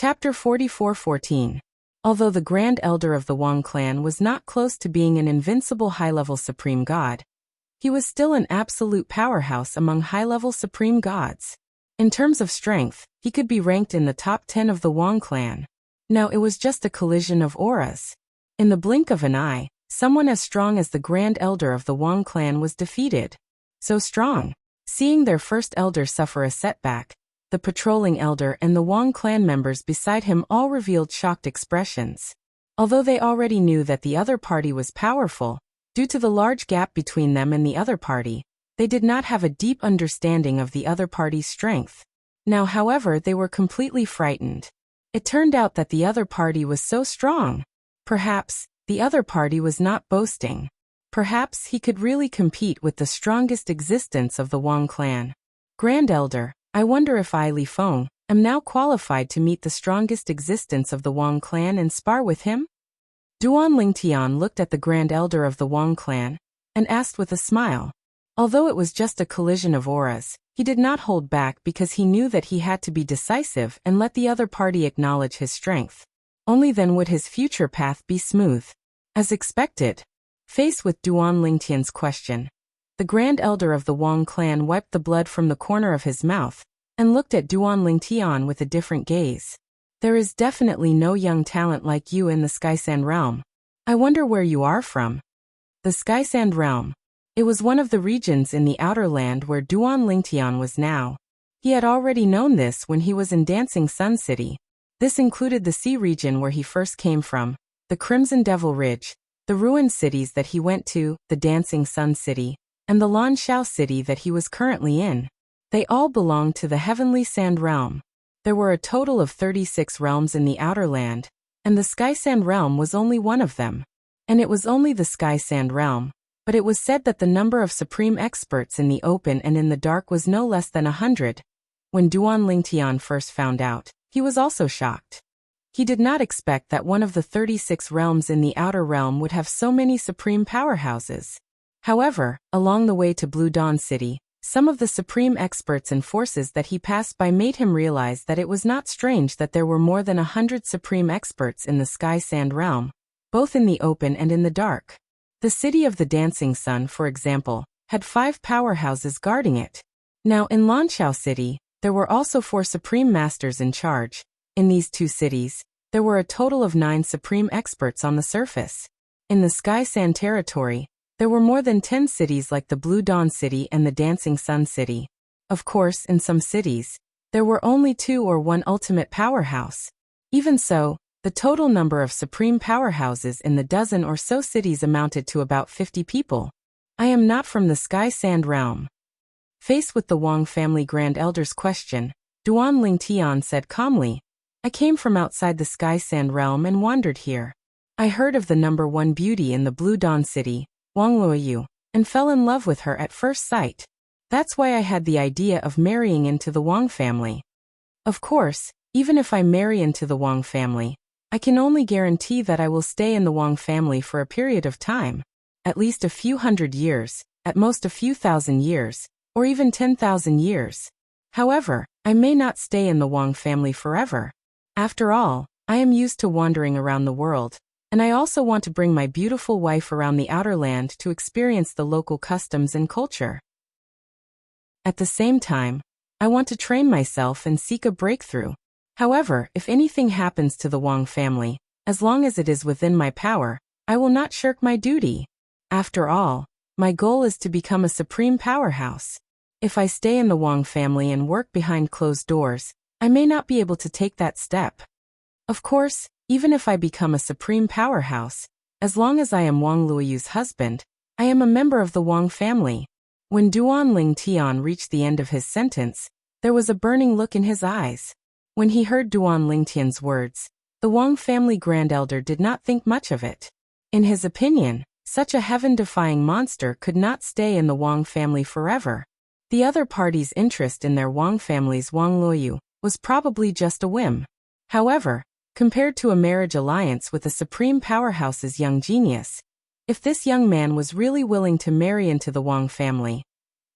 Chapter 44:14. Although the Grand Elder of the Wang clan was not close to being an invincible high-level supreme god, he was still an absolute powerhouse among high-level supreme gods. In terms of strength, he could be ranked in the top 10 of the Wang clan. Now it was just a collision of auras. In the blink of an eye, someone as strong as the Grand Elder of the Wang clan was defeated. So strong. Seeing their first elder suffer a setback, the patrolling elder and the Wang clan members beside him all revealed shocked expressions. Although they already knew that the other party was powerful, due to the large gap between them and the other party, they did not have a deep understanding of the other party's strength. Now, however, they were completely frightened. It turned out that the other party was so strong. Perhaps, the other party was not boasting. Perhaps he could really compete with the strongest existence of the Wang clan. Grand Elder, I wonder if I, Li Feng, am now qualified to meet the strongest existence of the Wang clan and spar with him? Duan Lingtian looked at the Grand Elder of the Wang clan and asked with a smile. Although it was just a collision of auras, he did not hold back because he knew that he had to be decisive and let the other party acknowledge his strength. Only then would his future path be smooth. As expected. Faced with Duan Lingtian's question, the Grand Elder of the Wang clan wiped the blood from the corner of his mouth and looked at Duan Lingtian with a different gaze. There is definitely no young talent like you in the Skysand realm. I wonder where you are from. The Skysand realm. It was one of the regions in the outer land where Duan Lingtian was now. He had already known this when he was in Dancing Sun City. This included the sea region where he first came from, the Crimson Devil Ridge, the ruined cities that he went to, the Dancing Sun City, and the Lanshao City that he was currently in. They all belonged to the Heavenly Sand Realm. There were a total of 36 realms in the outer land, and the Skysand realm was only one of them. And it was only the Skysand realm, but it was said that the number of supreme experts in the open and in the dark was no less than 100. When Duan Lingtian first found out, he was also shocked. He did not expect that one of the 36 realms in the outer realm would have so many supreme powerhouses. However, along the way to Blue Dawn City, some of the supreme experts and forces that he passed by made him realize that it was not strange that there were more than 100 supreme experts in the Skysand realm, both in the open and in the dark. The city of the Dancing Sun, for example, had 5 powerhouses guarding it. Now in Lanshao City, there were also 4 supreme masters in charge. In these 2 cities, there were a total of 9 supreme experts on the surface. In the Skysand territory, there were more than 10 cities like the Blue Dawn City and the Dancing Sun City. Of course, in some cities, there were only 2 or 1 ultimate powerhouse. Even so, the total number of supreme powerhouses in the dozen or so cities amounted to about 50 people. I am not from the Skysand realm. Faced with the Wang family Grand Elder's question, Duan Lingtian said calmly, I came from outside the Skysand realm and wandered here. I heard of the number 1 beauty in the Blue Dawn City, Wang Luoyu, and fell in love with her at first sight. That's why I had the idea of marrying into the Wang family. Of course, even if I marry into the Wang family, I can only guarantee that I will stay in the Wang family for a period of time, at least a few hundred years, at most a few thousand years, or even 10,000 years. However, I may not stay in the Wang family forever. After all, I am used to wandering around the world, and I also want to bring my beautiful wife around the outer land to experience the local customs and culture. At the same time, I want to train myself and seek a breakthrough. However, if anything happens to the Wang family, as long as it is within my power, I will not shirk my duty. After all, my goal is to become a supreme powerhouse. If I stay in the Wang family and work behind closed doors, I may not be able to take that step. Of course, even if I become a supreme powerhouse, as long as I am Wang Luoyu's husband, I am a member of the Wang family. When Duan Lingtian reached the end of his sentence, there was a burning look in his eyes. When he heard Duan Lingtian's words, the Wang family Grand Elder did not think much of it. In his opinion, such a heaven-defying monster could not stay in the Wang family forever. The other party's interest in their Wang family's Wang Luoyu was probably just a whim. However, compared to a marriage alliance with a supreme powerhouse's young genius, if this young man was really willing to marry into the Wang family,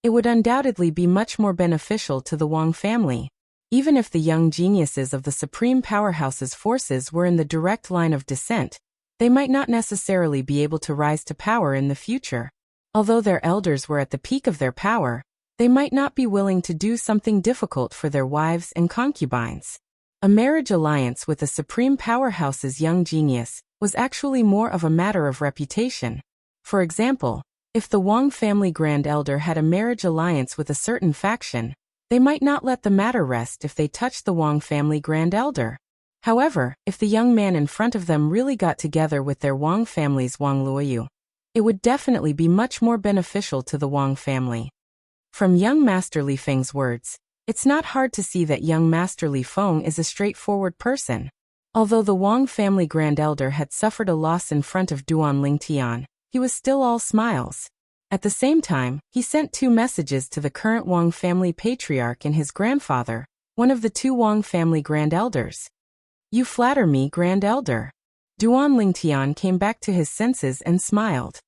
it would undoubtedly be much more beneficial to the Wang family. Even if the young geniuses of the Supreme Powerhouse's forces were in the direct line of descent, they might not necessarily be able to rise to power in the future. Although their elders were at the peak of their power, they might not be willing to do something difficult for their wives and concubines. A marriage alliance with the Supreme Powerhouse's young genius was actually more of a matter of reputation. For example, if the Wang family Grand Elder had a marriage alliance with a certain faction, they might not let the matter rest if they touched the Wang family Grand Elder. However, if the young man in front of them really got together with their Wang family's Wang Luoyu, it would definitely be much more beneficial to the Wang family. From young Master Li Feng's words, it's not hard to see that young Master Li Feng is a straightforward person. Although the Wang family Grand Elder had suffered a loss in front of Duan Lingtian, he was still all smiles. At the same time, he sent 2 messages to the current Wang family patriarch and his grandfather, one of the 2 Wang family Grand Elders. "You flatter me, Grand Elder." Duan Lingtian came back to his senses and smiled.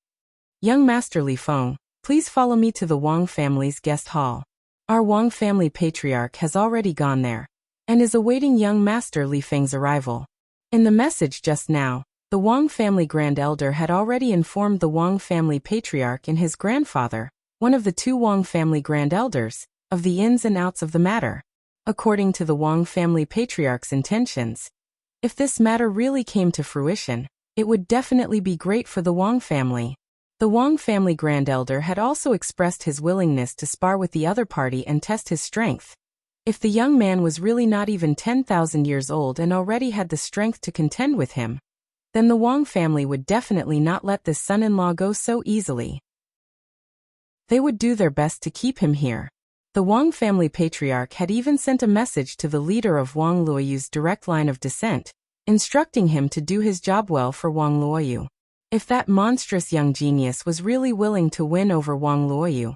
"Young Master Li Feng, please follow me to the Wang family's guest hall. Our Wang family patriarch has already gone there, and is awaiting young Master Li Feng's arrival." In the message just now, the Wang family Grand Elder had already informed the Wang family patriarch and his grandfather, one of the 2 Wang family Grand Elders, of the ins and outs of the matter. According to the Wang family patriarch's intentions, if this matter really came to fruition, it would definitely be great for the Wang family. The Wang family Grand Elder had also expressed his willingness to spar with the other party and test his strength. If the young man was really not even 10,000 years old and already had the strength to contend with him, then the Wang family would definitely not let this son-in-law go so easily. They would do their best to keep him here. The Wang family patriarch had even sent a message to the leader of Wang Luoyu's direct line of descent, instructing him to do his job well for Wang Luoyu. If that monstrous young genius was really willing to win over Wang Luoyu,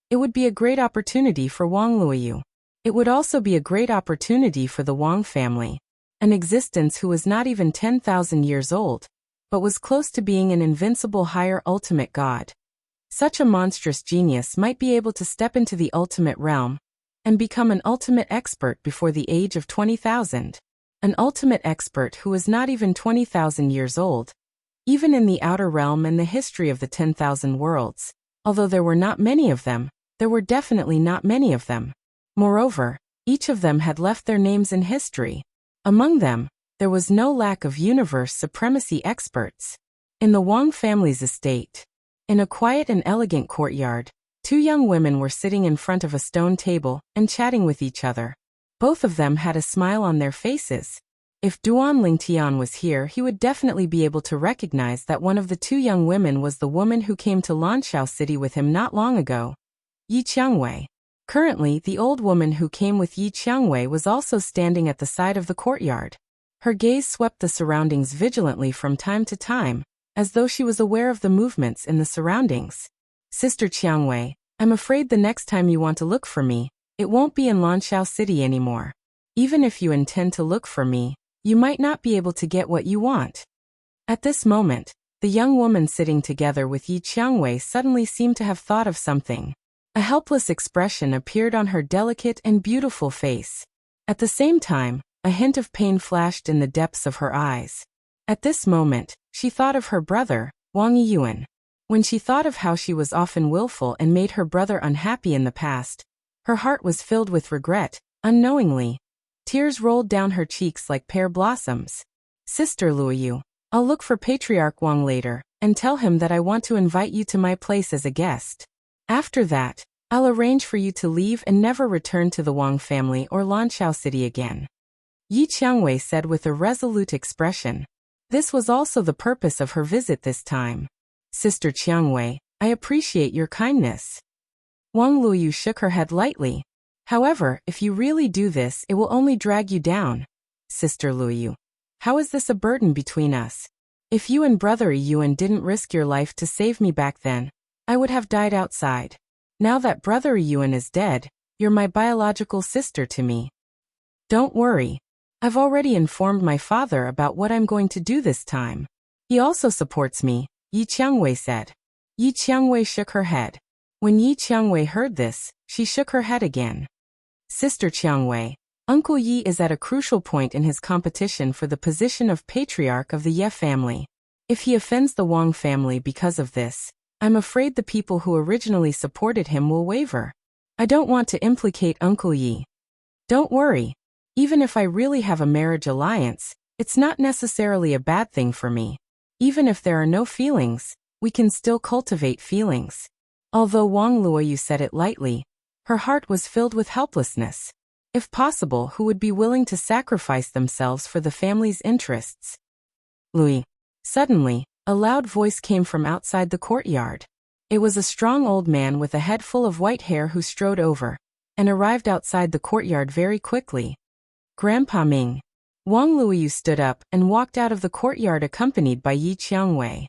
it would be a great opportunity for Wang Luoyu. It would also be a great opportunity for the Wang family, an existence who was not even 10,000 years old, but was close to being an invincible higher ultimate god. Such a monstrous genius might be able to step into the ultimate realm and become an ultimate expert before the age of 20,000. An ultimate expert who was not even 20,000 years old, even in the outer realm and the history of the 10,000 worlds. Although there were not many of them, there were definitely not many of them. Moreover, each of them had left their names in history. Among them, there was no lack of universe supremacy experts. In the Wang family's estate, in a quiet and elegant courtyard, 2 young women were sitting in front of a stone table and chatting with each other. Both of them had a smile on their faces. If Duan Lingtian was here, he would definitely be able to recognize that one of the 2 young women was the woman who came to Lanshao City with him not long ago, Yi Qiangwei. Currently, the old woman who came with Yi Qiangwei was also standing at the side of the courtyard. Her gaze swept the surroundings vigilantly from time to time, as though she was aware of the movements in the surroundings. "Sister Qiangwei, I'm afraid the next time you want to look for me, it won't be in Lanshao City anymore. Even if you intend to look for me, you might not be able to get what you want." At this moment, the young woman sitting together with Yi Qiangwei suddenly seemed to have thought of something. A helpless expression appeared on her delicate and beautiful face. At the same time, a hint of pain flashed in the depths of her eyes. At this moment, she thought of her brother, Wang Yiyuan. When she thought of how she was often willful and made her brother unhappy in the past, her heart was filled with regret. Unknowingly, tears rolled down her cheeks like pear blossoms. "Sister Luoyu, I'll look for Patriarch Wang later, and tell him that I want to invite you to my place as a guest. After that, I'll arrange for you to leave and never return to the Wang family or Lanshao City again." Yi Qiangwei said with a resolute expression. This was also the purpose of her visit this time. "Sister Qiangwei, I appreciate your kindness." Wang Luoyu shook her head lightly. "However, if you really do this, it will only drag you down. Sister Luoyu, how is this a burden between us? If you and Brother Yuan didn't risk your life to save me back then, I would have died outside. Now that Brother Yuan is dead, you're my biological sister to me. Don't worry. I've already informed my father about what I'm going to do this time. He also supports me," Yi Qiangwei said. Yi Qiangwei shook her head. When Yi Qiangwei heard this, she shook her head again. "Sister Qiangwei, Uncle Yi is at a crucial point in his competition for the position of patriarch of the Ye family. If he offends the Wang family because of this, I'm afraid the people who originally supported him will waver. I don't want to implicate Uncle Yi. Don't worry. Even if I really have a marriage alliance, it's not necessarily a bad thing for me. Even if there are no feelings, we can still cultivate feelings. Although Wang Luoyu said it lightly, her heart was filled with helplessness. If possible, who would be willing to sacrifice themselves for the family's interests? Louis. Suddenly, a loud voice came from outside the courtyard. It was a strong old man with a head full of white hair who strode over and arrived outside the courtyard very quickly. Grandpa Ming. Wang Luoyu stood up and walked out of the courtyard accompanied by Yi Qiangwei.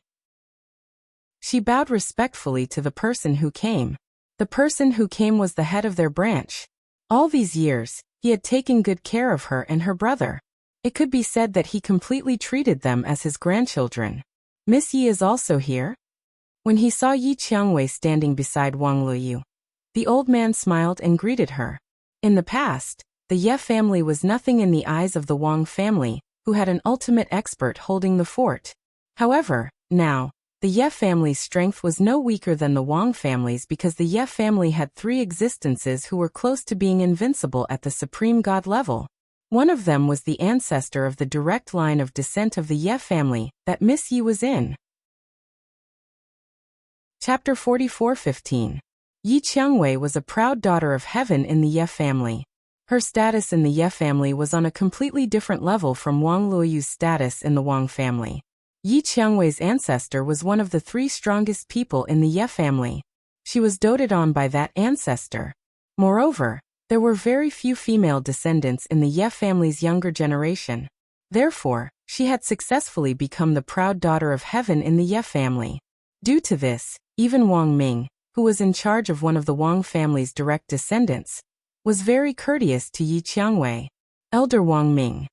She bowed respectfully to the person who came. The person who came was the head of their branch. All these years, he had taken good care of her and her brother. It could be said that he completely treated them as his grandchildren. Miss Yi is also here? When he saw Yi Qiangwei standing beside Wang Luoyu, the old man smiled and greeted her. In the past, the Ye family was nothing in the eyes of the Wang family, who had an ultimate expert holding the fort. However, now, the Ye family's strength was no weaker than the Wang family's because the Ye family had 3 existences who were close to being invincible at the supreme god level. One of them was the ancestor of the direct line of descent of the Ye family that Miss Yi was in. Chapter 44:15. Yi Qiangwei was a proud daughter of heaven in the Ye family. Her status in the Ye family was on a completely different level from Wang Luoyu's status in the Wang family. Yi Qiangwei's ancestor was one of the 3 strongest people in the Ye family. She was doted on by that ancestor. Moreover, there were very few female descendants in the Ye family's younger generation. Therefore, she had successfully become the proud daughter of heaven in the Ye family. Due to this, even Wang Ming, who was in charge of one of the Wang family's direct descendants, was very courteous to Yi Qiangwei. Elder Wang Ming.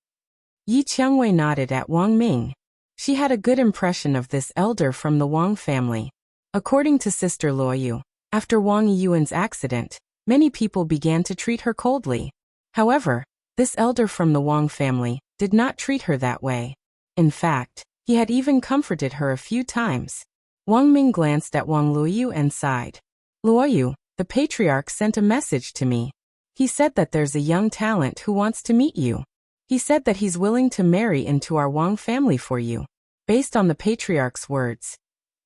Yi Qiangwei nodded at Wang Ming. She had a good impression of this elder from the Wang family. According to Sister Luoyu, after Wang Yuan's accident, many people began to treat her coldly. However, this elder from the Wang family did not treat her that way. In fact, he had even comforted her a few times. Wang Ming glanced at Wang Luoyu and sighed. Luoyu, the patriarch sent a message to me. He said that there's a young talent who wants to meet you. He said that he's willing to marry into our Wang family for you. Based on the patriarch's words,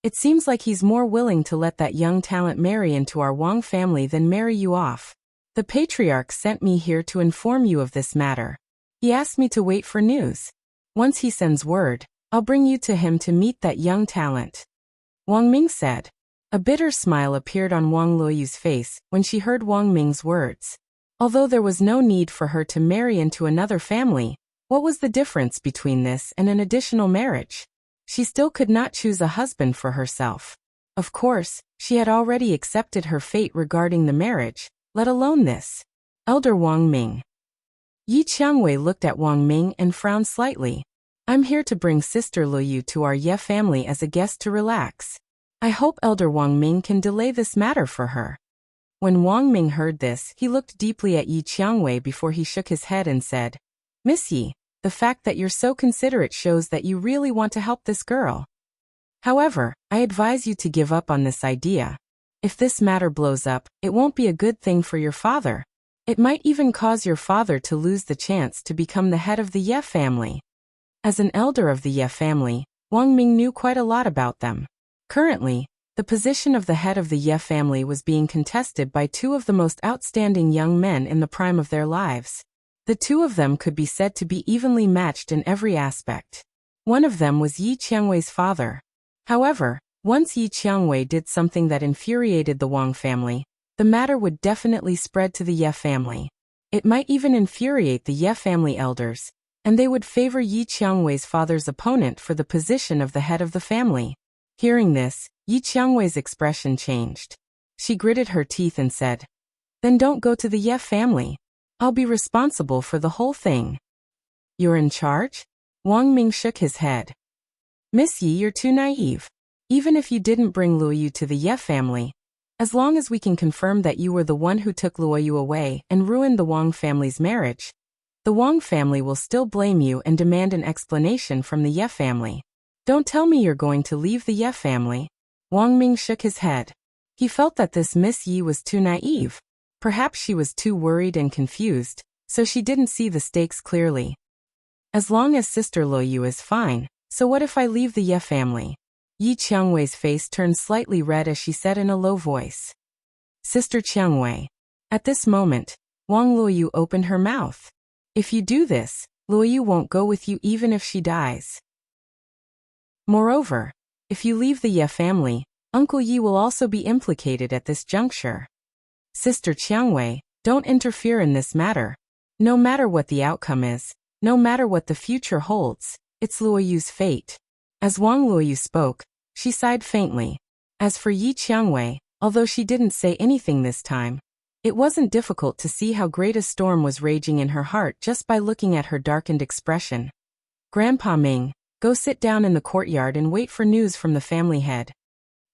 it seems like he's more willing to let that young talent marry into our Wang family than marry you off. The patriarch sent me here to inform you of this matter. He asked me to wait for news. Once he sends word, I'll bring you to him to meet that young talent. Wang Ming said. A bitter smile appeared on Wang Luoyu's face when she heard Wang Ming's words. Although there was no need for her to marry into another family, what was the difference between this and an additional marriage? She still could not choose a husband for herself. Of course, she had already accepted her fate regarding the marriage, let alone this. Elder Wang Ming. Yi Qiangwei looked at Wang Ming and frowned slightly. I'm here to bring Sister Luoyu to our Ye family as a guest to relax. I hope Elder Wang Ming can delay this matter for her. When Wang Ming heard this, he looked deeply at Yi Qiangwei before he shook his head and said, Miss Yi, the fact that you're so considerate shows that you really want to help this girl. However, I advise you to give up on this idea. If this matter blows up, it won't be a good thing for your father. It might even cause your father to lose the chance to become the head of the Ye family. As an elder of the Ye family, Wang Ming knew quite a lot about them. Currently, the position of the head of the Ye family was being contested by 2 of the most outstanding young men in the prime of their lives. The 2 of them could be said to be evenly matched in every aspect. One of them was Yi Qiangwei's father. However, once Yi Qiangwei did something that infuriated the Wang family, the matter would definitely spread to the Ye family. It might even infuriate the Ye family elders, and they would favor Yi Qiangwei's father's opponent for the position of the head of the family. Hearing this, Yi Qiangwei's expression changed. She gritted her teeth and said, Then don't go to the Ye family. I'll be responsible for the whole thing. You're in charge? Wang Ming shook his head. Miss Yi, you're too naive. Even if you didn't bring Luoyu to the Ye family, as long as we can confirm that you were the one who took Luoyu away and ruined the Wang family's marriage, The Wang family will still blame you and demand an explanation from the Ye family. Don't tell me you're going to leave the Ye family. Wang Ming shook his head. He felt that this Miss Yi was too naive. Perhaps she was too worried and confused, so she didn't see the stakes clearly. As long as Sister Lo Yu is fine, so what if I leave the Ye family? Yi Qiangwei's face turned slightly red as she said in a low voice. Sister Qiangwei. At this moment, Wang Luoyu opened her mouth. If you do this, Luoyu won't go with you even if she dies. Moreover, if you leave the Ye family, Uncle Yi will also be implicated at this juncture. Sister Qiangwei, don't interfere in this matter. No matter what the outcome is, no matter what the future holds, it's Luoyu's fate. As Wang Luoyu spoke, she sighed faintly. As for Yi Qiangwei, although she didn't say anything this time, it wasn't difficult to see how great a storm was raging in her heart just by looking at her darkened expression. Grandpa Ming, go sit down in the courtyard and wait for news from the family head.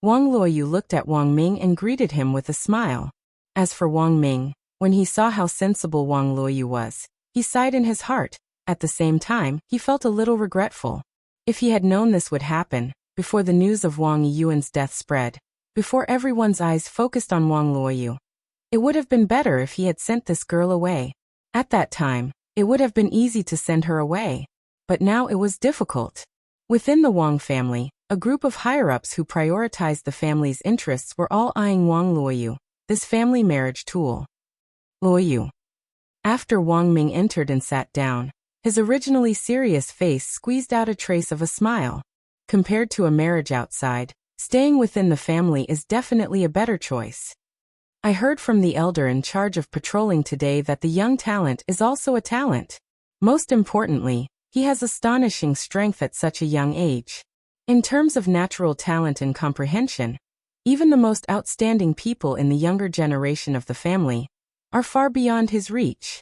Wang Luoyu looked at Wang Ming and greeted him with a smile. As for Wang Ming, when he saw how sensible Wang Luoyu was, he sighed in his heart. At the same time, he felt a little regretful. If he had known this would happen, before the news of Wang Yuan's death spread, before everyone's eyes focused on Wang Luoyu, it would have been better if he had sent this girl away. At that time, it would have been easy to send her away. But now it was difficult. Within the Wang family, a group of higher-ups who prioritized the family's interests were all eyeing Wang Luoyu, this family marriage tool. Luoyu. After Wang Ming entered and sat down, his originally serious face squeezed out a trace of a smile. Compared to a marriage outside, staying within the family is definitely a better choice. I heard from the elder in charge of patrolling today that the young talent is also a talent. Most importantly, he has astonishing strength at such a young age. In terms of natural talent and comprehension, even the most outstanding people in the younger generation of the family are far beyond his reach.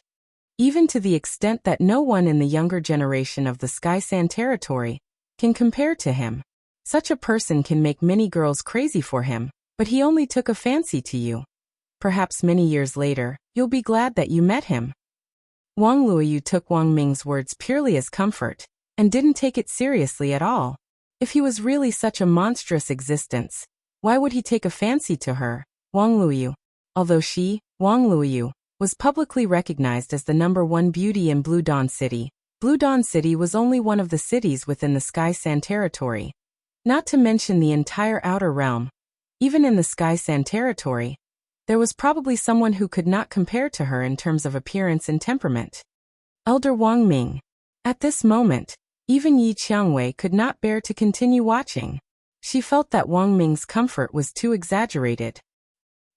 Even to the extent that no one in the younger generation of the Sky San territory can compare to him. Such a person can make many girls crazy for him, but he only took a fancy to you. Perhaps many years later, you'll be glad that you met him. Wang Luoyu took Wang Ming's words purely as comfort, and didn't take it seriously at all. If he was really such a monstrous existence, why would he take a fancy to her, Wang Luoyu? Although she, Wang Luoyu, was publicly recognized as the #1 beauty in Blue Dawn City, Blue Dawn City was only one of the cities within the Sky San territory. Not to mention the entire outer realm. Even in the Sky San territory, there was probably someone who could not compare to her in terms of appearance and temperament. Elder Wang Ming. At this moment, even Yi Qiangwei could not bear to continue watching. She felt that Wang Ming's comfort was too exaggerated.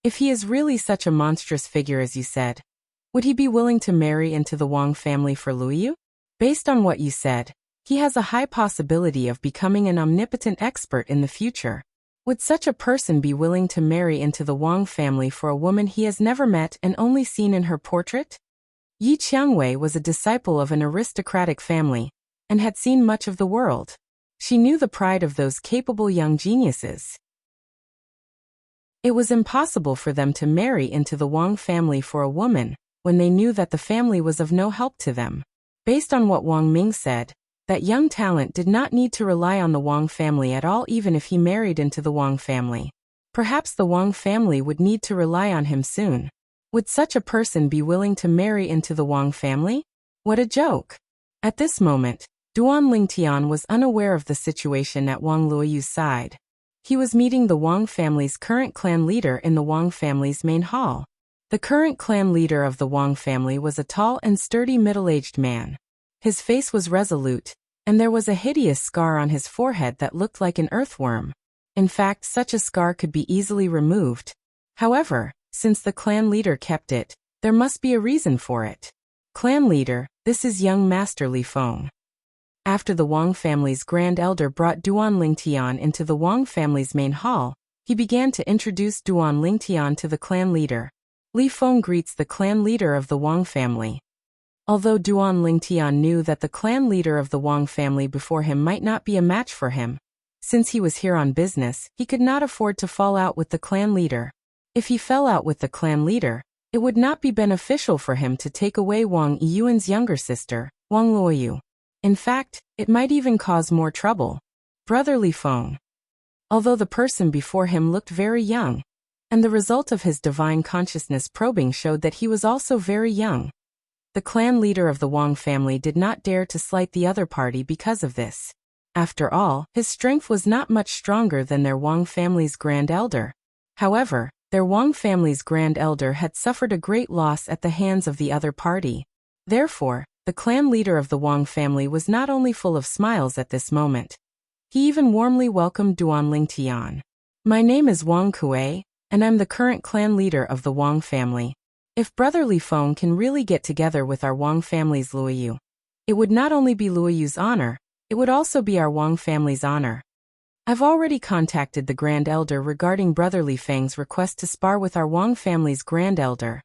If he is really such a monstrous figure as you said, would he be willing to marry into the Wang family for Luoyu? Based on what you said, he has a high possibility of becoming an omnipotent expert in the future. Would such a person be willing to marry into the Wang family for a woman he has never met and only seen in her portrait? Yi Qiangwei was a disciple of an aristocratic family, and had seen much of the world. She knew the pride of those capable young geniuses. It was impossible for them to marry into the Wang family for a woman, when they knew that the family was of no help to them. Based on what Wang Ming said, that young talent did not need to rely on the Wang family at all even if he married into the Wang family. Perhaps the Wang family would need to rely on him soon. Would such a person be willing to marry into the Wang family? What a joke! At this moment, Duan Lingtian was unaware of the situation at Wang Luoyu's side. He was meeting the Wang family's current clan leader in the Wang family's main hall. The current clan leader of the Wang family was a tall and sturdy middle-aged man. His face was resolute, and there was a hideous scar on his forehead that looked like an earthworm. In fact, such a scar could be easily removed. However, since the clan leader kept it, there must be a reason for it. Clan leader, this is young Master Li Feng. After the Wang family's grand elder brought Duan Lingtian into the Wang family's main hall, he began to introduce Duan Lingtian to the clan leader. Li Feng greets the clan leader of the Wang family. Although Duan Lingtian knew that the clan leader of the Wang family before him might not be a match for him, since he was here on business, he could not afford to fall out with the clan leader. If he fell out with the clan leader, it would not be beneficial for him to take away Wang Yiyuan's younger sister, Wang Luoyu. In fact, it might even cause more trouble. Brother Li Feng. Although the person before him looked very young, and the result of his divine consciousness probing showed that he was also very young, the clan leader of the Wang family did not dare to slight the other party because of this. After all, his strength was not much stronger than their Wang family's grand elder. However, their Wang family's grand elder had suffered a great loss at the hands of the other party. Therefore, the clan leader of the Wang family was not only full of smiles at this moment. He even warmly welcomed Duan Lingtian. My name is Wang Kuei, and I'm the current clan leader of the Wang family. If Brother Li Feng can really get together with our Wang family's Luoyu, it would not only be Luoyu's honor, it would also be our Wang family's honor. I've already contacted the Grand Elder regarding Brother Li Feng's request to spar with our Wang family's Grand Elder.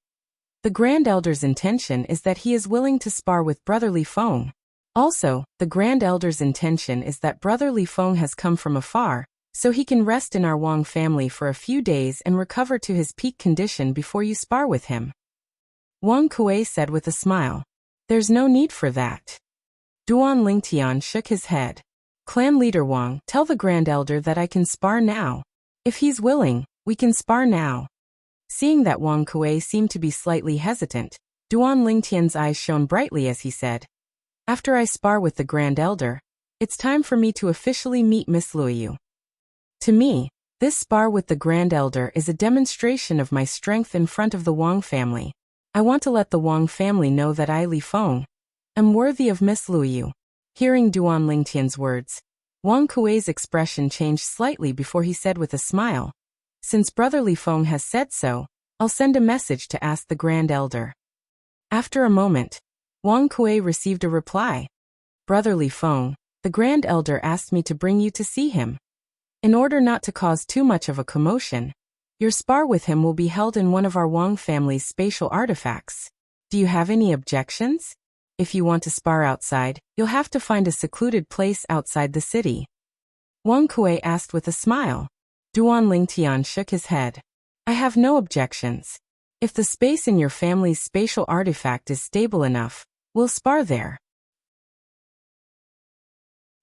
The Grand Elder's intention is that he is willing to spar with Brother Li Feng. Also, the Grand Elder's intention is that Brother Li Feng has come from afar, so he can rest in our Wang family for a few days and recover to his peak condition before you spar with him. Wang Kuei said with a smile. There's no need for that. Duan Lingtian shook his head. Clan leader Wang, tell the Grand Elder that I can spar now. If he's willing, we can spar now. Seeing that Wang Kuei seemed to be slightly hesitant, Duan Lingtian's eyes shone brightly as he said, after I spar with the Grand Elder, it's time for me to officially meet Miss Luoyu. To me, this spar with the Grand Elder is a demonstration of my strength in front of the Wang family. I want to let the Wang family know that I, Li Feng, am worthy of Miss Luoyu. Hearing Duan Lingtian's words, Wang Kuei's expression changed slightly before he said with a smile, since Brother Li Feng has said so, I'll send a message to ask the Grand Elder. After a moment, Wang Kuei received a reply. Brother Li Feng, the Grand Elder asked me to bring you to see him. In order not to cause too much of a commotion, your spar with him will be held in one of our Wang family's spatial artifacts. Do you have any objections? If you want to spar outside, you'll have to find a secluded place outside the city. Wang Kuei asked with a smile. Duan Lingtian shook his head. I have no objections. If the space in your family's spatial artifact is stable enough, we'll spar there.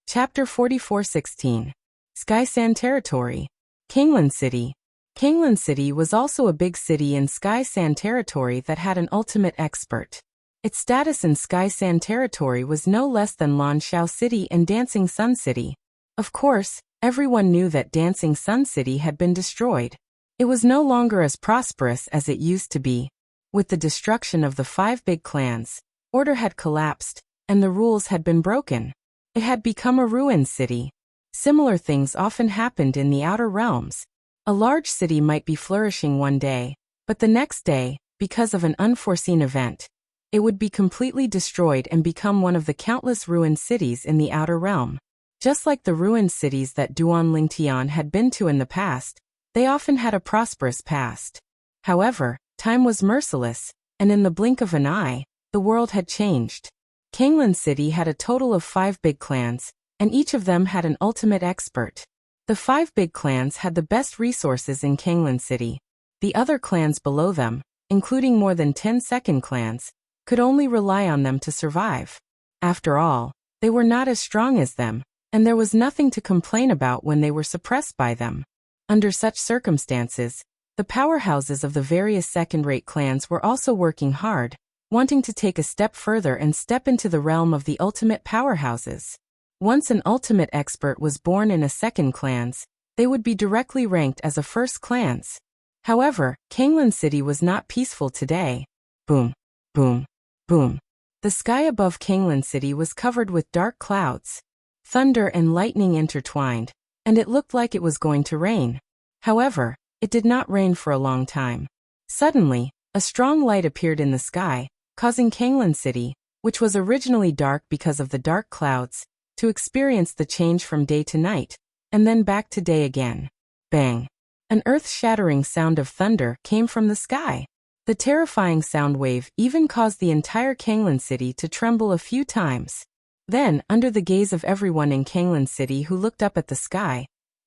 Chapter 44:16. Sky-San Territory. Kinglan City. Kinglan City was also a big city in Sky-San Territory that had an ultimate expert. Its status in Sky-San Territory was no less than Lanshao City and Dancing Sun City. Of course, everyone knew that Dancing Sun City had been destroyed. It was no longer as prosperous as it used to be. With the destruction of the 5 big clans, order had collapsed, and the rules had been broken. It had become a ruined city. Similar things often happened in the outer realms. A large city might be flourishing one day, but the next day, because of an unforeseen event, it would be completely destroyed and become one of the countless ruined cities in the outer realm. Just like the ruined cities that Duan Lingtian had been to in the past, they often had a prosperous past. However, time was merciless, and in the blink of an eye, the world had changed. Kinglan City had a total of 5 big clans, and each of them had an ultimate expert. The 5 big clans had the best resources in Kinglan City. The other clans below them, including more than 10 second clans, could only rely on them to survive. After all, they were not as strong as them, and there was nothing to complain about when they were suppressed by them. Under such circumstances, the powerhouses of the various second-rate clans were also working hard, wanting to take a step further and step into the realm of the ultimate powerhouses. Once an ultimate expert was born in a second clans, they would be directly ranked as a first clans. However, Kinglan City was not peaceful today. Boom, boom, boom. The sky above Kinglan City was covered with dark clouds. Thunder and lightning intertwined, and it looked like it was going to rain. However, it did not rain for a long time. Suddenly, a strong light appeared in the sky, causing Kinglan City, which was originally dark because of the dark clouds, to experience the change from day to night, and then back to day again. Bang! An earth-shattering sound of thunder came from the sky. The terrifying sound wave even caused the entire Kinglan City to tremble a few times. Then, under the gaze of everyone in Kinglan City who looked up at the sky,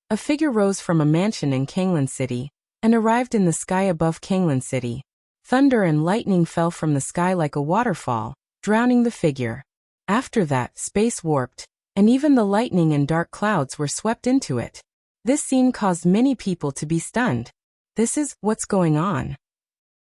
a figure rose from a mansion in Kinglan City and arrived in the sky above Kinglan City. Thunder and lightning fell from the sky like a waterfall, drowning the figure. After that, space warped, and even the lightning and dark clouds were swept into it. This scene caused many people to be stunned. This is what's going on.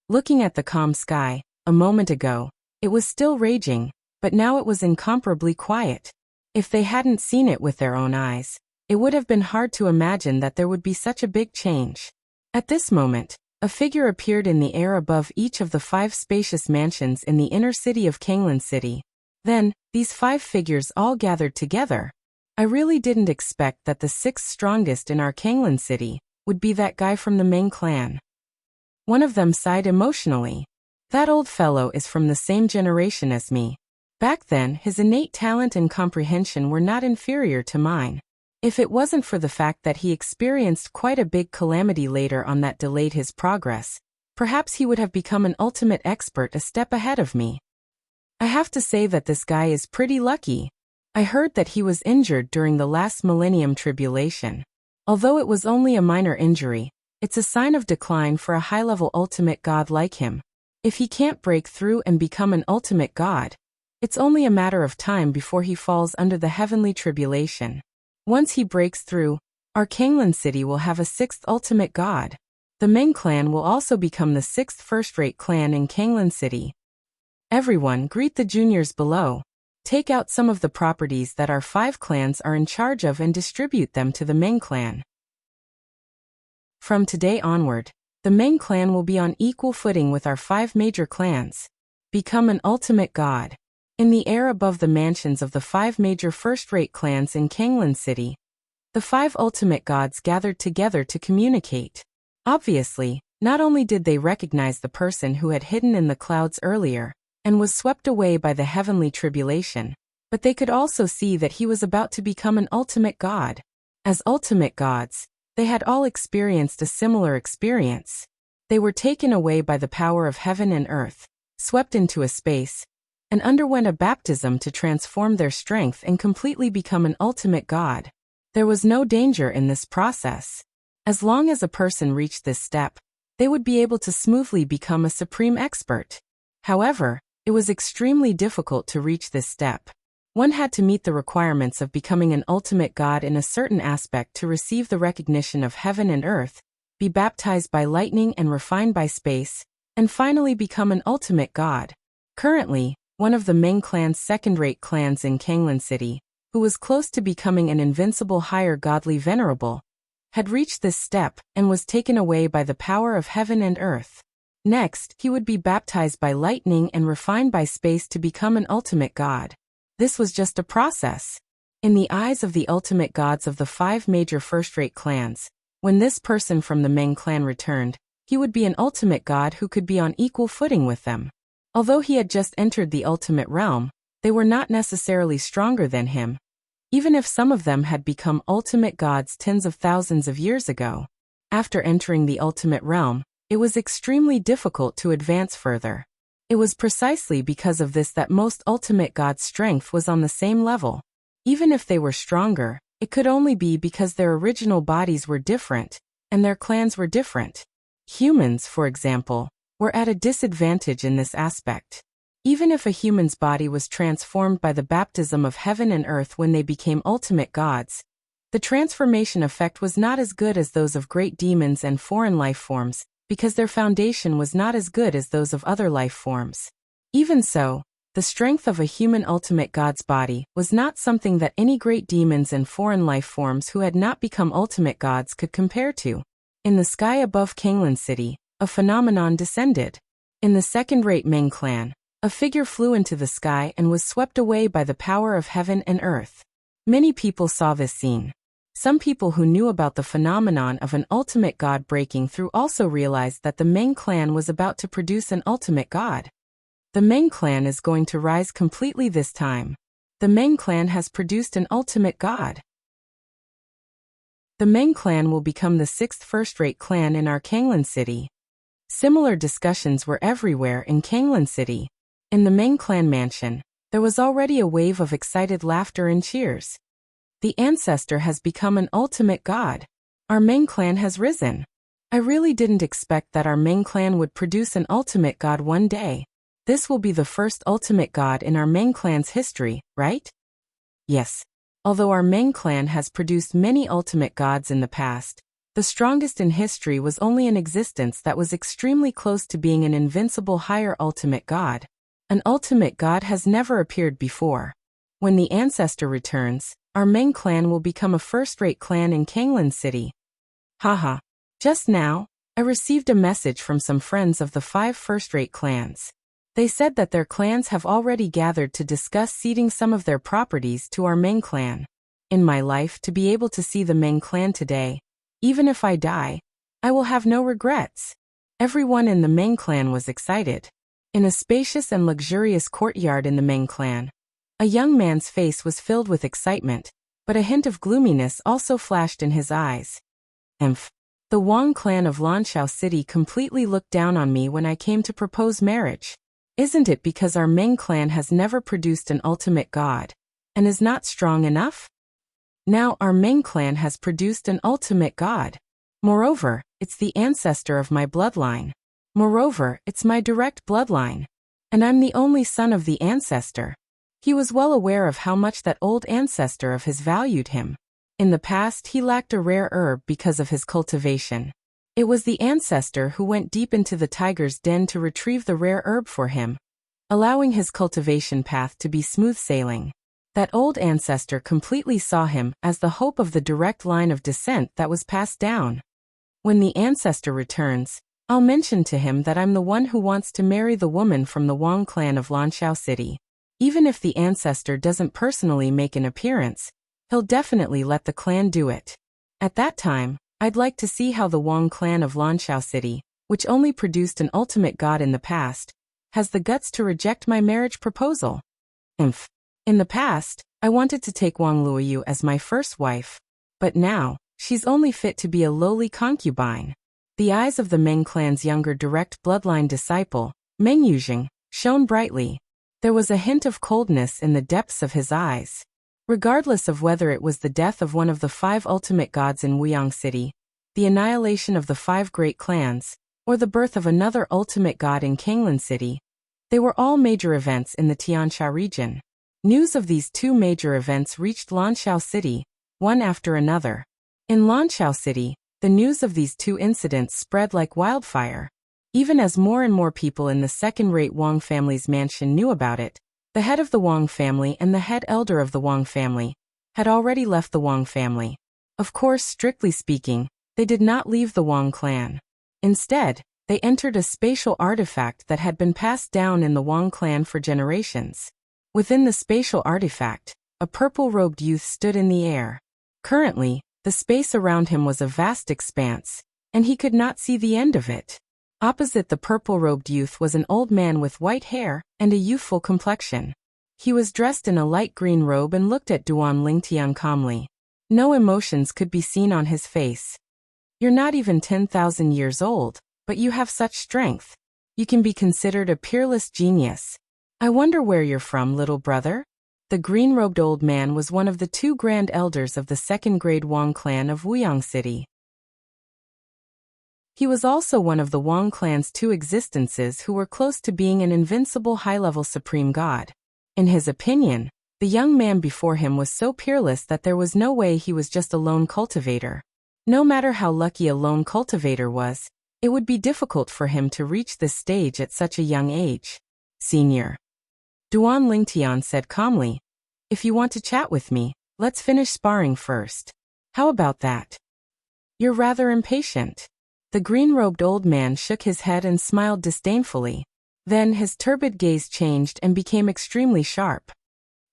Looking at the calm sky, a moment ago, it was still raging, but now it was incomparably quiet. If they hadn't seen it with their own eyes, it would have been hard to imagine that there would be such a big change. At this moment, a figure appeared in the air above each of the 5 spacious mansions in the inner city of Kanglan City. Then, these 5 figures all gathered together. I really didn't expect that the 6th strongest in our Kanglan City would be that guy from the Meng clan. One of them sighed emotionally. That old fellow is from the same generation as me. Back then, his innate talent and comprehension were not inferior to mine. If it wasn't for the fact that he experienced quite a big calamity later on that delayed his progress, perhaps he would have become an ultimate expert a step ahead of me. I have to say that this guy is pretty lucky. I heard that he was injured during the last millennium tribulation. Although it was only a minor injury, it's a sign of decline for a high-level ultimate god like him. If he can't break through and become an ultimate god, it's only a matter of time before he falls under the heavenly tribulation. Once he breaks through, our Kanglan City will have a 6th ultimate god. The Meng clan will also become the 6th first-rate clan in Kanglan City. Everyone, greet the juniors below. Take out some of the properties that our 5 clans are in charge of and distribute them to the Meng clan. From today onward, the Meng clan will be on equal footing with our 5 major clans. Become an ultimate god. In the air above the mansions of the 5 major first-rate clans in Kanglan City, the 5 ultimate gods gathered together to communicate. Obviously, not only did they recognize the person who had hidden in the clouds earlier and was swept away by the heavenly tribulation, but they could also see that he was about to become an ultimate god. As ultimate gods, they had all experienced a similar experience. They were taken away by the power of heaven and earth, swept into a space, and underwent a baptism to transform their strength and completely become an ultimate god. There was no danger in this process. As long as a person reached this step, they would be able to smoothly become a supreme expert. However, it was extremely difficult to reach this step. One had to meet the requirements of becoming an ultimate god in a certain aspect to receive the recognition of heaven and earth, be baptized by lightning and refined by space, and finally become an ultimate god. Currently, one of the Meng clan's second-rate clans in Kanglan City, who was close to becoming an invincible higher godly venerable, had reached this step and was taken away by the power of heaven and earth. Next, he would be baptized by lightning and refined by space to become an ultimate god. This was just a process. In the eyes of the ultimate gods of the 5 major first-rate clans, when this person from the Meng clan returned, he would be an ultimate god who could be on equal footing with them. Although he had just entered the ultimate realm, they were not necessarily stronger than him, even if some of them had become ultimate gods tens of thousands of years ago. After entering the ultimate realm, it was extremely difficult to advance further. It was precisely because of this that most ultimate gods' strength was on the same level. Even if they were stronger, it could only be because their original bodies were different, and their clans were different. Humans, for example, were at a disadvantage in this aspect. Even if a human's body was transformed by the baptism of heaven and earth when they became ultimate gods, the transformation effect was not as good as those of great demons and foreign life forms, because their foundation was not as good as those of other life forms. Even so, the strength of a human ultimate god's body was not something that any great demons and foreign life forms who had not become ultimate gods could compare to. In the sky above Kanglan City, a phenomenon descended. In the second-rate Meng clan, a figure flew into the sky and was swept away by the power of heaven and earth. Many people saw this scene. Some people who knew about the phenomenon of an ultimate god breaking through also realized that the Meng clan was about to produce an ultimate god. The Meng clan is going to rise completely this time. The Meng clan has produced an ultimate god. The Meng clan will become the 6th first-rate clan in our Kanglan City. Similar discussions were everywhere in Kanglan City. In the Meng clan mansion, there was already a wave of excited laughter and cheers. The ancestor has become an ultimate god. Our Meng clan has risen. I really didn't expect that our Ming clan would produce an ultimate god one day. This will be the first ultimate god in our Ming clan's history, right? Yes. Although our Ming clan has produced many ultimate gods in the past, the strongest in history was only an existence that was extremely close to being an invincible higher ultimate god. An ultimate god has never appeared before. When the ancestor returns, our Ming clan will become a first-rate clan in Kanglan City. Haha. Just now, I received a message from some friends of the 5 first-rate clans. They said that their clans have already gathered to discuss ceding some of their properties to our Ming clan. In my life, to be able to see the Ming clan today, even if I die, I will have no regrets. Everyone in the Ming clan was excited. In a spacious and luxurious courtyard in the Ming clan, a young man's face was filled with excitement, but a hint of gloominess also flashed in his eyes. The Wang clan of Lanshao City completely looked down on me when I came to propose marriage. Isn't it because our Ming clan has never produced an ultimate god, and is not strong enough? Now our Ming clan has produced an ultimate god. Moreover, it's the ancestor of my bloodline. Moreover, it's my direct bloodline. And I'm the only son of the ancestor. He was well aware of how much that old ancestor of his valued him. In the past, he lacked a rare herb because of his cultivation. It was the ancestor who went deep into the tiger's den to retrieve the rare herb for him, allowing his cultivation path to be smooth sailing. That old ancestor completely saw him as the hope of the direct line of descent that was passed down. When the ancestor returns, I'll mention to him that I'm the one who wants to marry the woman from the Wang clan of Lanshao City. Even if the ancestor doesn't personally make an appearance, he'll definitely let the clan do it. At that time, I'd like to see how the Wang clan of Lanshao City, which only produced an ultimate god in the past, has the guts to reject my marriage proposal. In the past, I wanted to take Wang Luoyu as my first wife, but now, she's only fit to be a lowly concubine. The eyes of the Ming clan's younger direct bloodline disciple, Meng Yuzheng, shone brightly. There was a hint of coldness in the depths of his eyes. Regardless of whether it was the death of one of the 5 ultimate gods in Wuyang City, the annihilation of the 5 great clans, or the birth of another ultimate god in Kanglan City, they were all major events in the Tiansha region. News of these 2 major events reached Lanshao City, one after another. In Lanshao City, the news of these 2 incidents spread like wildfire. Even as more and more people in the second-rate Wang family's mansion knew about it, the head of the Wang family and the head elder of the Wang family had already left the Wang family. Of course, strictly speaking, they did not leave the Wang clan. Instead, they entered a spatial artifact that had been passed down in the Wang clan for generations. Within the spatial artifact, a purple-robed youth stood in the air. Currently, the space around him was a vast expanse, and he could not see the end of it. Opposite the purple-robed youth was an old man with white hair and a youthful complexion. He was dressed in a light green robe and looked at Duan Lingtian calmly. No emotions could be seen on his face. You're not even 10,000 years old, but you have such strength. You can be considered a peerless genius. I wonder where you're from, little brother? The green-robed old man was one of the 2 grand elders of the second-grade Wang clan of Wuyang City. He was also one of the Wang clan's 2 existences who were close to being an invincible high-level supreme god. In his opinion, the young man before him was so peerless that there was no way he was just a lone cultivator. No matter how lucky a lone cultivator was, it would be difficult for him to reach this stage at such a young age. Senior. Duan Lingtian said calmly, "If you want to chat with me, let's finish sparring first. How about that? You're rather impatient." The green-robed old man shook his head and smiled disdainfully. Then his turbid gaze changed and became extremely sharp.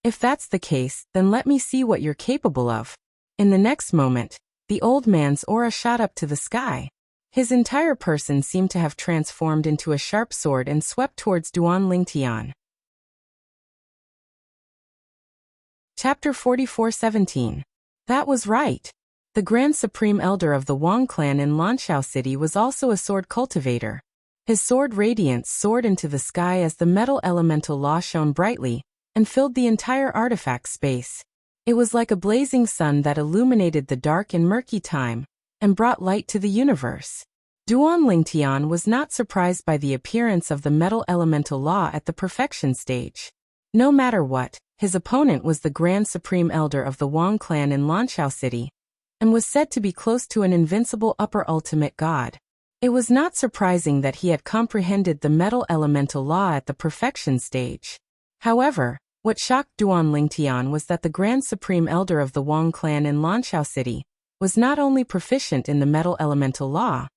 "If that's the case, then let me see what you're capable of." In the next moment, the old man's aura shot up to the sky. His entire person seemed to have transformed into a sharp sword and swept towards Duan Lingtian. Chapter 44:17. That was right. The Grand Supreme Elder of the Wang clan in Lanshao City was also a sword cultivator. His sword radiance soared into the sky as the metal elemental law shone brightly and filled the entire artifact space. It was like a blazing sun that illuminated the dark and murky time and brought light to the universe. Duan Lingtian was not surprised by the appearance of the metal elemental law at the perfection stage. No matter what, his opponent was the Grand Supreme Elder of the Wang clan in Lanqiao City, and was said to be close to an invincible upper ultimate god. It was not surprising that he had comprehended the metal elemental law at the perfection stage. However, what shocked Duan Lingtian was that the Grand Supreme Elder of the Wang clan in Lanqiao City was not only proficient in the metal elemental law,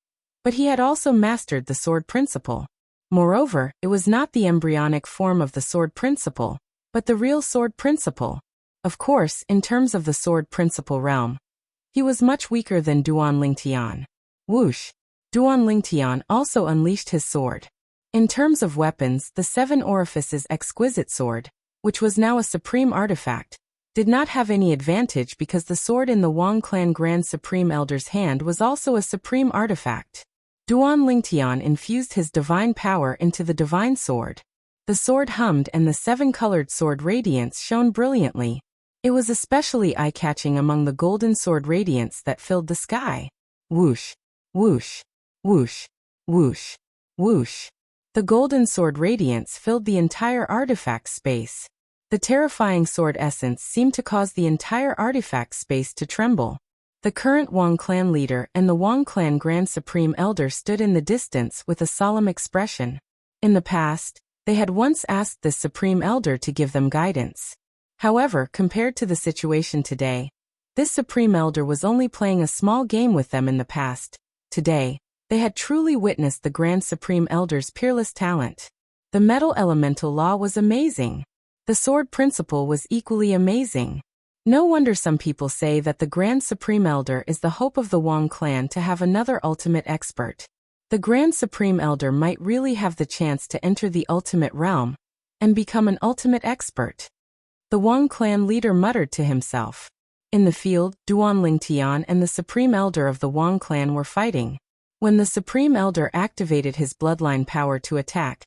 but he had also mastered the sword principle. Moreover, it was not the embryonic form of the sword principle, but the real sword principle. Of course, in terms of the sword principle realm, he was much weaker than Duan Lingtian. Whoosh! Duan Lingtian also unleashed his sword. In terms of weapons, the Seven Orifices exquisite sword, which was now a supreme artifact, did not have any advantage because the sword in the Wang clan Grand Supreme Elder's hand was also a supreme artifact. Duan Lingtian infused his divine power into the divine sword. The sword hummed and the seven-colored sword radiance shone brilliantly. It was especially eye-catching among the golden sword radiance that filled the sky. Whoosh! Whoosh! Whoosh! Whoosh! Whoosh! The golden sword radiance filled the entire artifact space. The terrifying sword essence seemed to cause the entire artifact space to tremble. The current Wang clan leader and the Wang clan Grand Supreme Elder stood in the distance with a solemn expression. In the past, they had once asked the Supreme Elder to give them guidance. However, compared to the situation today, this Supreme Elder was only playing a small game with them in the past. Today, they had truly witnessed the Grand Supreme Elder's peerless talent. The metal elemental law was amazing. The sword principle was equally amazing. No wonder some people say that the Grand Supreme Elder is the hope of the Wang clan to have another ultimate expert. The Grand Supreme Elder might really have the chance to enter the ultimate realm and become an ultimate expert. The Wang clan leader muttered to himself. In the field, Duan Lingtian and the Supreme Elder of the Wang clan were fighting. When the Supreme Elder activated his bloodline power to attack,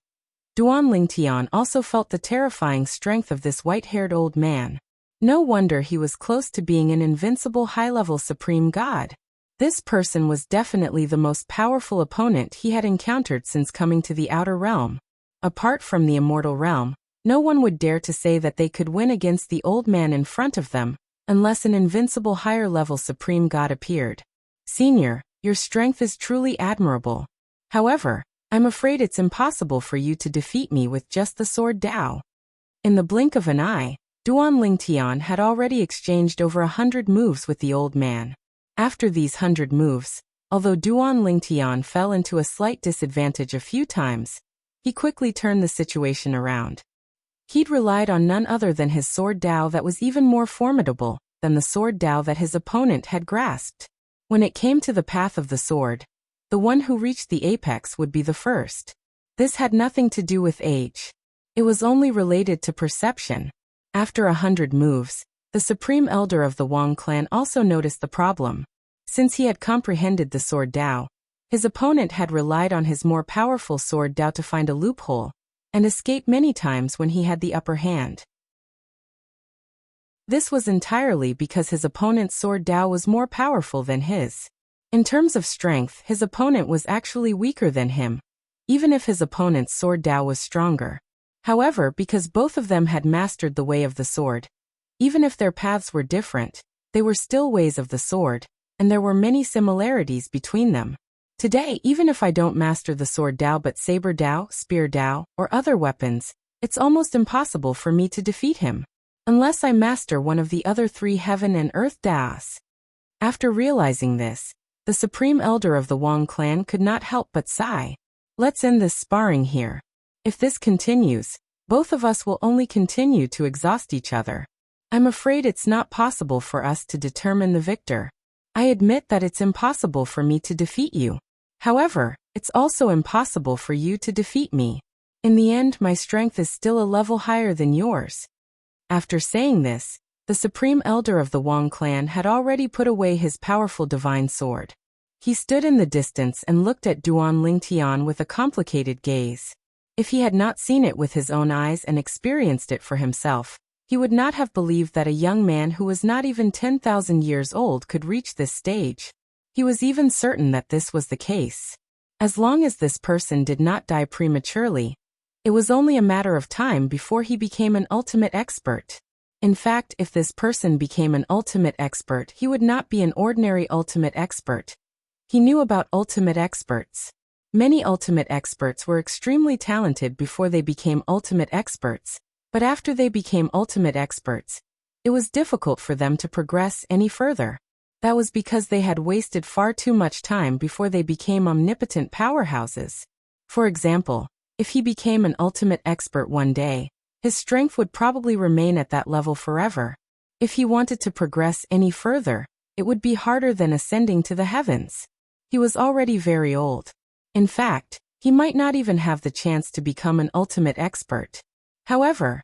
Duan Lingtian also felt the terrifying strength of this white-haired old man. No wonder he was close to being an invincible high-level supreme god. This person was definitely the most powerful opponent he had encountered since coming to the outer realm. Apart from the immortal realm, no one would dare to say that they could win against the old man in front of them, unless an invincible higher-level supreme god appeared. Senior, your strength is truly admirable. However, I'm afraid it's impossible for you to defeat me with just the sword Dao. In the blink of an eye, Duan Lingtian had already exchanged over 100 moves with the old man. After these 100 moves, although Duan Lingtian fell into a slight disadvantage a few times, he quickly turned the situation around. He'd relied on none other than his sword Dao that was even more formidable than the sword Dao that his opponent had grasped. When it came to the path of the sword, the one who reached the apex would be the first. This had nothing to do with age. It was only related to perception. After 100 moves, the Supreme Elder of the Wang clan also noticed the problem. Since he had comprehended the sword Dao, his opponent had relied on his more powerful sword Dao to find a loophole and escape many times when he had the upper hand. This was entirely because his opponent's sword Dao was more powerful than his. In terms of strength, his opponent was actually weaker than him, even if his opponent's sword Dao was stronger. However, because both of them had mastered the way of the sword, even if their paths were different, they were still ways of the sword, and there were many similarities between them. Today, even if I don't master the sword Dao but saber Dao, spear Dao, or other weapons, it's almost impossible for me to defeat him, unless I master one of the other 3 heaven and earth Daos. After realizing this, the Supreme Elder of the Wang clan could not help but sigh. Let's end this sparring here. If this continues, both of us will only continue to exhaust each other. I'm afraid it's not possible for us to determine the victor. I admit that it's impossible for me to defeat you. However, it's also impossible for you to defeat me. In the end, my strength is still a level higher than yours. After saying this, the Supreme Elder of the Wang clan had already put away his powerful divine sword. He stood in the distance and looked at Duan Lingtian with a complicated gaze. If he had not seen it with his own eyes and experienced it for himself, he would not have believed that a young man who was not even 10,000 years old could reach this stage. He was even certain that this was the case. As long as this person did not die prematurely, it was only a matter of time before he became an ultimate expert. In fact, if this person became an ultimate expert, he would not be an ordinary ultimate expert. He knew about ultimate experts. Many ultimate experts were extremely talented before they became ultimate experts, but after they became ultimate experts, it was difficult for them to progress any further. That was because they had wasted far too much time before they became omnipotent powerhouses. For example, if he became an ultimate expert one day, his strength would probably remain at that level forever. If he wanted to progress any further, it would be harder than ascending to the heavens. He was already very old. In fact, he might not even have the chance to become an ultimate expert. However,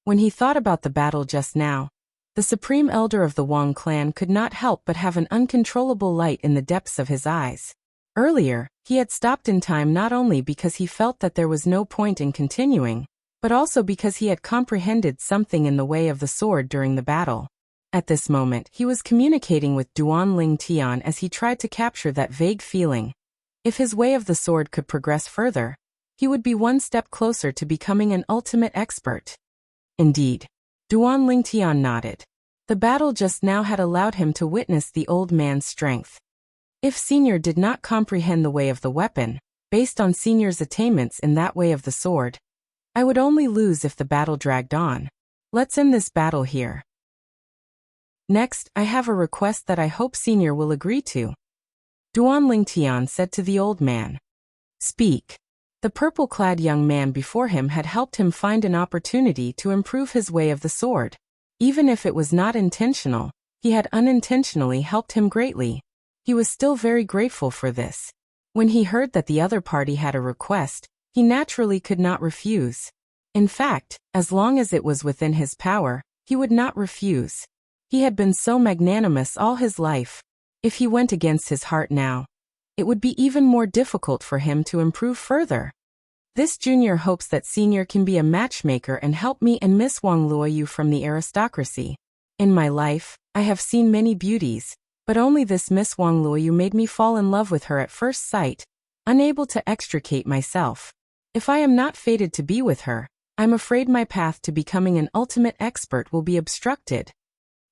when he thought about the battle just now, the Supreme Elder of the Wang clan could not help but have an uncontrollable light in the depths of his eyes. Earlier, he had stopped in time not only because he felt that there was no point in continuing, but also because he had comprehended something in the way of the sword during the battle. At this moment, he was communicating with Duan Ling Tian as he tried to capture that vague feeling. If his way of the sword could progress further, he would be one step closer to becoming an ultimate expert. Indeed. Duan Ling Tian nodded. The battle just now had allowed him to witness the old man's strength. If Senior did not comprehend the way of the weapon, based on Senior's attainments in that way of the sword, I would only lose if the battle dragged on. Let's end this battle here. Next, I have a request that I hope Senior will agree to. Duan Ling Tian said to the old man. Speak. The purple-clad young man before him had helped him find an opportunity to improve his way of the sword. Even if it was not intentional, he had unintentionally helped him greatly. He was still very grateful for this. When he heard that the other party had a request, he naturally could not refuse. In fact, as long as it was within his power, he would not refuse. He had been so magnanimous all his life. If he went against his heart now, it would be even more difficult for him to improve further. This junior hopes that Senior can be a matchmaker and help me and Miss Wang Luoyu from the aristocracy. In my life, I have seen many beauties, but only this Miss Wang Luoyu made me fall in love with her at first sight, unable to extricate myself. If I am not fated to be with her, I'm afraid my path to becoming an ultimate expert will be obstructed.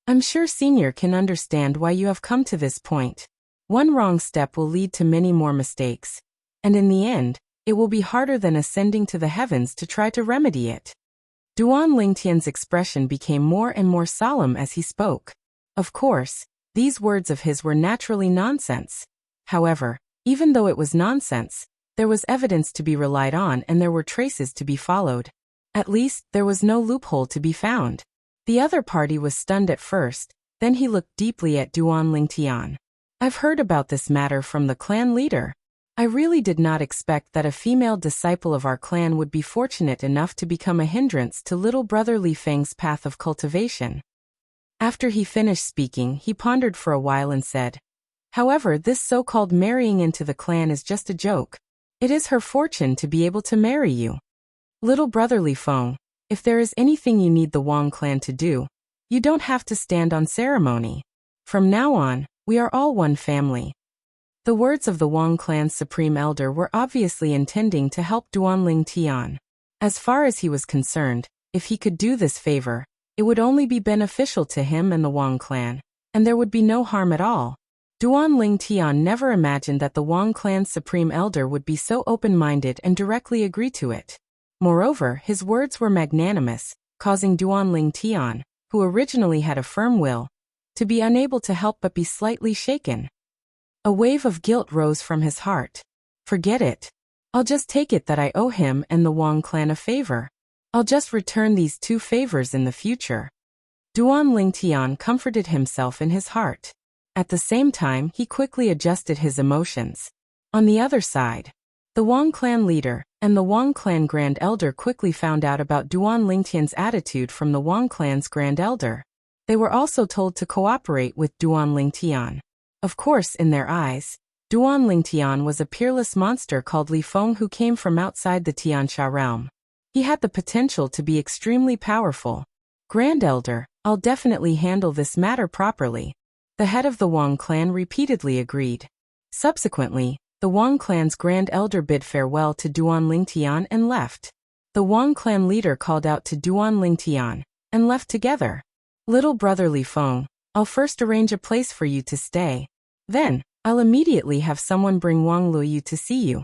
I'm sure Senior can understand why you have come to this point. One wrong step will lead to many more mistakes, and in the end, it will be harder than ascending to the heavens to try to remedy it. Duan Lingtian's expression became more and more solemn as he spoke. Of course, these words of his were naturally nonsense. However, even though it was nonsense, there was evidence to be relied on and there were traces to be followed. At least, there was no loophole to be found. The other party was stunned at first, then he looked deeply at Duan Lingtian. I've heard about this matter from the clan leader. I really did not expect that a female disciple of our clan would be fortunate enough to become a hindrance to little brother Li Feng's path of cultivation. After he finished speaking, he pondered for a while and said, However, this so-called marrying into the clan is just a joke. It is her fortune to be able to marry you. Little brother Li Feng, if there is anything you need the Wang clan to do, you don't have to stand on ceremony. From now on, we are all one family. The words of the Wang clan's supreme elder were obviously intending to help Duan Ling Tian. As far as he was concerned, if he could do this favor, it would only be beneficial to him and the Wang clan, and there would be no harm at all. Duan Ling Tian never imagined that the Wang clan's supreme elder would be so open-minded and directly agree to it. Moreover, his words were magnanimous, causing Duan Ling Tian, who originally had a firm will, to be unable to help but be slightly shaken. A wave of guilt rose from his heart. Forget it. I'll just take it that I owe him and the Wang clan a favor. I'll just return these 2 favors in the future. Duan Ling Tian comforted himself in his heart. At the same time, he quickly adjusted his emotions. On the other side, the Wang clan leader and the Wang clan grand elder quickly found out about Duan Lingtian's attitude from the Wang clan's grand elder. They were also told to cooperate with Duan Lingtian. Of course, in their eyes, Duan Lingtian was a peerless monster called Li Feng who came from outside the Tiansha realm. He had the potential to be extremely powerful. Grand Elder, I'll definitely handle this matter properly. The head of the Wang clan repeatedly agreed. Subsequently, The Wang clan's grand elder bid farewell to Duan Lingtian and left. The Wang clan leader called out to Duan Lingtian and left together. Little brother Li Feng, I'll first arrange a place for you to stay. Then, I'll immediately have someone bring Wang Luoyu to see you.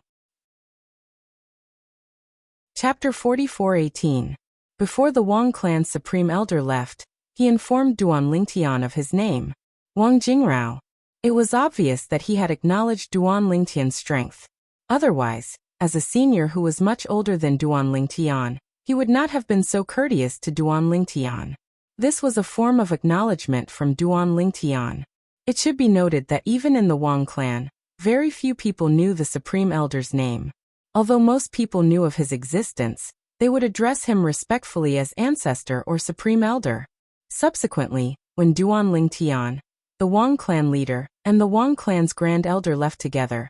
Chapter 44:18. Before the Wang clan's supreme elder left, he informed Duan Lingtian of his name, Wang Jingrao. It was obvious that he had acknowledged Duan Lingtian's strength. Otherwise, as a senior who was much older than Duan Lingtian, he would not have been so courteous to Duan Lingtian. This was a form of acknowledgement from Duan Lingtian. It should be noted that even in the Wang clan, very few people knew the supreme elder's name. Although most people knew of his existence, they would address him respectfully as ancestor or supreme elder. Subsequently, when Duan Lingtian, the Wang clan leader, and the Wang clan's grand elder left together,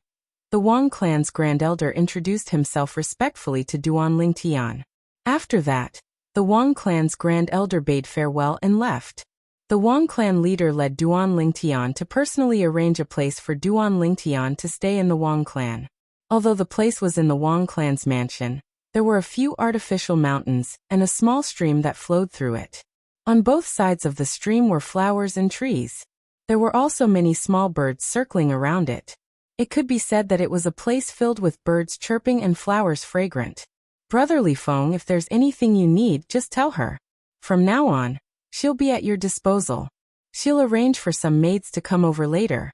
the Wang clan's grand elder introduced himself respectfully to Duan Lingtian. After that, the Wang clan's grand elder bade farewell and left. The Wang clan leader led Duan Lingtian to personally arrange a place for Duan Lingtian to stay in the Wang clan. Although the place was in the Wang clan's mansion, there were a few artificial mountains and a small stream that flowed through it. On both sides of the stream were flowers and trees. There were also many small birds circling around it. It could be said that it was a place filled with birds chirping and flowers fragrant. Brother Li Feng, if there's anything you need, just tell her. From now on, she'll be at your disposal. She'll arrange for some maids to come over later.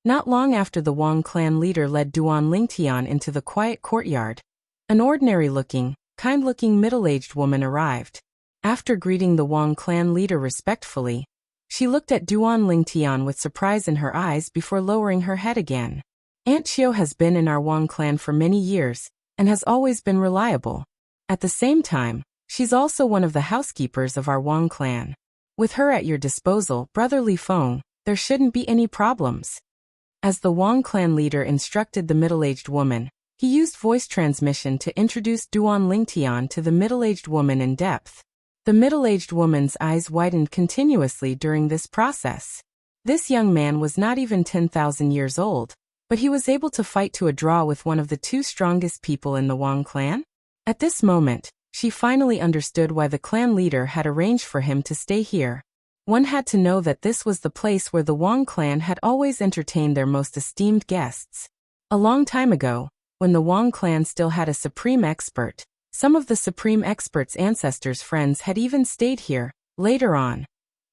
Not long after the Wang clan leader led Duan Lingtian into the quiet courtyard, an ordinary-looking, kind-looking middle-aged woman arrived. After greeting the Wang clan leader respectfully, she looked at Duan Lingtian with surprise in her eyes before lowering her head again. Aunt Xiao has been in our Wang clan for many years, and has always been reliable. At the same time, she's also one of the housekeepers of our Wang clan. With her at your disposal, Brother Li Feng, there shouldn't be any problems. As the Wang clan leader instructed the middle-aged woman, he used voice transmission to introduce Duan Lingtian to the middle-aged woman in depth. The middle-aged woman's eyes widened continuously during this process. This young man was not even 10,000 years old, but he was able to fight to a draw with one of the two strongest people in the Wang clan. At this moment, she finally understood why the clan leader had arranged for him to stay here. One had to know that this was the place where the Wang clan had always entertained their most esteemed guests. A long time ago, when the Wang clan still had a supreme expert, some of the supreme expert's ancestors' friends had even stayed here. Later on,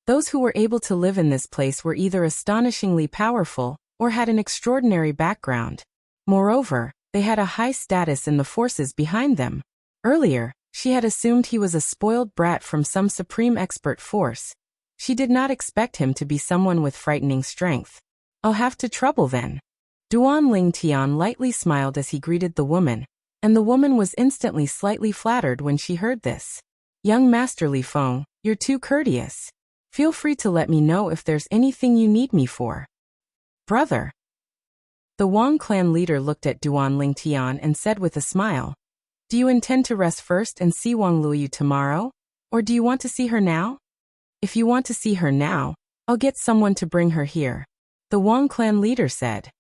those who were able to live in this place were either astonishingly powerful or had an extraordinary background. Moreover, they had a high status in the forces behind them. Earlier, she had assumed he was a spoiled brat from some supreme expert force. She did not expect him to be someone with frightening strength. I'll have to trouble then. Duan Lingtian lightly smiled as he greeted the woman, and the woman was instantly slightly flattered when she heard this. Young Master Li Feng, you're too courteous. Feel free to let me know if there's anything you need me for. Brother. The Wang clan leader looked at Duan Lingtian and said with a smile, do you intend to rest first and see Wang Luoyu tomorrow? Or do you want to see her now? If you want to see her now, I'll get someone to bring her here. The Wang clan leader said.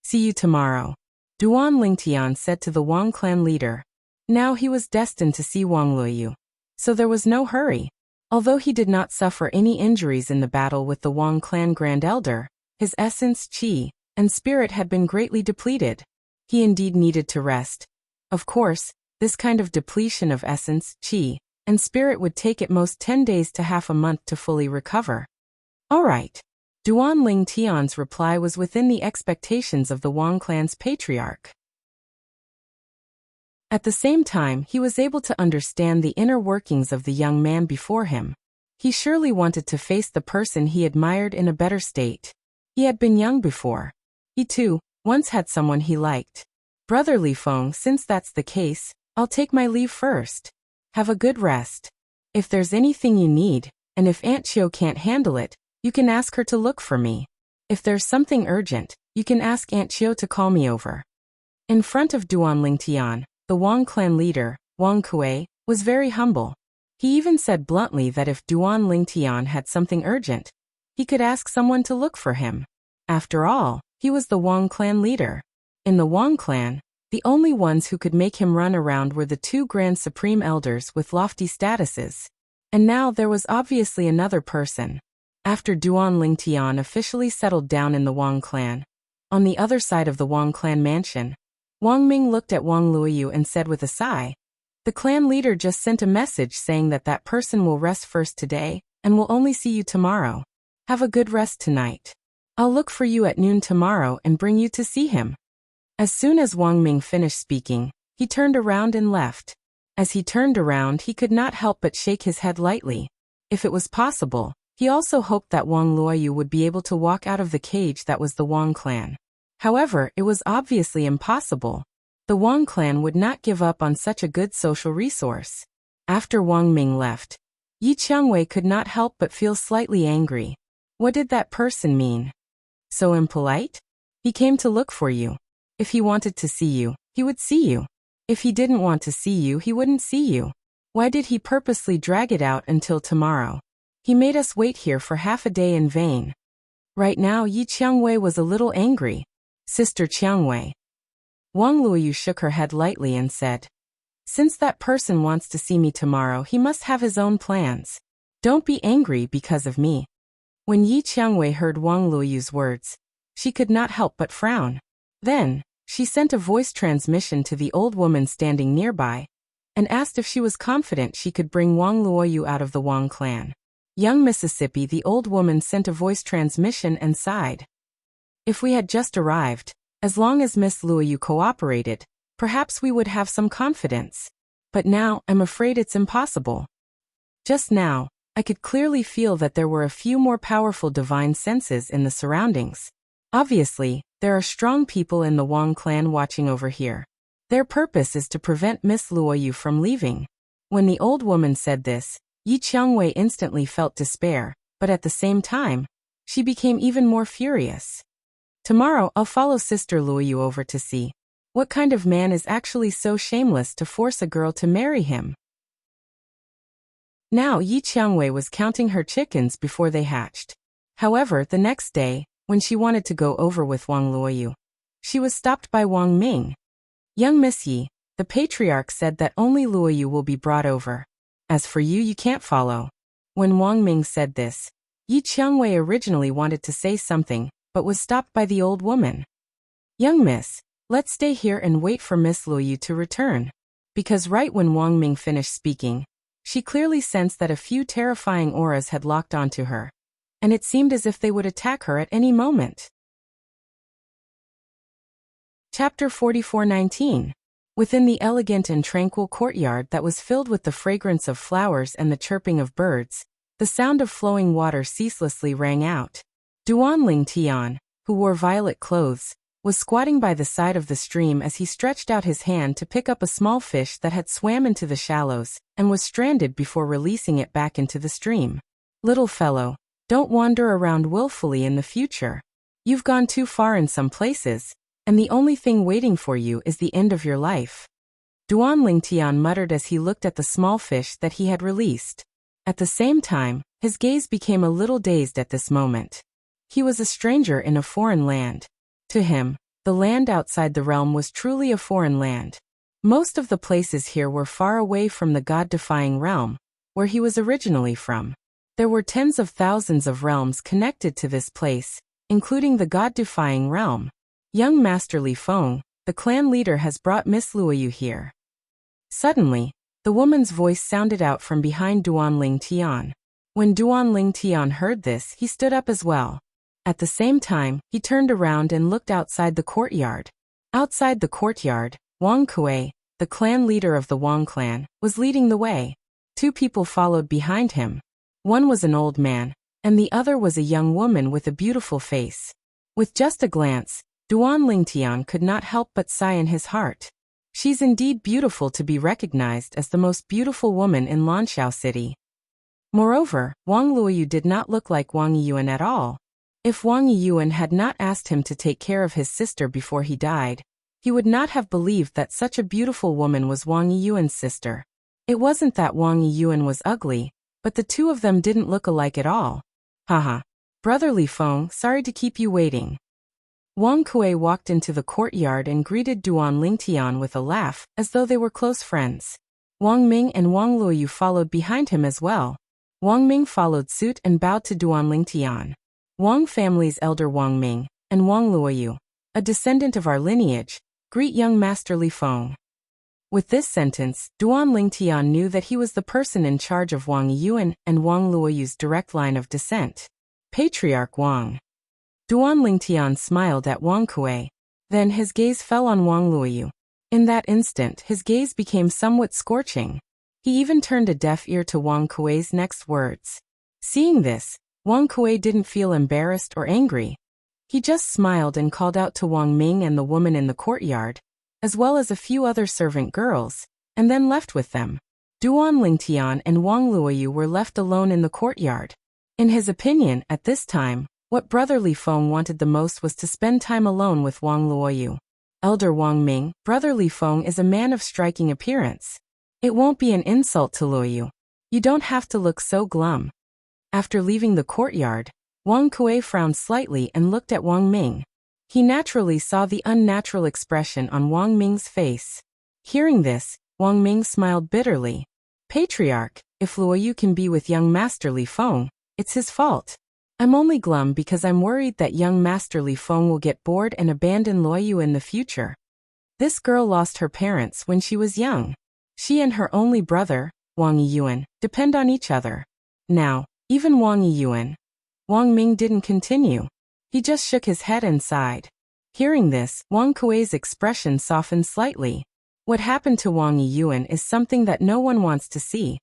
See you tomorrow. Duan Lingtian said to the Wang clan leader. Now he was destined to see Wang Luoyu, so there was no hurry. Although he did not suffer any injuries in the battle with the Wang clan grand elder, his essence, qi, and spirit had been greatly depleted. He indeed needed to rest. Of course, this kind of depletion of essence, qi, and spirit would take at most 10 days to half a month to fully recover. All right. Duan Lingtian's reply was within the expectations of the Wang clan's patriarch. At the same time, he was able to understand the inner workings of the young man before him. He surely wanted to face the person he admired in a better state. He had been young before. He too, once had someone he liked. Brother Li Feng, since that's the case, I'll take my leave first. Have a good rest. If there's anything you need, and if Aunt Xiao can't handle it, you can ask her to look for me. If there's something urgent, you can ask Aunt Xiao to call me over. In front of Duan Lingtian, the Wang clan leader, Wang Kuei, was very humble. He even said bluntly that if Duan Lingtian had something urgent, he could ask someone to look for him. After all, he was the Wang clan leader. In the Wang clan, the only ones who could make him run around were the two Grand Supreme Elders with lofty statuses. And now there was obviously another person. After Duan Lingtian officially settled down in the Wang clan, on the other side of the Wang clan mansion, Wang Ming looked at Wang Luoyu and said with a sigh, "The clan leader just sent a message saying that that person will rest first today, and will only see you tomorrow. Have a good rest tonight. I'll look for you at noon tomorrow and bring you to see him." As soon as Wang Ming finished speaking, he turned around and left. As he turned around, he could not help but shake his head lightly. If it was possible, he also hoped that Wang Luoyu would be able to walk out of the cage that was the Wang clan. However, it was obviously impossible. The Wang clan would not give up on such a good social resource. After Wang Ming left, Yi Qiangwei could not help but feel slightly angry. What did that person mean? So impolite? He came to look for you. If he wanted to see you, he would see you. If he didn't want to see you, he wouldn't see you. Why did he purposely drag it out until tomorrow? He made us wait here for half a day in vain. Right now, Yi Qiangwei was a little angry. Sister Qiangwei. Wang Luoyu shook her head lightly and said, "Since that person wants to see me tomorrow, he must have his own plans. Don't be angry because of me." When Yi Qiangwei heard Wang Luoyu's words, she could not help but frown. Then, she sent a voice transmission to the old woman standing nearby, and asked if she was confident she could bring Wang Luoyu out of the Wang clan. Young Mississippi, the old woman sent a voice transmission and sighed. "If we had just arrived, as long as Miss Luoyu cooperated, perhaps we would have some confidence. But now, I'm afraid it's impossible." Just now, I could clearly feel that there were a few more powerful divine senses in the surroundings. Obviously, there are strong people in the Wang clan watching over here. Their purpose is to prevent Miss Luoyu from leaving. When the old woman said this, Yi Qiangwei instantly felt despair, but at the same time, she became even more furious. Tomorrow I'll follow Sister Luoyu over to see what kind of man is actually so shameless to force a girl to marry him. Now Yi Qiangwei was counting her chickens before they hatched. However, the next day, when she wanted to go over with Wang Luoyu, she was stopped by Wang Ming. "Young Miss Yi, the patriarch said that only Luoyu will be brought over. As for you, you can't follow." When Wang Ming said this, Yi Qiangwei originally wanted to say something, but was stopped by the old woman. "Young miss, let's stay here and wait for Miss Luoyu to return." Because right when Wang Ming finished speaking, she clearly sensed that a few terrifying auras had locked onto her, and it seemed as if they would attack her at any moment. Chapter 44:19. Within the elegant and tranquil courtyard that was filled with the fragrance of flowers and the chirping of birds, the sound of flowing water ceaselessly rang out. Duan Lingtian, who wore violet clothes, was squatting by the side of the stream as he stretched out his hand to pick up a small fish that had swam into the shallows and was stranded before releasing it back into the stream. "Little fellow, don't wander around willfully in the future. You've gone too far in some places, and the only thing waiting for you is the end of your life," Duan Lingtian muttered as he looked at the small fish that he had released. At the same time, his gaze became a little dazed at this moment. He was a stranger in a foreign land. To him, the land outside the realm was truly a foreign land. Most of the places here were far away from the God-defying realm, where he was originally from. There were tens of thousands of realms connected to this place, including the God-defying realm. "Young Master Li Feng, the clan leader has brought Miss Luoyu here." Suddenly, the woman's voice sounded out from behind Duan Lingtian. When Duan Lingtian heard this, he stood up as well. At the same time, he turned around and looked outside the courtyard. Outside the courtyard, Wang Kuei, the clan leader of the Wang clan, was leading the way. Two people followed behind him. One was an old man, and the other was a young woman with a beautiful face. With just a glance, Duan Lingtian could not help but sigh in his heart. She's indeed beautiful to be recognized as the most beautiful woman in Lanxiao City. Moreover, Wang Luoyu did not look like Wang Yiyuan at all. If Wang Yiyuan had not asked him to take care of his sister before he died, he would not have believed that such a beautiful woman was Wang Yiyuan's sister. It wasn't that Wang Yiyuan was ugly, but the two of them didn't look alike at all. "Haha. Brother Li Feng, sorry to keep you waiting." Wang Kuei walked into the courtyard and greeted Duan Lingtian with a laugh, as though they were close friends. Wang Ming and Wang Luoyu followed behind him as well. Wang Ming followed suit and bowed to Duan Lingtian. Wang family's elder Wang Ming, and Wang Luoyu, a descendant of our lineage, greet young Master Li Feng. With this sentence, Duan Lingtian knew that he was the person in charge of Wang Yuan and Wang Luoyu's direct line of descent. Patriarch Wang. Duan Lingtian smiled at Wang Kuei. Then his gaze fell on Wang Luoyu. In that instant, his gaze became somewhat scorching. He even turned a deaf ear to Wang Kuei's next words. Seeing this, Wang Kuei didn't feel embarrassed or angry. He just smiled and called out to Wang Ming and the woman in the courtyard, as well as a few other servant girls, and then left with them. Duan Lingtian and Wang Luoyu were left alone in the courtyard. In his opinion, at this time, what Brother Li Feng wanted the most was to spend time alone with Wang Luoyu. Elder Wang Ming, Brother Li Feng is a man of striking appearance. It won't be an insult to Luoyu. You don't have to look so glum. After leaving the courtyard, Wang Kuei frowned slightly and looked at Wang Ming. He naturally saw the unnatural expression on Wang Ming's face. Hearing this, Wang Ming smiled bitterly. Patriarch, if Luoyu can be with young Master Li Feng, it's his fault. I'm only glum because I'm worried that young Master Li Feng will get bored and abandon Luoyu in the future. This girl lost her parents when she was young. She and her only brother, Wang Yuan, depend on each other. Now, even Wang Yuan. Wang Ming didn't continue. He just shook his head and sighed. Hearing this, Wang Kuei's expression softened slightly. What happened to Wang Yuan is something that no one wants to see.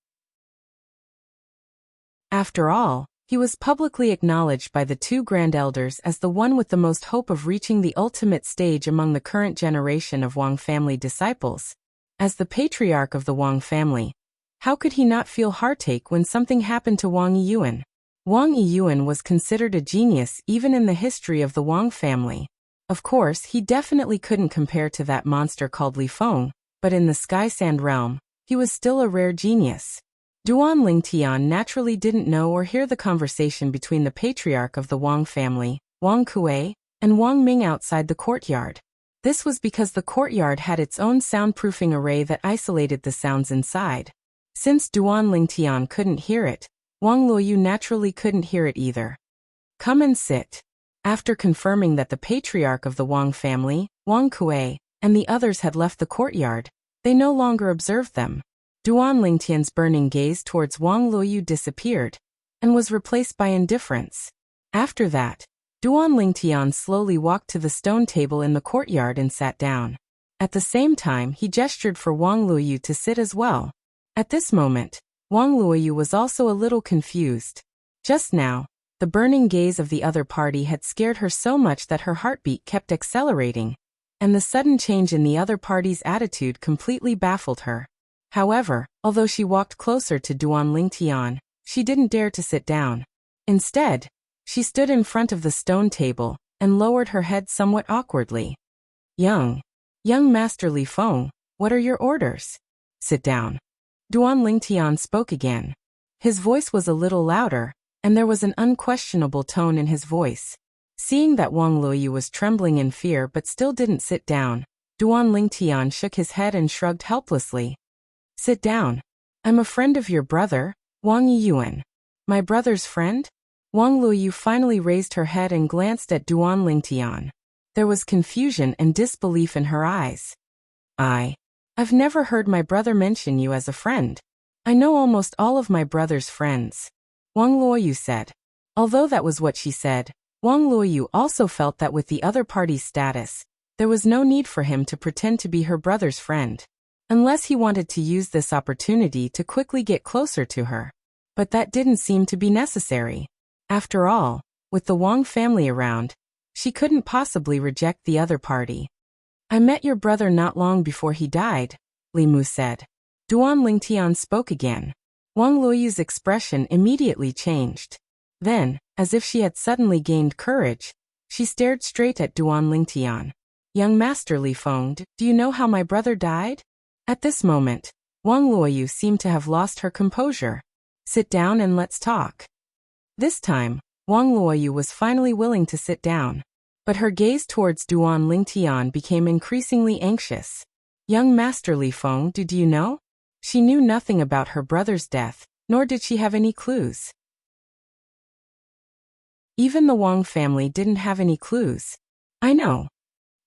After all, he was publicly acknowledged by the two grand elders as the one with the most hope of reaching the ultimate stage among the current generation of Wang family disciples. As the patriarch of the Wang family, how could he not feel heartache when something happened to Wang Yuan? Wang Yuan was considered a genius even in the history of the Wang family. Of course, he definitely couldn't compare to that monster called Li Feng, but in the Sky Sand realm, he was still a rare genius. Duan Lingtian naturally didn't know or hear the conversation between the patriarch of the Wang family, Wang Kuei, and Wang Ming outside the courtyard. This was because the courtyard had its own soundproofing array that isolated the sounds inside. Since Duan Lingtian couldn't hear it, Wang Luoyu naturally couldn't hear it either. Come and sit. After confirming that the patriarch of the Wang family, Wang Kuei, and the others had left the courtyard, they no longer observed them. Duan Lingtian's burning gaze towards Wang Luoyu disappeared, and was replaced by indifference. After that, Duan Lingtian slowly walked to the stone table in the courtyard and sat down. At the same time, he gestured for Wang Luoyu to sit as well. At this moment, Wang Luoyu was also a little confused. Just now, the burning gaze of the other party had scared her so much that her heartbeat kept accelerating, and the sudden change in the other party's attitude completely baffled her. However, although she walked closer to Duan Lingtian, she didn't dare to sit down. Instead, she stood in front of the stone table and lowered her head somewhat awkwardly. Young Master Li Feng, what are your orders? Sit down. Duan Lingtian spoke again. His voice was a little louder, and there was an unquestionable tone in his voice. Seeing that Wang Luoyu was trembling in fear but still didn't sit down, Duan Lingtian shook his head and shrugged helplessly. Sit down. I'm a friend of your brother, Wang Yuan. My brother's friend? Wang Luoyu finally raised her head and glanced at Duan Lingtian. There was confusion and disbelief in her eyes. I've never heard my brother mention you as a friend. I know almost all of my brother's friends, Wang Luoyu said. Although that was what she said, Wang Luoyu also felt that with the other party's status, there was no need for him to pretend to be her brother's friend, unless he wanted to use this opportunity to quickly get closer to her. But that didn't seem to be necessary. After all, with the Wang family around, she couldn't possibly reject the other party. I met your brother not long before he died, Li Mu said. Duan Lingtian spoke again. Wang Luoyu's expression immediately changed. Then, as if she had suddenly gained courage, she stared straight at Duan Lingtian. Young Master Li Feng, do you know how my brother died? At this moment, Wang Luoyu seemed to have lost her composure. Sit down and let's talk. This time, Wang Luoyu was finally willing to sit down. But her gaze towards Duan Lingtian became increasingly anxious. Young Master Li Feng, do you know? She knew nothing about her brother's death, nor did she have any clues. Even the Wang family didn't have any clues. I know.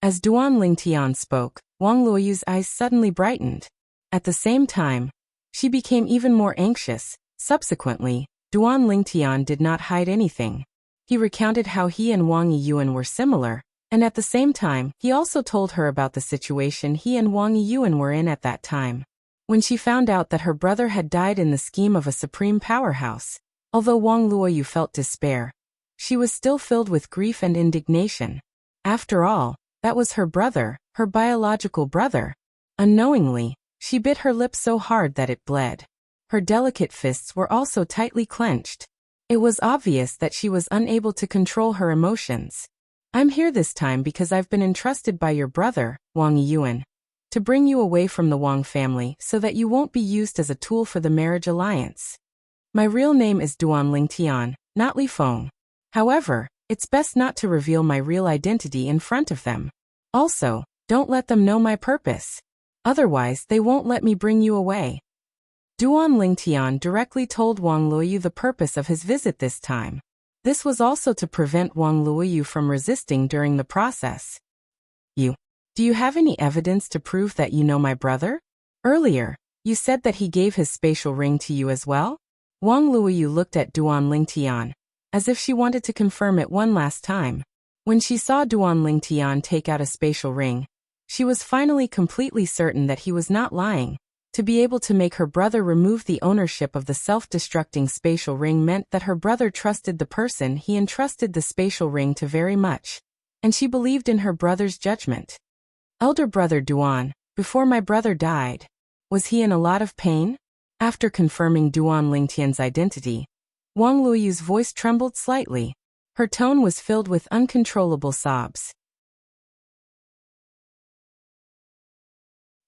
As Duan Lingtian spoke, Wang Luoyu's eyes suddenly brightened. At the same time, she became even more anxious. Subsequently, Duan Lingtian did not hide anything. He recounted how he and Wang Yiyuan were similar, and at the same time, he also told her about the situation he and Wang Yiyuan were in at that time. When she found out that her brother had died in the scheme of a supreme powerhouse, although Wang Luoyu felt despair, she was still filled with grief and indignation. After all, that was her brother, her biological brother. Unknowingly, she bit her lip so hard that it bled. Her delicate fists were also tightly clenched. It was obvious that she was unable to control her emotions. I'm here this time because I've been entrusted by your brother, Wang Yiyuan, to bring you away from the Wang family so that you won't be used as a tool for the marriage alliance. My real name is Duan Lingtian, not Li Feng. However, it's best not to reveal my real identity in front of them. Also, don't let them know my purpose. Otherwise, they won't let me bring you away. Duan Lingtian directly told Wang Luoyu the purpose of his visit this time. This was also to prevent Wang Luoyu from resisting during the process. Do you have any evidence to prove that you know my brother? Earlier, you said that he gave his spatial ring to you as well? Wang Luoyu looked at Duan Lingtian, as if she wanted to confirm it one last time. When she saw Duan Lingtian take out a spatial ring, she was finally completely certain that he was not lying. To be able to make her brother remove the ownership of the self-destructing spatial ring meant that her brother trusted the person he entrusted the spatial ring to very much, and she believed in her brother's judgment. Elder brother Duan, before my brother died, was he in a lot of pain? After confirming Duan Lingtian's identity, Wang Luoyu's voice trembled slightly. Her tone was filled with uncontrollable sobs.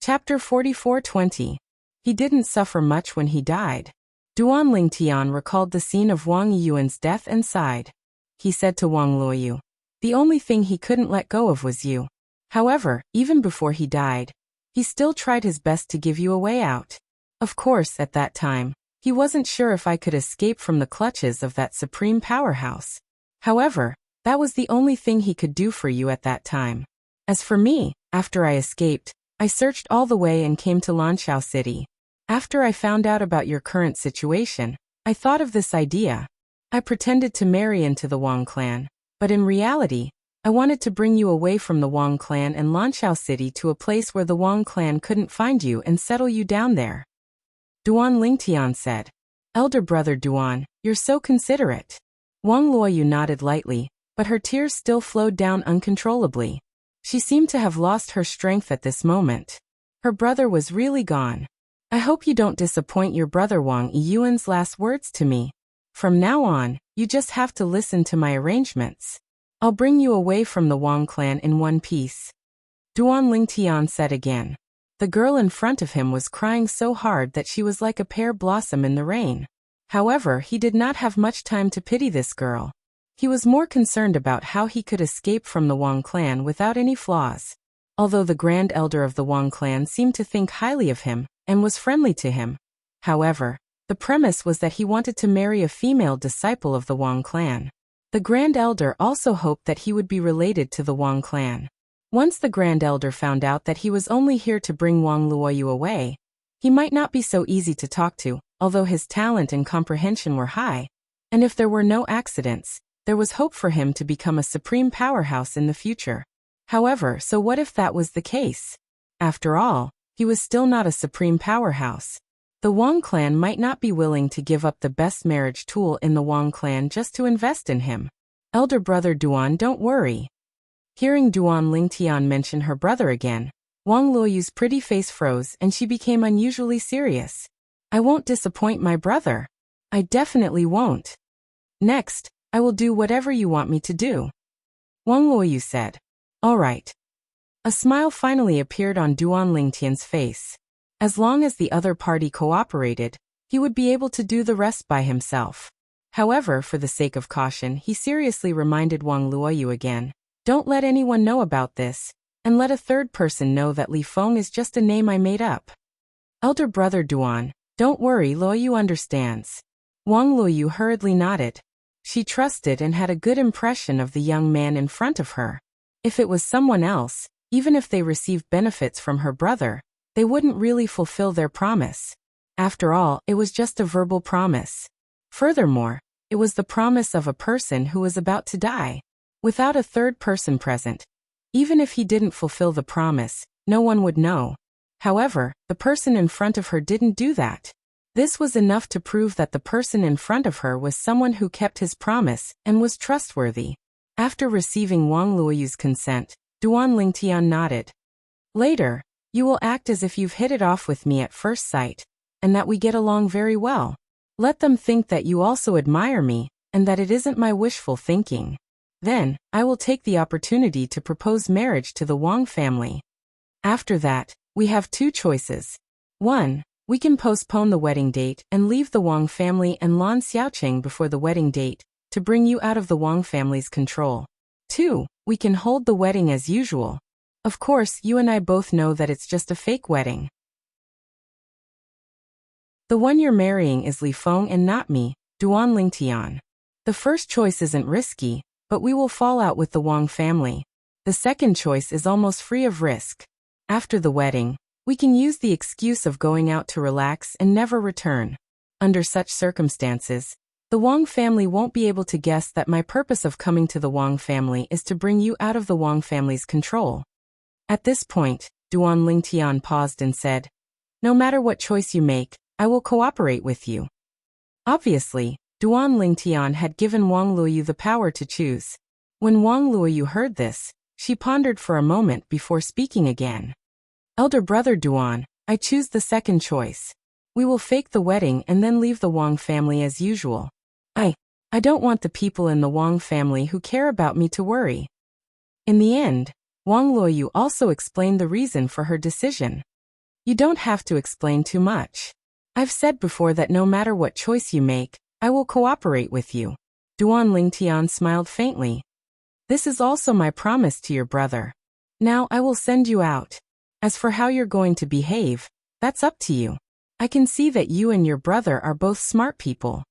Chapter 44:20. He didn't suffer much when he died. Duan Lingtian recalled the scene of Wang Yiyuan's death and sighed. He said to Wang Luoyu, "The only thing he couldn't let go of was you. However, even before he died, he still tried his best to give you a way out. Of course, at that time, he wasn't sure if I could escape from the clutches of that supreme powerhouse. However, that was the only thing he could do for you at that time. As for me, after I escaped, I searched all the way and came to Lanshao City. After I found out about your current situation, I thought of this idea. I pretended to marry into the Wang clan, but in reality, I wanted to bring you away from the Wang clan and Lanshao City to a place where the Wang clan couldn't find you and settle you down there." Duan Lingtian said, "Elder brother Duan, you're so considerate." Wang Luoyu nodded lightly, but her tears still flowed down uncontrollably. She seemed to have lost her strength at this moment. Her brother was really gone. "I hope you don't disappoint your brother Wang Yiyuan's last words to me. From now on, you just have to listen to my arrangements. I'll bring you away from the Wang clan in one piece." Duan Lingtian said again. The girl in front of him was crying so hard that she was like a pear blossom in the rain. However, he did not have much time to pity this girl. He was more concerned about how he could escape from the Wang clan without any flaws. Although the grand elder of the Wang clan seemed to think highly of him and was friendly to him, however, the premise was that he wanted to marry a female disciple of the Wang clan. The grand elder also hoped that he would be related to the Wang clan. Once the grand elder found out that he was only here to bring Wang Luoyu away, he might not be so easy to talk to, although his talent and comprehension were high, and if there were no accidents, there was hope for him to become a supreme powerhouse in the future. However, so what if that was the case? After all, he was still not a supreme powerhouse. The Wang clan might not be willing to give up the best marriage tool in the Wang clan just to invest in him. Elder brother Duan, don't worry. Hearing Duan Lingtian mention her brother again, Wang Luoyu's pretty face froze and she became unusually serious. "I won't disappoint my brother. I definitely won't. Next, I will do whatever you want me to do." Wang Luoyu said. "All right." A smile finally appeared on Duan Lingtian's face. As long as the other party cooperated, he would be able to do the rest by himself. However, for the sake of caution, he seriously reminded Wang Luoyu again, Don't let anyone know about this, and let a third person know that Li Feng is just a name I made up. Elder brother Duan, don't worry, Luoyu understands. Wang Luoyu hurriedly nodded. She trusted and had a good impression of the young man in front of her. If it was someone else, even if they received benefits from her brother, they wouldn't really fulfill their promise. After all, it was just a verbal promise. Furthermore, it was the promise of a person who was about to die. Without a third person present, even if he didn't fulfill the promise, no one would know. However, the person in front of her didn't do that. This was enough to prove that the person in front of her was someone who kept his promise and was trustworthy. After receiving Wang Luoyu's consent, Duan Lingtian nodded. Later, you will act as if you've hit it off with me at first sight, and that we get along very well. Let them think that you also admire me, and that it isn't my wishful thinking. Then, I will take the opportunity to propose marriage to the Wang family. After that, we have two choices. 1. We can postpone the wedding date and leave the Wang family and Lan Xiaoqing before the wedding date, to bring you out of the Wang family's control. 2. We can hold the wedding as usual. Of course, you and I both know that it's just a fake wedding. The one you're marrying is Li Feng and not me, Duan Lingtian. The first choice isn't risky, but we will fall out with the Wang family. The second choice is almost free of risk. After the wedding, we can use the excuse of going out to relax and never return. Under such circumstances, the Wang family won't be able to guess that my purpose of coming to the Wang family is to bring you out of the Wang family's control. At this point, Duan Lingtian paused and said, no matter what choice you make, I will cooperate with you. Obviously, Duan Lingtian had given Wang Luoyu the power to choose. When Wang Luoyu heard this, she pondered for a moment before speaking again. Elder brother Duan, I choose the second choice. We will fake the wedding and then leave the Wang family as usual. I don't want the people in the Wang family who care about me to worry. In the end, Wang Luoyu also explained the reason for her decision. You don't have to explain too much. I've said before that no matter what choice you make, I will cooperate with you. Duan Lingtian smiled faintly. This is also my promise to your brother. Now I will send you out. As for how you're going to behave, that's up to you. I can see that you and your brother are both smart people.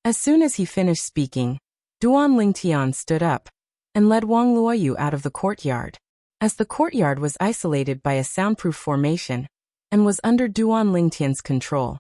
As soon as he finished speaking, Duan Lingtian stood up and led Wang Luoyu out of the courtyard. As the courtyard was isolated by a soundproof formation and was under Duan Lingtian's control,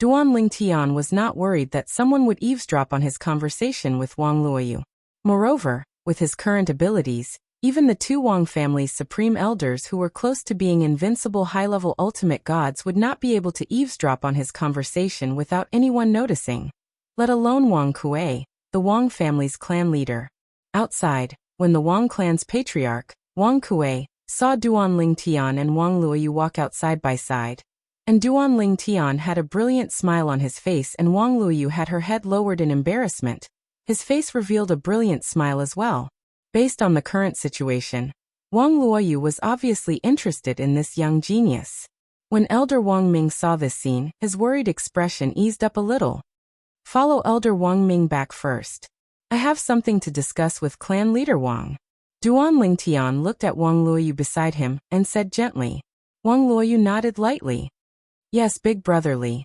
Duan Lingtian was not worried that someone would eavesdrop on his conversation with Wang Luoyu. Moreover, with his current abilities, even the two Wang family's supreme elders who were close to being invincible high-level ultimate gods would not be able to eavesdrop on his conversation without anyone noticing. Let alone Wang Kuei, the Wang family's clan leader. Outside, when the Wang clan's patriarch, Wang Kuei, saw Duan Lingtian and Wang Luoyu walk out side by side, and Duan Lingtian had a brilliant smile on his face and Wang Luoyu had her head lowered in embarrassment, his face revealed a brilliant smile as well. Based on the current situation, Wang Luoyu was obviously interested in this young genius. When Elder Wang Ming saw this scene, his worried expression eased up a little. Follow Elder Wang Ming back first. I have something to discuss with clan leader Wang. Duan Lingtian looked at Wang Luoyu beside him and said gently. Wang Luoyu nodded lightly. Yes, big brotherly.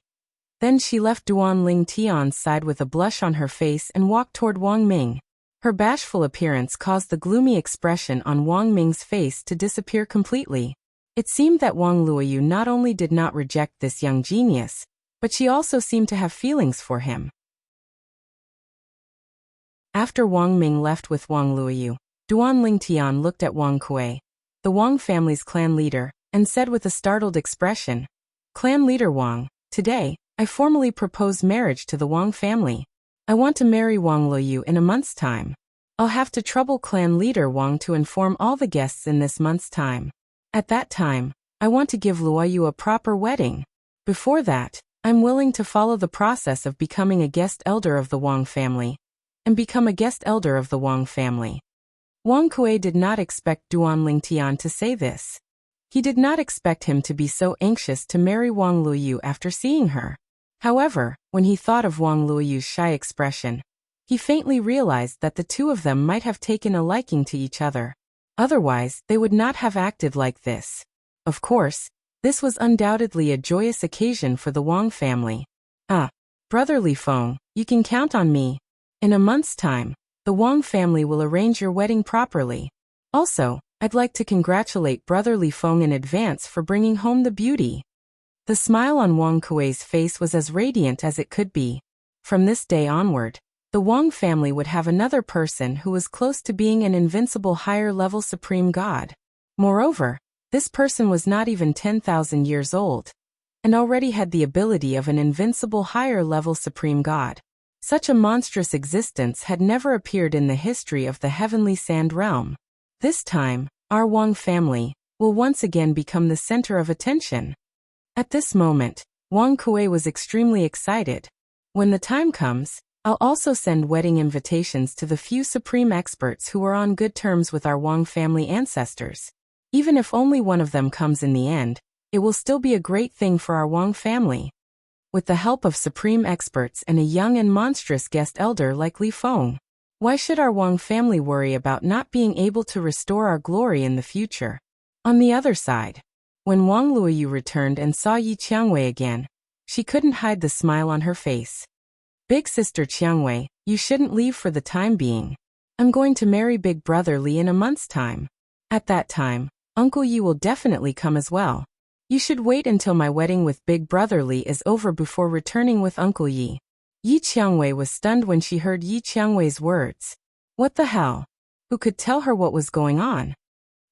Then she left Duan Lingtian's side with a blush on her face and walked toward Wang Ming. Her bashful appearance caused the gloomy expression on Wang Ming's face to disappear completely. It seemed that Wang Luoyu not only did not reject this young genius, but she also seemed to have feelings for him. After Wang Ming left with Wang Luoyu, Duan Lingtian looked at Wang Kuei, the Wang family's clan leader, and said with a startled expression, Clan leader Wang, today, I formally propose marriage to the Wang family. I want to marry Wang Luoyu in a month's time. I'll have to trouble clan leader Wang to inform all the guests in this month's time. At that time, I want to give Luoyu a proper wedding. Before that, I'm willing to follow the process of becoming a guest elder of the Wang family, and become a guest elder of the Wang family. Wang Kuei did not expect Duan Lingtian to say this. He did not expect him to be so anxious to marry Wang Luoyu after seeing her. However, when he thought of Wang Luoyu's shy expression, He faintly realized that the two of them might have taken a liking to each other. Otherwise, they would not have acted like this. Of course, this was undoubtedly a joyous occasion for the Wang family. Brother Li Feng, you can count on me. In a month's time, the Wang family will arrange your wedding properly. Also, I'd like to congratulate Brother Li Feng in advance for bringing home the beauty. The smile on Wang Kuei's face was as radiant as it could be. From this day onward, the Wang family would have another person who was close to being an invincible higher-level supreme god. Moreover, this person was not even 10,000 years old, and already had the ability of an invincible higher-level supreme god. Such a monstrous existence had never appeared in the history of the heavenly sand realm. This time, our Wang family will once again become the center of attention. At this moment, Wang Kuei was extremely excited. When the time comes, I'll also send wedding invitations to the few supreme experts who are on good terms with our Wang family ancestors. Even if only one of them comes in the end, it will still be a great thing for our Wang family. With the help of supreme experts and a young and monstrous guest elder like Li Feng, why should our Wang family worry about not being able to restore our glory in the future? On the other side, when Wang Luoyu returned and saw Yi Qiangwei again, she couldn't hide the smile on her face. Big sister Qiangwei, you shouldn't leave for the time being. I'm going to marry Big Brother Li in a month's time. At that time, Uncle Yi will definitely come as well. You should wait until my wedding with Big Brother Li is over before returning with Uncle Yi. Yi Qiangwei was stunned when she heard Yi Qiangwei's words. What the hell? Who could tell her what was going on?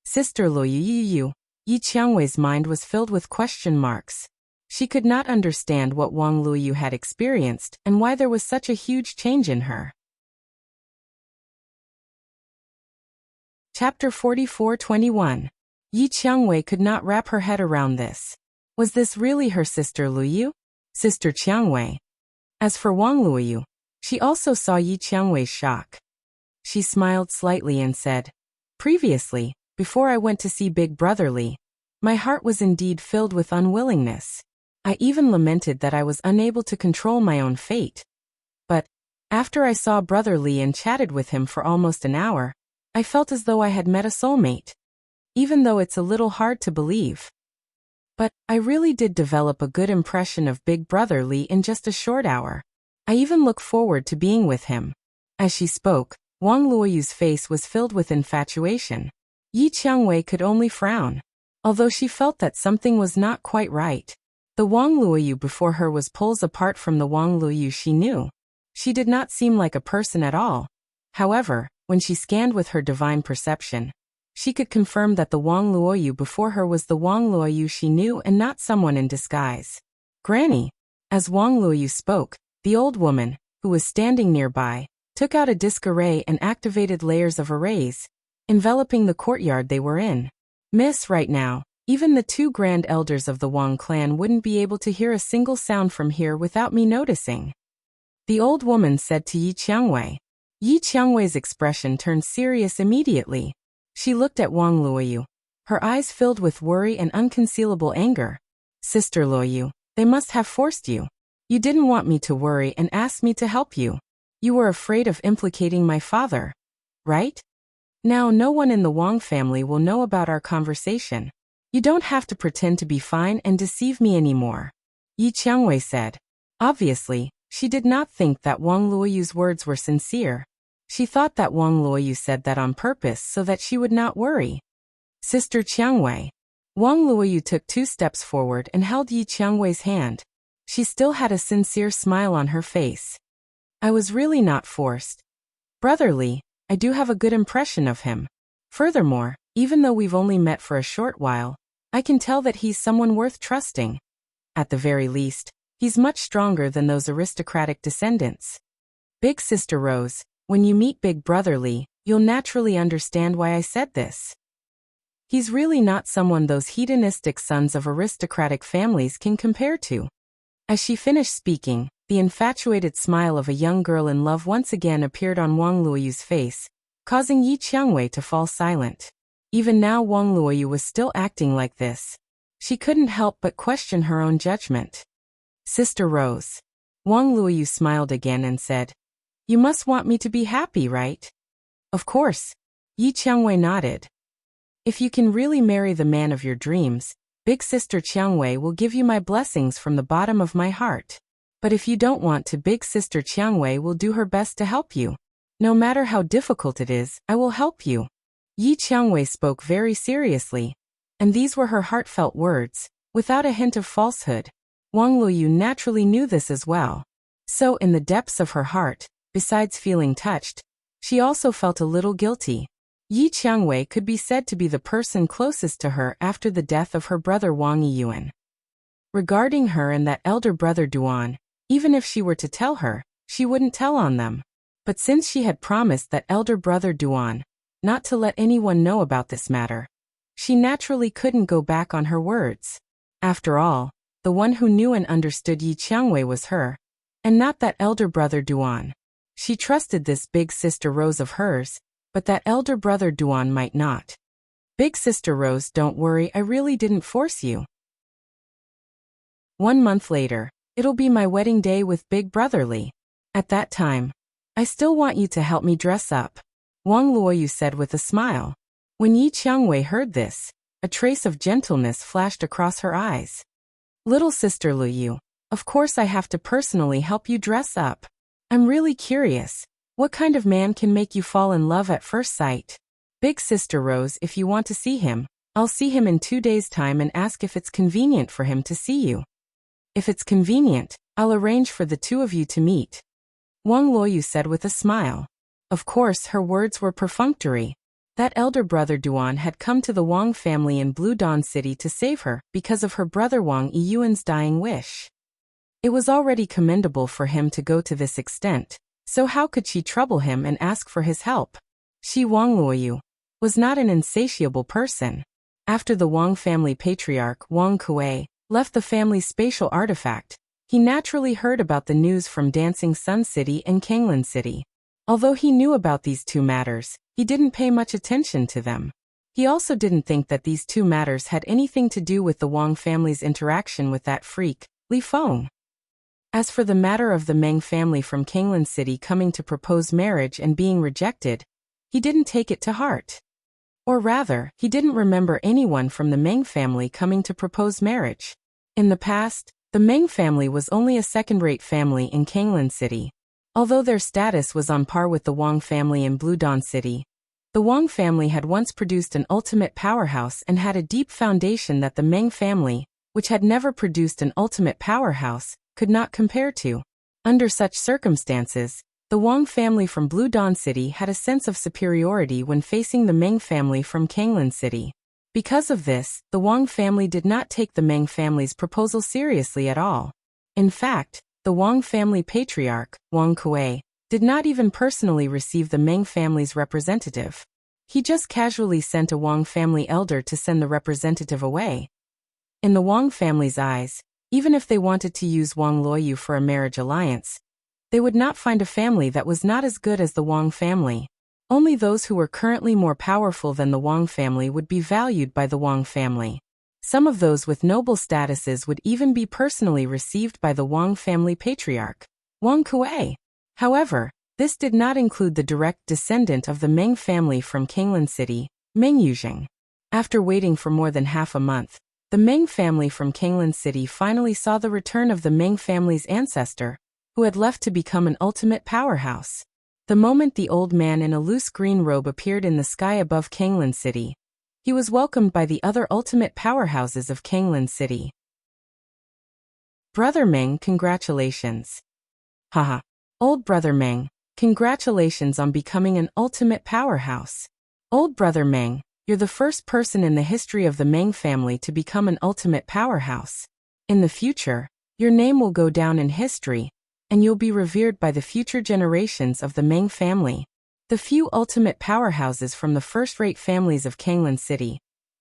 Sister Luoyu. Yi Qiangwei's mind was filled with question marks. She could not understand what Wang Luoyu had experienced and why there was such a huge change in her. Chapter 44:21. Yi Qiangwei could not wrap her head around this. Was this really her sister Luoyu? Sister Qiangwei. As for Wang Luoyu, she also saw Yi Qiangwei's shock. She smiled slightly and said, previously, before I went to see Big Brother Li, my heart was indeed filled with unwillingness. I even lamented that I was unable to control my own fate. But, after I saw Brother Li and chatted with him for almost an hour, I felt as though I had met a soulmate. Even though it's a little hard to believe. But, I really did develop a good impression of Big Brother Li in just a short hour. I even look forward to being with him. As she spoke, Wang Luoyu's face was filled with infatuation. Yi Qiangwei could only frown. Although she felt that something was not quite right. The Wang Luoyu before her was poles apart from the Wang Luoyu she knew. She did not seem like a person at all. However, when she scanned with her divine perception, she could confirm that the Wang Luoyu before her was the Wang Luoyu she knew and not someone in disguise. Granny. As Wang Luoyu spoke, the old woman, who was standing nearby, took out a disc array and activated layers of arrays, enveloping the courtyard they were in. Miss, right now, even the two grand elders of the Wang clan wouldn't be able to hear a single sound from here without me noticing. The old woman said to Yi Qiangwei. Yi Qiangwei's expression turned serious immediately. She looked at Wang Luoyu, her eyes filled with worry and unconcealable anger. Sister Luoyu, they must have forced you. You didn't want me to worry and asked me to help you. You were afraid of implicating my father, right? Now no one in the Wang family will know about our conversation. You don't have to pretend to be fine and deceive me anymore. Yi Qiangwei said. Obviously, she did not think that Wang Luoyu's words were sincere. She thought that Wang Luoyu said that on purpose so that she would not worry. Sister Qiangwei. Wang Luoyu took 2 steps forward and held Yi Qiangwei's hand. She still had a sincere smile on her face. I was really not forced. Brother Li, I do have a good impression of him. Furthermore, even though we've only met for a short while, I can tell that he's someone worth trusting. At the very least, he's much stronger than those aristocratic descendants. Big Sister Rose, when you meet Big Brother Li, you'll naturally understand why I said this. He's really not someone those hedonistic sons of aristocratic families can compare to. As she finished speaking, the infatuated smile of a young girl in love once again appeared on Wang Luoyu's face, causing Yi Qiangwei to fall silent. Even now Wang Luoyu was still acting like this. She couldn't help but question her own judgment. Sister Rose. Wang Luoyu smiled again and said, You must want me to be happy, right? Of course. Yi Qiangwei nodded. If you can really marry the man of your dreams, Big Sister Qiangwei will give you my blessings from the bottom of my heart. But if you don't want to, Big Sister Qiangwei will do her best to help you. No matter how difficult it is, I will help you. Yi Qiangwei spoke very seriously, and these were her heartfelt words, without a hint of falsehood. Wang Luoyu naturally knew this as well. So in the depths of her heart, besides feeling touched, she also felt a little guilty. Yi Qiangwei could be said to be the person closest to her after the death of her brother Wang Yiyuan. Regarding her and that elder brother Duan, even if she were to tell her, she wouldn't tell on them. But since she had promised that elder brother Duan not to let anyone know about this matter, she naturally couldn't go back on her words. After all, the one who knew and understood Yi Qiangwei was her, and not that elder brother Duan. She trusted this big sister Rose of hers, but that elder brother Duan might not. Big Sister Rose, don't worry, I really didn't force you. 1 month later, it'll be my wedding day with Big Brotherly. At that time, I still want you to help me dress up, Wang Luoyu said with a smile. When Yi Qiangwei heard this, a trace of gentleness flashed across her eyes. Little Sister Luoyu, of course I have to personally help you dress up. I'm really curious. What kind of man can make you fall in love at first sight? Big Sister Rose, if you want to see him, I'll see him in 2 days' time and ask if it's convenient for him to see you. If it's convenient, I'll arrange for the two of you to meet, Wang Luoyu said with a smile. Of course, her words were perfunctory. That elder brother Duan had come to the Wang family in Blue Dawn City to save her because of her brother Wang Yiyuan's dying wish. It was already commendable for him to go to this extent. So how could she trouble him and ask for his help? She, Wang Luoyu, was not an insatiable person. After the Wang family patriarch, Wang Kuei, left the family's spatial artifact, he naturally heard about the news from Dancing Sun City and Kanglan City. Although he knew about these two matters, he didn't pay much attention to them. He also didn't think that these two matters had anything to do with the Wang family's interaction with that freak, Li Feng. As for the matter of the Meng family from Kanglan City coming to propose marriage and being rejected, he didn't take it to heart. Or rather, he didn't remember anyone from the Meng family coming to propose marriage. In the past, the Meng family was only a second-rate family in Kanglan City. Although their status was on par with the Wang family in Blue Dawn City, the Wang family had once produced an ultimate powerhouse and had a deep foundation that the Meng family, which had never produced an ultimate powerhouse, could not compare to. Under such circumstances, the Wang family from Blue Dawn City had a sense of superiority when facing the Meng family from Kanglan City. Because of this, the Wang family did not take the Meng family's proposal seriously at all. In fact, the Wang family patriarch, Wang Kuei, did not even personally receive the Meng family's representative. He just casually sent a Wang family elder to send the representative away. In the Wang family's eyes, even if they wanted to use Wang Luoyu for a marriage alliance, they would not find a family that was not as good as the Wang family. Only those who were currently more powerful than the Wang family would be valued by the Wang family. Some of those with noble statuses would even be personally received by the Wang family patriarch, Wang Kuei. However, this did not include the direct descendant of the Meng family from Kanglan City, Meng Yuzheng. After waiting for more than half a month, the Meng family from Kanglan City finally saw the return of the Meng family's ancestor, who had left to become an ultimate powerhouse. The moment the old man in a loose green robe appeared in the sky above Kanglan City, he was welcomed by the other ultimate powerhouses of Kanglan City. Brother Meng, congratulations. Haha. Old Brother Meng, congratulations on becoming an ultimate powerhouse. Old Brother Meng, you're the first person in the history of the Meng family to become an ultimate powerhouse. In the future, your name will go down in history, and you'll be revered by the future generations of the Meng family. The few ultimate powerhouses from the first-rate families of Kanglan City,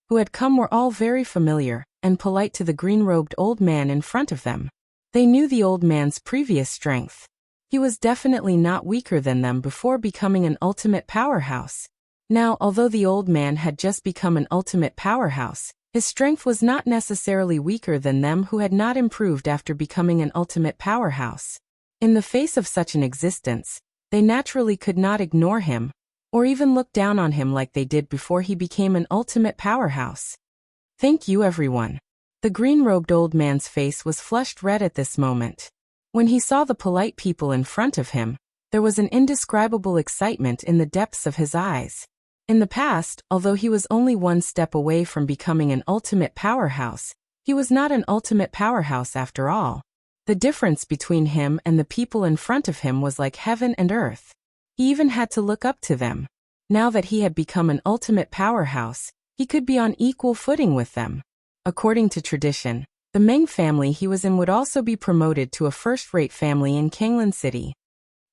who had come, were all very familiar and polite to the green-robed old man in front of them. They knew the old man's previous strength. He was definitely not weaker than them before becoming an ultimate powerhouse. Now, although the old man had just become an ultimate powerhouse, his strength was not necessarily weaker than them who had not improved after becoming an ultimate powerhouse. In the face of such an existence, They naturally could not ignore him, or even look down on him like they did before he became an ultimate powerhouse. Thank you, everyone. The green-robed old man's face was flushed red at this moment. When he saw the polite people in front of him, there was an indescribable excitement in the depths of his eyes. In the past, although he was only one step away from becoming an ultimate powerhouse, he was not an ultimate powerhouse after all. The difference between him and the people in front of him was like heaven and earth. He even had to look up to them. Now that he had become an ultimate powerhouse, he could be on equal footing with them. According to tradition, the Meng family he was in would also be promoted to a first-rate family in Kanglan City.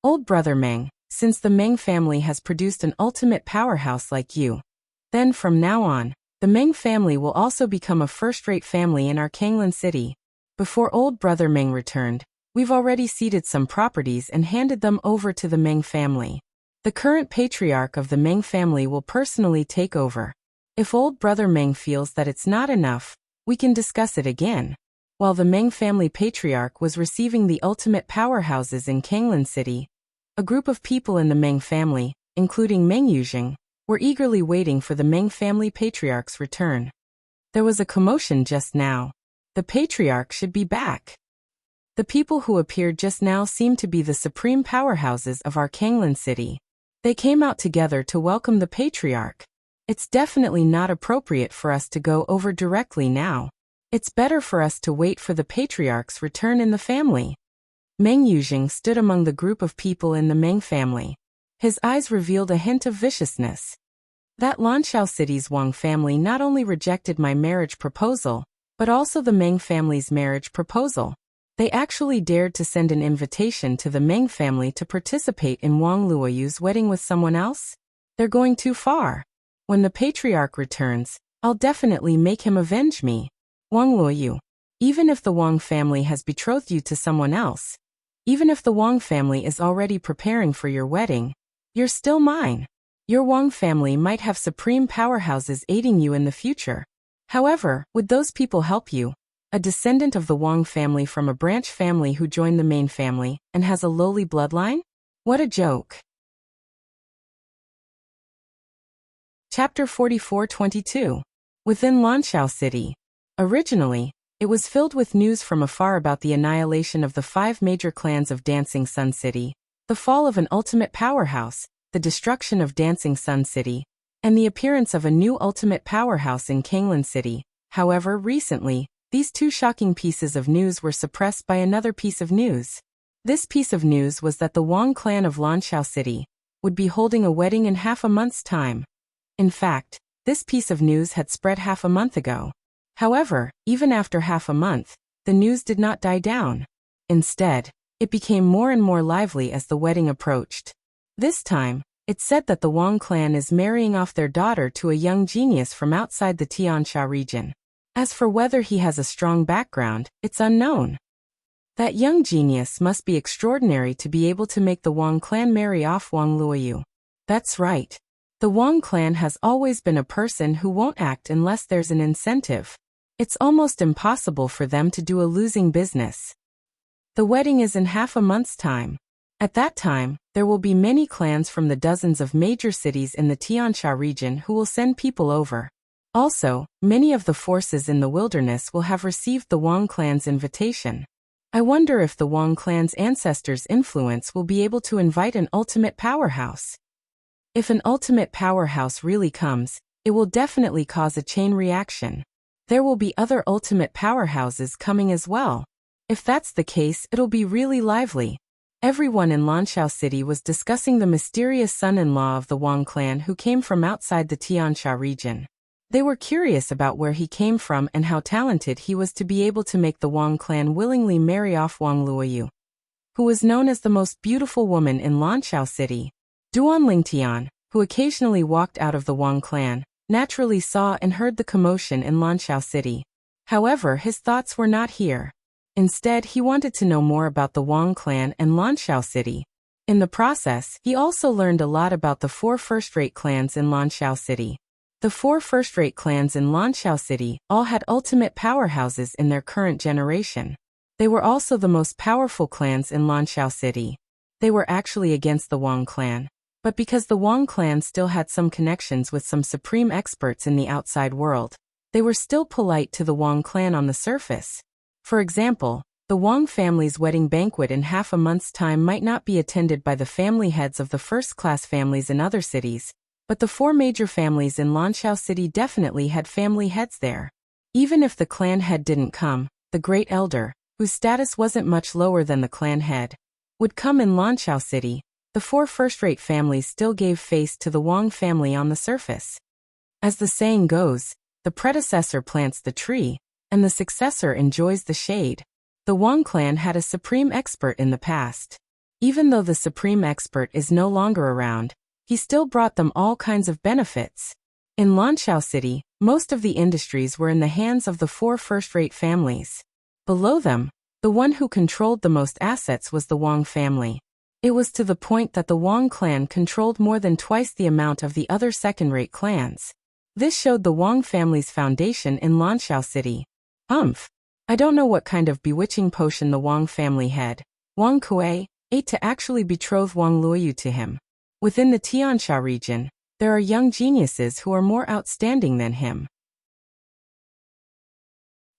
Old brother Meng, since the Meng family has produced an ultimate powerhouse like you, then from now on, the Meng family will also become a first-rate family in our Kanglan City. Before old brother Meng returned, we've already ceded some properties and handed them over to the Meng family. The current patriarch of the Meng family will personally take over. If old brother Meng feels that it's not enough, we can discuss it again. While the Meng family patriarch was receiving the ultimate powerhouses in Kanglan City, a group of people in the Meng family, including Meng Yuzheng, were eagerly waiting for the Meng family patriarch's return. There was a commotion just now. The patriarch should be back. The people who appeared just now seemed to be the supreme powerhouses of our Kanglan City. They came out together to welcome the patriarch. It's definitely not appropriate for us to go over directly now. It's better for us to wait for the patriarch's return in the family. Meng Yuzheng stood among the group of people in the Meng family. His eyes revealed a hint of viciousness. That Lanshao City's Wang family not only rejected my marriage proposal, but also the Meng family's marriage proposal. They actually dared to send an invitation to the Meng family to participate in Wang Luoyu's wedding with someone else? They're going too far. When the patriarch returns, I'll definitely make him avenge me. Wang Luoyu, even if the Wang family has betrothed you to someone else, even if the Wang family is already preparing for your wedding, you're still mine. Your Wang family might have supreme powerhouses aiding you in the future. However, would those people help you? A descendant of the Wang family from a branch family who joined the main family and has a lowly bloodline? What a joke. Chapter 44-22. Within Lanshao City. Originally, it was filled with news from afar about the annihilation of the 5 major clans of Dancing Sun City, the fall of an ultimate powerhouse, the destruction of Dancing Sun City, and the appearance of a new ultimate powerhouse in Kanglan City. However, recently, these 2 shocking pieces of news were suppressed by another piece of news. This piece of news was that the Wang clan of Lanshao City would be holding a wedding in half a month's time. In fact, this piece of news had spread half a month ago. However, even after half a month, the news did not die down. Instead, it became more and more lively as the wedding approached. This time, it said that the Wang clan is marrying off their daughter to a young genius from outside the Tiansha region. As for whether he has a strong background, it's unknown. That young genius must be extraordinary to be able to make the Wang clan marry off Wang Luoyu. That's right. The Wang clan has always been a person who won't act unless there's an incentive. It's almost impossible for them to do a losing business. The wedding is in half a month's time. At that time, there will be many clans from the dozens of major cities in the Tiansha region who will send people over. Also, many of the forces in the wilderness will have received the Wang clan's invitation. I wonder if the Wang clan's ancestors' influence will be able to invite an ultimate powerhouse. If an ultimate powerhouse really comes, it will definitely cause a chain reaction. There will be other ultimate powerhouses coming as well. If that's the case, it'll be really lively. Everyone in Lanshao City was discussing the mysterious son-in-law of the Wang clan who came from outside the Tiansha region. They were curious about where he came from and how talented he was to be able to make the Wang clan willingly marry off Wang Luoyu, who was known as the most beautiful woman in Lanshao City. Duan Lingtian, who occasionally walked out of the Wang clan, naturally saw and heard the commotion in Lanshao City. However, his thoughts were not here. Instead, he wanted to know more about the Wang clan and Lanshao City. In the process, he also learned a lot about the 4 first-rate clans in Lanshao City. The 4 first-rate clans in Lanshao City all had ultimate powerhouses in their current generation. They were also the most powerful clans in Lanshao City. they were actually against the Wang clan. But because the Wang clan still had some connections with some supreme experts in the outside world, they were still polite to the Wang clan on the surface. For example, the Wang family's wedding banquet in half a month's time might not be attended by the family heads of the first-class families in other cities, but the 4 major families in Lanqiao City definitely had family heads there. Even if the clan head didn't come, the Great Elder, whose status wasn't much lower than the clan head, would come in Lanqiao City. The 4 first-rate families still gave face to the Wang family on the surface. As the saying goes, the predecessor plants the tree, and the successor enjoys the shade. The Wang clan had a supreme expert in the past. Even though the supreme expert is no longer around, he still brought them all kinds of benefits. In Lanqiao City, most of the industries were in the hands of the 4 first-rate families. Below them, the one who controlled the most assets was the Wang family. It was to the point that the Wang clan controlled more than twice the amount of the other second-rate clans. This showed the Wang family's foundation in Lanqiao City. I don't know what kind of bewitching potion the Wang family head, Wang Kuei, ate to actually betroth Wang Luoyu to him. Within the Tiansha region, there are young geniuses who are more outstanding than him.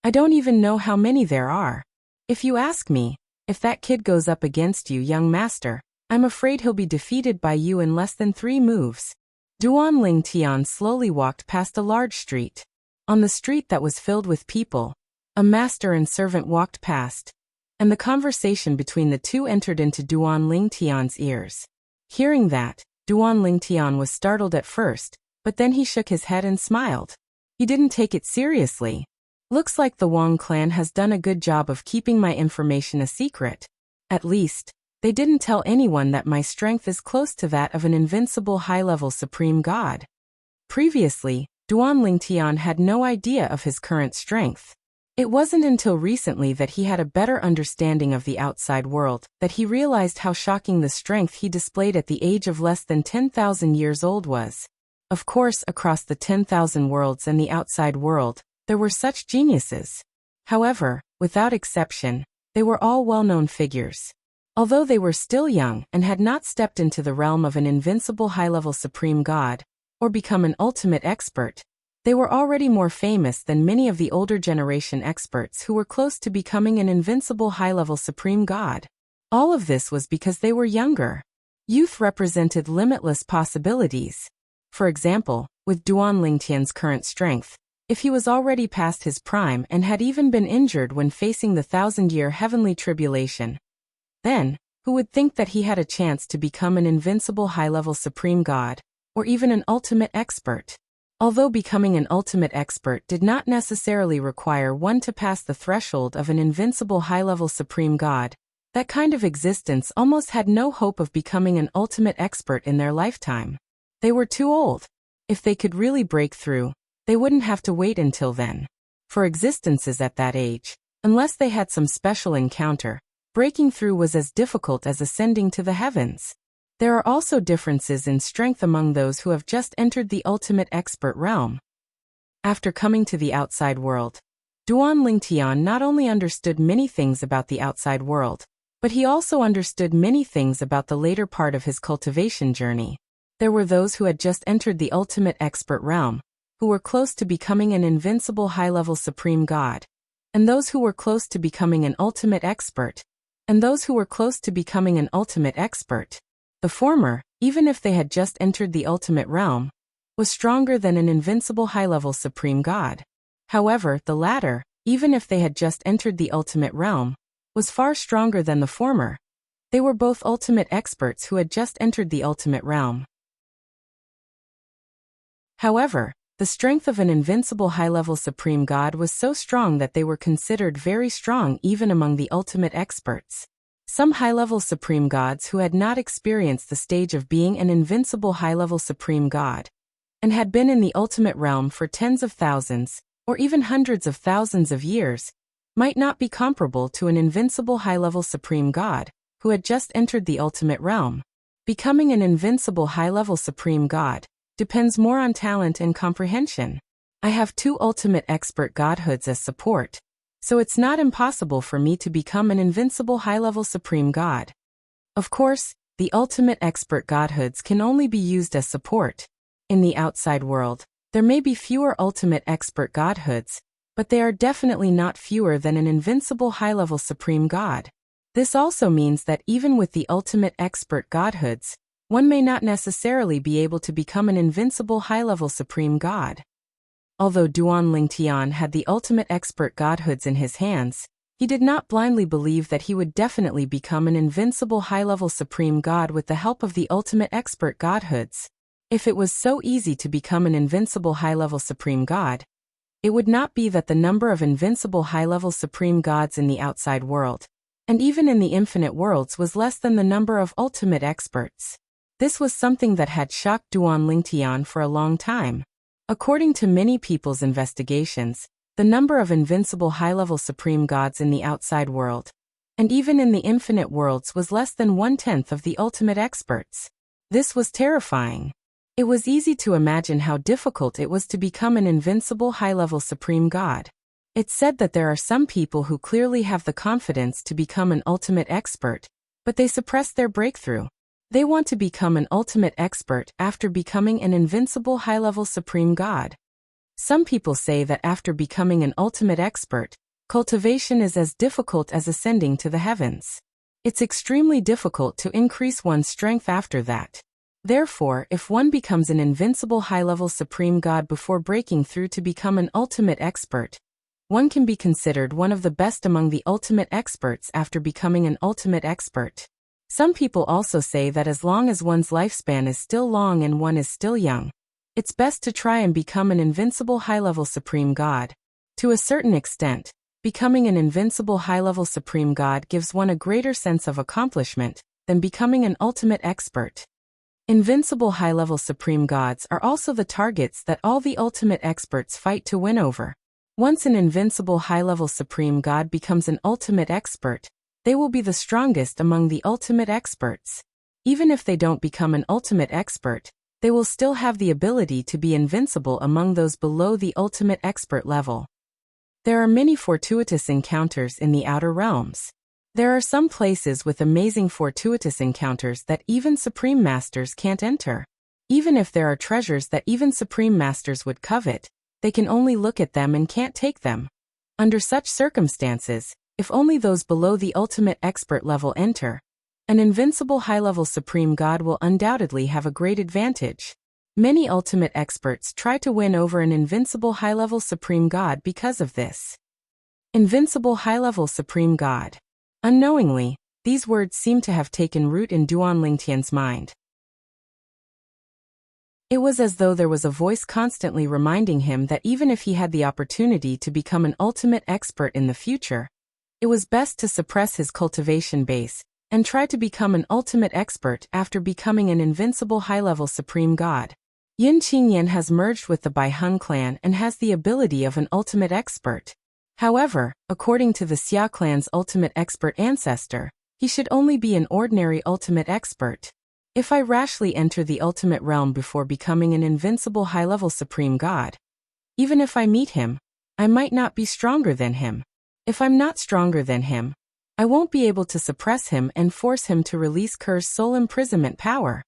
I don't even know how many there are. If you ask me, if that kid goes up against you, young master, I'm afraid he'll be defeated by you in less than 3 moves. Duan Ling Tian slowly walked past a large street. On the street that was filled with people, a master and servant walked past, and the conversation between the two entered into Duan Ling Tian's ears. Hearing that, Duan Ling Tian was startled at first, but then he shook his head and smiled. He didn't take it seriously. Looks like the Wang clan has done a good job of keeping my information a secret. At least, they didn't tell anyone that my strength is close to that of an invincible high-level supreme god. Previously, Duan Ling Tian had no idea of his current strength. It wasn't until recently that he had a better understanding of the outside world that he realized how shocking the strength he displayed at the age of less than 10,000 years old was. Of course, across the 10,000 worlds and the outside world, there were such geniuses. However, without exception, they were all well-known figures. Although they were still young and had not stepped into the realm of an invincible high-level supreme god, or become an ultimate expert, they were already more famous than many of the older generation experts who were close to becoming an invincible high-level supreme god. All of this was because they were younger. Youth represented limitless possibilities. For example, with Duan Lingtian's current strength, if he was already past his prime and had even been injured when facing the 1,000-year heavenly tribulation, then, who would think that he had a chance to become an invincible high-level supreme god, or even an ultimate expert? Although becoming an ultimate expert did not necessarily require one to pass the threshold of an invincible high-level supreme god, that kind of existence almost had no hope of becoming an ultimate expert in their lifetime. They were too old. If they could really break through, they wouldn't have to wait until then. For existences at that age, unless they had some special encounter, breaking through was as difficult as ascending to the heavens. There are also differences in strength among those who have just entered the ultimate expert realm. After coming to the outside world, Duan Lingtian not only understood many things about the outside world, but he also understood many things about the later part of his cultivation journey. There were those who had just entered the ultimate expert realm, who were close to becoming an invincible high-level supreme god, and those who were close to becoming an ultimate expert, and those who were close to becoming an ultimate expert. The former, even if they had just entered the ultimate realm, was stronger than an invincible high-level supreme god. However, the latter, even if they had just entered the ultimate realm, was far stronger than the former. They were both ultimate experts who had just entered the ultimate realm. However, the strength of an invincible high-level supreme god was so strong that they were considered very strong even among the ultimate experts. Some high-level supreme gods who had not experienced the stage of being an invincible high-level supreme god, and had been in the ultimate realm for tens of thousands, or even hundreds of thousands of years, might not be comparable to an invincible high-level supreme god, who had just entered the ultimate realm. Becoming an invincible high-level supreme god depends more on talent and comprehension. I have 2 ultimate expert godhoods as support, so it's not impossible for me to become an invincible high-level supreme god. Of course, the ultimate expert godhoods can only be used as support. In the outside world, there may be fewer ultimate expert godhoods, but they are definitely not fewer than an invincible high-level supreme god. This also means that even with the ultimate expert godhoods, one may not necessarily be able to become an invincible high-level supreme god. Although Duan Lingtian had the ultimate expert godhoods in his hands, he did not blindly believe that he would definitely become an invincible high-level supreme god with the help of the ultimate expert godhoods. If it was so easy to become an invincible high-level supreme god, it would not be that the number of invincible high-level supreme gods in the outside world, and even in the infinite worlds, was less than the number of ultimate experts. This was something that had shocked Duan Lingtian for a long time. According to many people's investigations, the number of invincible high-level supreme gods in the outside world, and even in the infinite worlds, was less than 1/10 of the ultimate experts. This was terrifying. It was easy to imagine how difficult it was to become an invincible high-level supreme god. It's said that there are some people who clearly have the confidence to become an ultimate expert, but they suppress their breakthrough. They want to become an ultimate expert after becoming an invincible high-level supreme god. Some people say that after becoming an ultimate expert, cultivation is as difficult as ascending to the heavens. It's extremely difficult to increase one's strength after that. Therefore, if one becomes an invincible high-level supreme god before breaking through to become an ultimate expert, one can be considered one of the best among the ultimate experts after becoming an ultimate expert. Some people also say that as long as one's lifespan is still long and one is still young, it's best to try and become an invincible high-level supreme god. To a certain extent, becoming an invincible high-level supreme god gives one a greater sense of accomplishment than becoming an ultimate expert. Invincible high-level supreme gods are also the targets that all the ultimate experts fight to win over. Once an invincible high-level supreme god becomes an ultimate expert, they will be the strongest among the ultimate experts. Even if they don't become an ultimate expert, they will still have the ability to be invincible among those below the ultimate expert level. There are many fortuitous encounters in the outer realms. There are some places with amazing fortuitous encounters that even Supreme Masters can't enter. Even if there are treasures that even Supreme Masters would covet, they can only look at them and can't take them. Under such circumstances, if only those below the ultimate expert level enter, an invincible high-level supreme god will undoubtedly have a great advantage. Many ultimate experts try to win over an invincible high-level supreme god because of this. Invincible high-level supreme god. Unknowingly, these words seem to have taken root in Duan Lingtian's mind. It was as though there was a voice constantly reminding him that even if he had the opportunity to become an ultimate expert in the future, it was best to suppress his cultivation base and try to become an ultimate expert after becoming an invincible high-level supreme god. Yin Qingyan has merged with the Baihun clan and has the ability of an ultimate expert. However, according to the Xia clan's ultimate expert ancestor, he should only be an ordinary ultimate expert. If I rashly enter the ultimate realm before becoming an invincible high-level supreme god, even if I meet him, I might not be stronger than him. If I'm not stronger than him, I won't be able to suppress him and force him to release Ker's soul imprisonment power.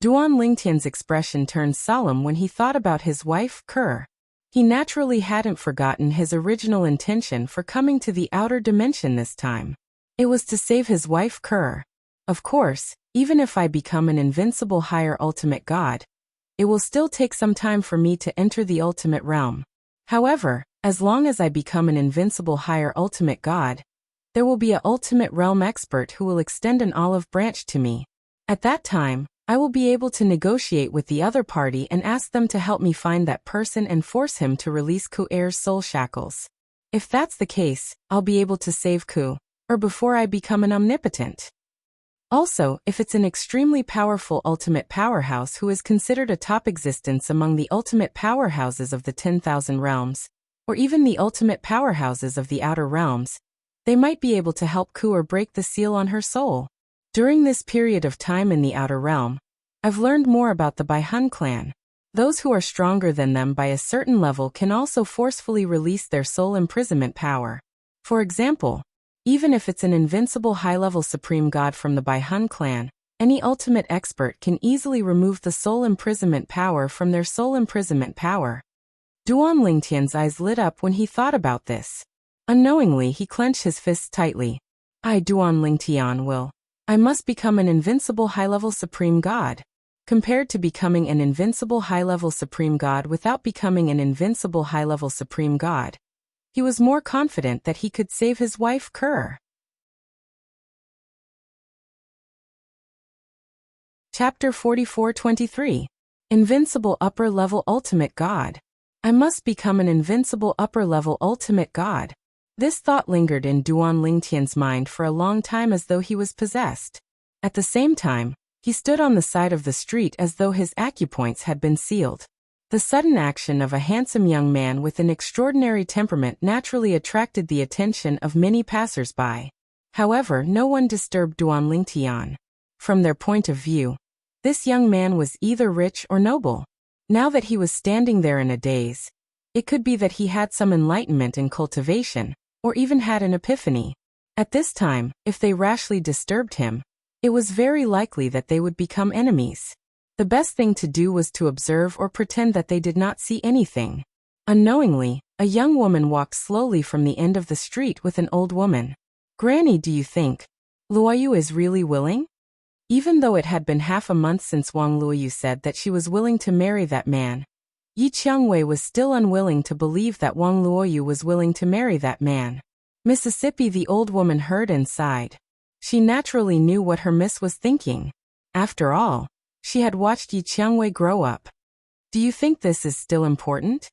Duan Lingtian's expression turned solemn when he thought about his wife, Ker. He naturally hadn't forgotten his original intention for coming to the outer dimension this time. It was to save his wife, Ker. Of course, even if I become an invincible higher ultimate god, it will still take some time for me to enter the ultimate realm. However, as long as I become an invincible higher ultimate god, there will be a ultimate realm expert who will extend an olive branch to me. At that time, I will be able to negotiate with the other party and ask them to help me find that person and force him to release Ku'er's soul shackles. If that's the case, I'll be able to save Ku, or before I become an omnipotent. Also, if it's an extremely powerful ultimate powerhouse who is considered a top existence among the ultimate powerhouses of the 10,000 realms, or even the ultimate powerhouses of the outer realms, they might be able to help Ku or break the seal on her soul. During this period of time in the outer realm, I've learned more about the Baihun clan. Those who are stronger than them by a certain level can also forcefully release their soul imprisonment power. For example, Even if it's an invincible high-level supreme god from the Bai Hun clan, any ultimate expert can easily remove the soul imprisonment power from their soul imprisonment power. Duan Lingtian's eyes lit up when he thought about this. Unknowingly, he clenched his fists tightly. Duan Lingtian I must become an invincible high-level supreme god. Compared to becoming an invincible high-level supreme god without becoming an invincible high-level supreme god, he was more confident that he could save his wife Kerr. Chapter 44-23. Invincible Upper-Level Ultimate God. I must become an invincible upper-level ultimate god. This thought lingered in Duan Lingtian's mind for a long time as though he was possessed. At the same time, he stood on the side of the street as though his acupoints had been sealed. The sudden action of a handsome young man with an extraordinary temperament naturally attracted the attention of many passers-by. However, no one disturbed Duan Lingtian. From their point of view, this young man was either rich or noble. Now that he was standing there in a daze, it could be that he had some enlightenment and cultivation, or even had an epiphany. At this time, if they rashly disturbed him, it was very likely that they would become enemies. The best thing to do was to observe or pretend that they did not see anything. Unknowingly, a young woman walked slowly from the end of the street with an old woman. Granny, do you think Luoyu is really willing? Even though it had been half a month since Wang Luoyu said that she was willing to marry that man, Yi Qiangwei was still unwilling to believe that Wang Luoyu was willing to marry that man. Mississippi, the old woman heard and sighed. She naturally knew what her miss was thinking. After all, she had watched Yi Qiangwei grow up. Do you think this is still important?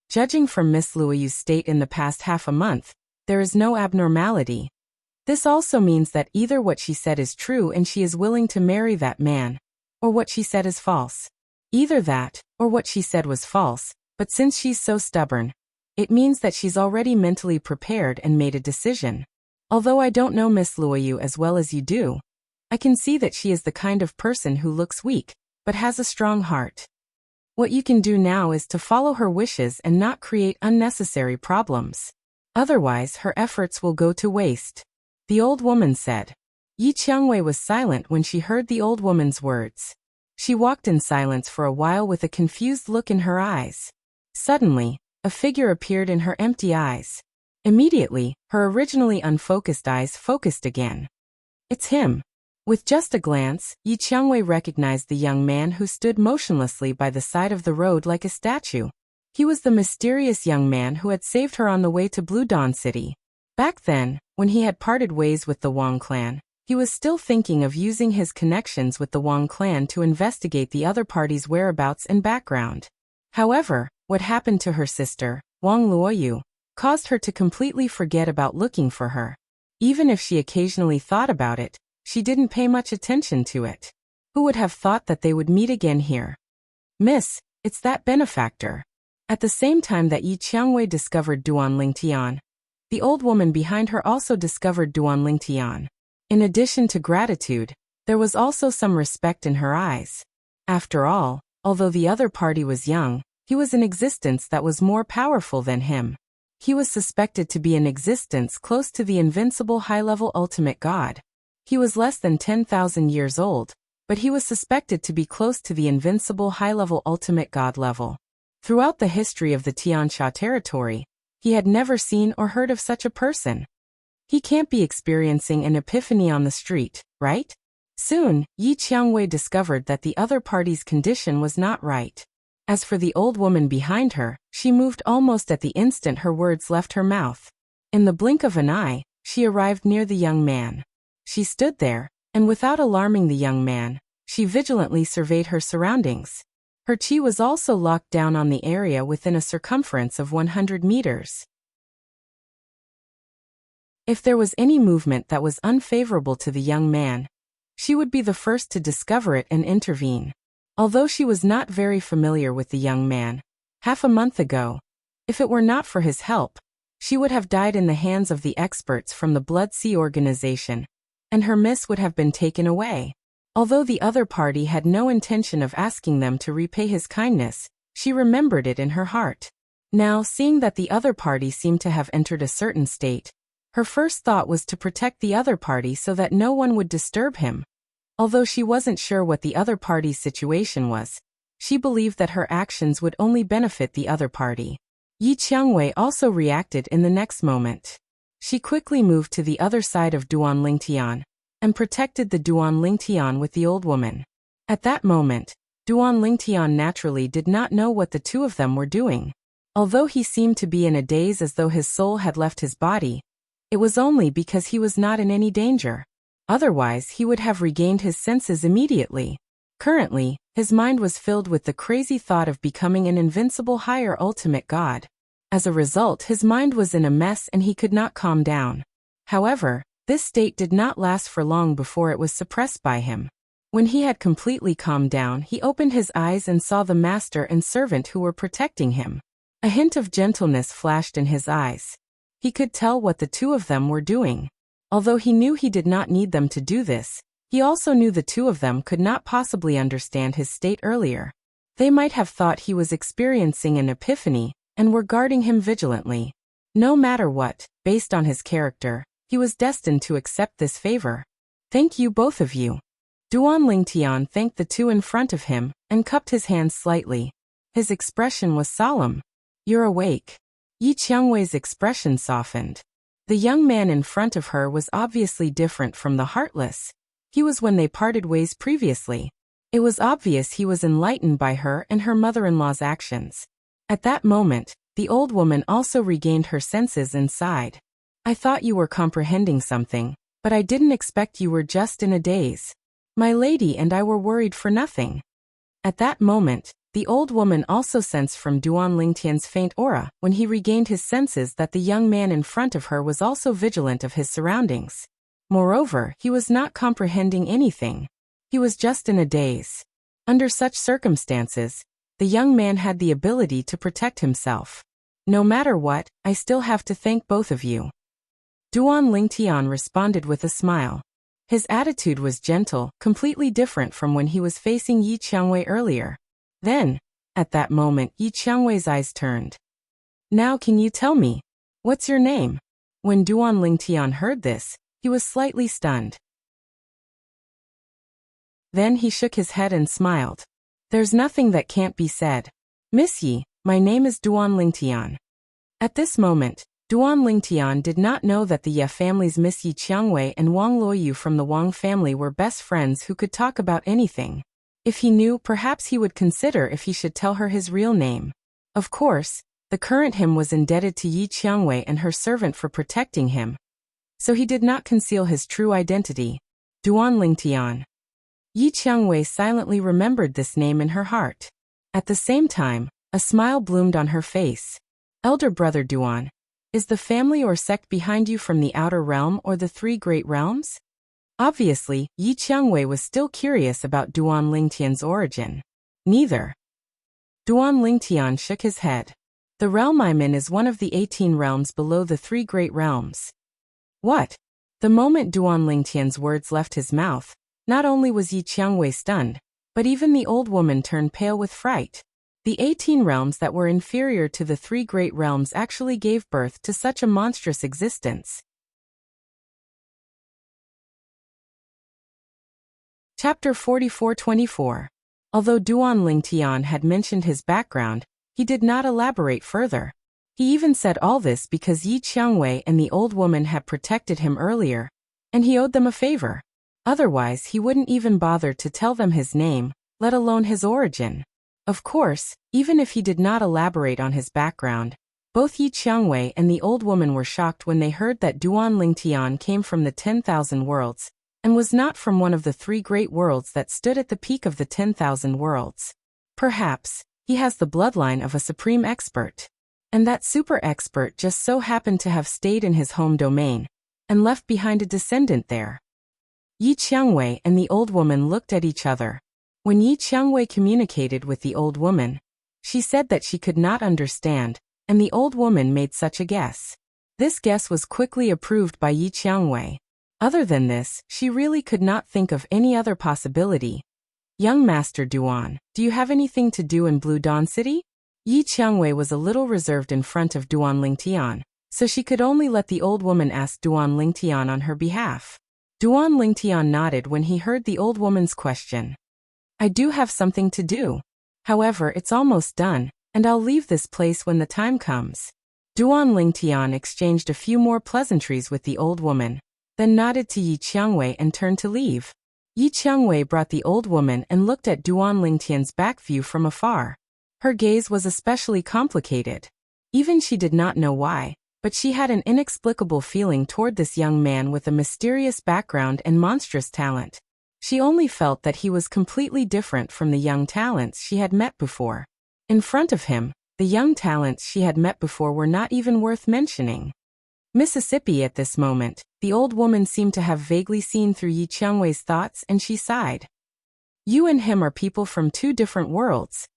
Judging from Miss Luoyu's state in the past half a month, there is no abnormality. This also means that either what she said is true and she is willing to marry that man, or what she said is false. Either that, or what she said was false, but since she's so stubborn, it means that she's already mentally prepared and made a decision. Although I don't know Miss Luoyu as well as you do, I can see that she is the kind of person who looks weak, but has a strong heart. What you can do now is to follow her wishes and not create unnecessary problems. Otherwise, her efforts will go to waste. The old woman said. Yi Qiangwei was silent when she heard the old woman's words. She walked in silence for a while with a confused look in her eyes. Suddenly, a figure appeared in her empty eyes. Immediately, her originally unfocused eyes focused again. It's him. With just a glance, Yi Qiangwei recognized the young man who stood motionlessly by the side of the road like a statue. He was the mysterious young man who had saved her on the way to Blue Dawn City. Back then, when he had parted ways with the Wang clan, he was still thinking of using his connections with the Wang clan to investigate the other party's whereabouts and background. However, what happened to her sister, Wang Luoyu, caused her to completely forget about looking for her. Even if she occasionally thought about it, she didn't pay much attention to it. Who would have thought that they would meet again here? Miss, it's that benefactor. At the same time that Yi Qiangwei discovered Duan Lingtian, the old woman behind her also discovered Duan Lingtian. In addition to gratitude, there was also some respect in her eyes. After all, although the other party was young, he was an existence that was more powerful than him. He was suspected to be an existence close to the invincible high-level ultimate god. He was less than 10,000 years old, but he was suspected to be close to the invincible high-level ultimate god level. Throughout the history of the Tiansha territory, he had never seen or heard of such a person. He can't be experiencing an epiphany on the street, right? Soon, Yi Qiangwei discovered that the other party's condition was not right. As for the old woman behind her, she moved almost at the instant her words left her mouth. In the blink of an eye, she arrived near the young man. She stood there, and without alarming the young man, she vigilantly surveyed her surroundings. Her chi was also locked down on the area within a circumference of 100 meters. If there was any movement that was unfavorable to the young man, she would be the first to discover it and intervene. Although she was not very familiar with the young man, half a month ago, if it were not for his help, she would have died in the hands of the experts from the Blood Sea organization, and her miss would have been taken away. Although the other party had no intention of asking them to repay his kindness, she remembered it in her heart. Now, seeing that the other party seemed to have entered a certain state, Her first thought was to protect the other party so that no one would disturb him. Although she wasn't sure what the other party's situation was, she believed that her actions would only benefit the other party. Yi Qiangwei also reacted in the next moment. She quickly moved to the other side of Duan Lingtian and protected the Duan Lingtian with the old woman. At that moment, Duan Lingtian naturally did not know what the two of them were doing. Although he seemed to be in a daze as though his soul had left his body, it was only because he was not in any danger. Otherwise, he would have regained his senses immediately. Currently, his mind was filled with the crazy thought of becoming an invincible higher ultimate god. As a result, his mind was in a mess and he could not calm down. However, this state did not last for long before it was suppressed by him. When he had completely calmed down, he opened his eyes and saw the master and servant who were protecting him. A hint of gentleness flashed in his eyes. He could tell what the two of them were doing. Although he knew he did not need them to do this, he also knew the two of them could not possibly understand his state earlier. They might have thought he was experiencing an epiphany and were guarding him vigilantly. No matter what, based on his character, he was destined to accept this favor. Thank you, both of you. Duan Lingtian thanked the two in front of him and cupped his hands slightly. His expression was solemn. You're awake. Yi Qiangwei's expression softened. The young man in front of her was obviously different from the heartless. He was when they parted ways previously. It was obvious he was enlightened by her and her mother-in-law's actions. At that moment, the old woman also regained her senses and sighed. I thought you were comprehending something, but I didn't expect you were just in a daze. My lady and I were worried for nothing. At that moment, the old woman also sensed from Duan Lingtian's faint aura when he regained his senses that the young man in front of her was also vigilant of his surroundings. Moreover, he was not comprehending anything. He was just in a daze. Under such circumstances, the young man had the ability to protect himself. No matter what, I still have to thank both of you. Duan Lingtian responded with a smile. His attitude was gentle, completely different from when he was facing Yi Qiangwei earlier. Then, at that moment, Yi Qiangwei's eyes turned. Now can you tell me, what's your name? When Duan Lingtian heard this, he was slightly stunned. Then he shook his head and smiled. There's nothing that can't be said. Miss Yi, my name is Duan Lingtian. At this moment, Duan Lingtian did not know that the Ye family's Miss Yi Qiangwei and Wang Luoyu from the Wang family were best friends who could talk about anything. If he knew, perhaps he would consider if he should tell her his real name. Of course, the current him was indebted to Yi Qiangwei and her servant for protecting him. So he did not conceal his true identity. Duan Lingtian. Yi Qiangwei silently remembered this name in her heart. At the same time, a smile bloomed on her face. Elder brother Duan, is the family or sect behind you from the outer realm or the three great realms? Obviously, Yi Qiangwei was still curious about Duan Lingtian's origin. Neither. Duan Lingtian shook his head. The realm I'm in is one of the 18 realms below the three great realms. What? The moment Duan Lingtian's words left his mouth, not only was Yi Qiangwei stunned, but even the old woman turned pale with fright. The 18 realms that were inferior to the three great realms actually gave birth to such a monstrous existence. Chapter 44-24. Although Duan Lingtian had mentioned his background, he did not elaborate further. He even said all this because Yi Qiangwei and the old woman had protected him earlier, and he owed them a favor. Otherwise, he wouldn't even bother to tell them his name, let alone his origin. Of course, even if he did not elaborate on his background, both Yi Qiangwei and the old woman were shocked when they heard that Duan Lingtian came from the 10,000 worlds, and was not from one of the three great worlds that stood at the peak of the 10,000 worlds. Perhaps, he has the bloodline of a supreme expert. And that super expert just so happened to have stayed in his home domain, and left behind a descendant there. Yi Qiangwei and the old woman looked at each other. When Yi Qiangwei communicated with the old woman, she said that she could not understand, and the old woman made such a guess. This guess was quickly approved by Yi Qiangwei. Other than this, she really could not think of any other possibility. Young Master Duan, do you have anything to do in Blue Dawn City? Yi Qiangwei was a little reserved in front of Duan Lingtian. so she could only let the old woman ask Duan Lingtian on her behalf. Duan Lingtian nodded when he heard the old woman's question. I do have something to do. However, it's almost done, and I'll leave this place when the time comes. Duan Lingtian exchanged a few more pleasantries with the old woman, then nodded to Yi Qiangwei and turned to leave. Yi Qiangwei brought the old woman and looked at Duan Lingtian's back view from afar. Her gaze was especially complicated. Even she did not know why, but she had an inexplicable feeling toward this young man with a mysterious background and monstrous talent. She only felt that he was completely different from the young talents she had met before. In front of him, the young talents she had met before were not even worth mentioning. Mississippi at this moment, the old woman seemed to have vaguely seen through Yi Qiangwei's thoughts and she sighed. You and him are people from two different worlds.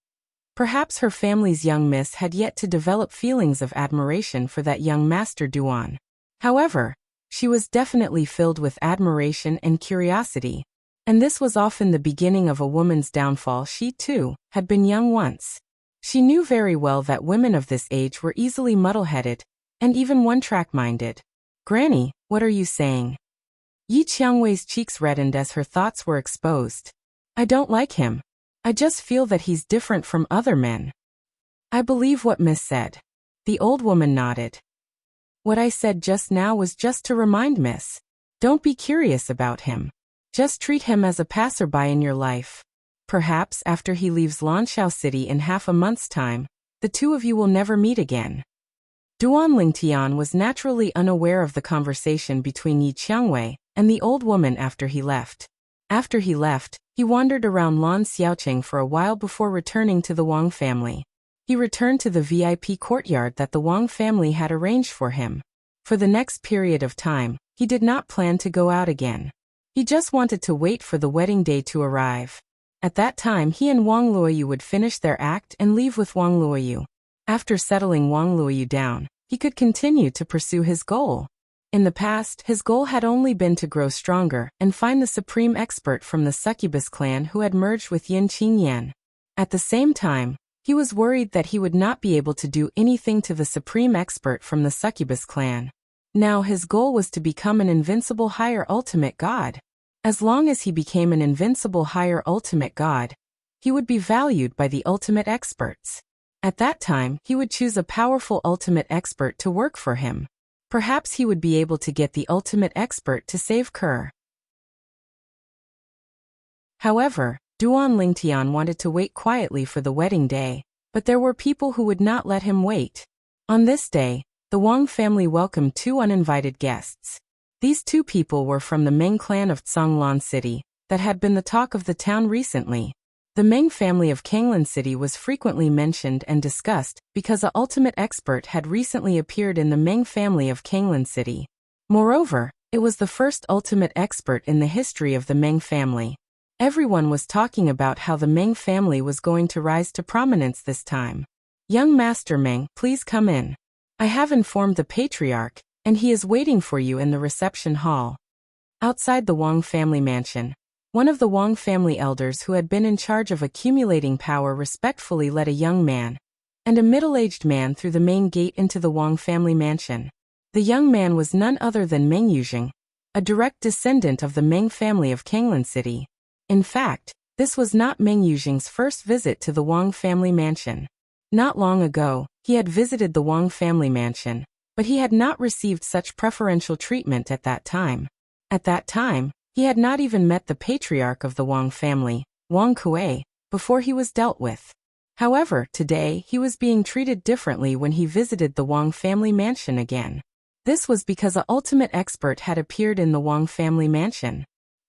Perhaps her family's young miss had yet to develop feelings of admiration for that young master Duan. However, she was definitely filled with admiration and curiosity. And this was often the beginning of a woman's downfall. She, too, had been young once. She knew very well that women of this age were easily muddle-headed, and even one-track-minded. Granny, what are you saying? Yi Qiangwei's cheeks reddened as her thoughts were exposed. I don't like him. I just feel that he's different from other men. I believe what Miss said. The old woman nodded. What I said just now was just to remind Miss. Don't be curious about him. Just treat him as a passerby in your life. Perhaps after he leaves Lanshao City in half a month's time, the two of you will never meet again. Duan Lingtian was naturally unaware of the conversation between Yi Qiangwei and the old woman after he left. After he left, he wandered around Lan Xiaoqing for a while before returning to the Wang family. He returned to the VIP courtyard that the Wang family had arranged for him. For the next period of time, he did not plan to go out again. He just wanted to wait for the wedding day to arrive. At that time he and Wang Luoyu would finish their act and leave with Wang Luoyu. After settling Wang Luoyu down, he could continue to pursue his goal. In the past, his goal had only been to grow stronger and find the supreme expert from the succubus clan who had merged with Yin Qingyan. At the same time, he was worried that he would not be able to do anything to the supreme expert from the succubus clan. Now his goal was to become an invincible higher ultimate god. As long as he became an invincible higher ultimate god, he would be valued by the ultimate experts. At that time, he would choose a powerful ultimate expert to work for him. Perhaps he would be able to get the ultimate expert to save Kerr. However, Duan Lingtian wanted to wait quietly for the wedding day, but there were people who would not let him wait. On this day, the Wang family welcomed two uninvited guests. These two people were from the Meng clan of Zhonglan City, that had been the talk of the town recently. The Meng family of Kanglan City was frequently mentioned and discussed because an ultimate expert had recently appeared in the Meng family of Kanglan City. Moreover, it was the first ultimate expert in the history of the Meng family. Everyone was talking about how the Meng family was going to rise to prominence this time. Young Master Meng, please come in. I have informed the patriarch, and he is waiting for you in the reception hall. Outside the Wang family mansion, one of the Wang family elders who had been in charge of accumulating power respectfully led a young man and a middle-aged man through the main gate into the Wang family mansion. The young man was none other than Meng Yuzheng, a direct descendant of the Meng family of Kanglan City. In fact, this was not Meng Yuzheng's first visit to the Wang family mansion. Not long ago, he had visited the Wang family mansion, but he had not received such preferential treatment at that time. At that time, he had not even met the patriarch of the Wang family, Wang Kuei, before he was dealt with. However, today he was being treated differently when he visited the Wang family mansion again. This was because an ultimate expert had appeared in the Wang family mansion.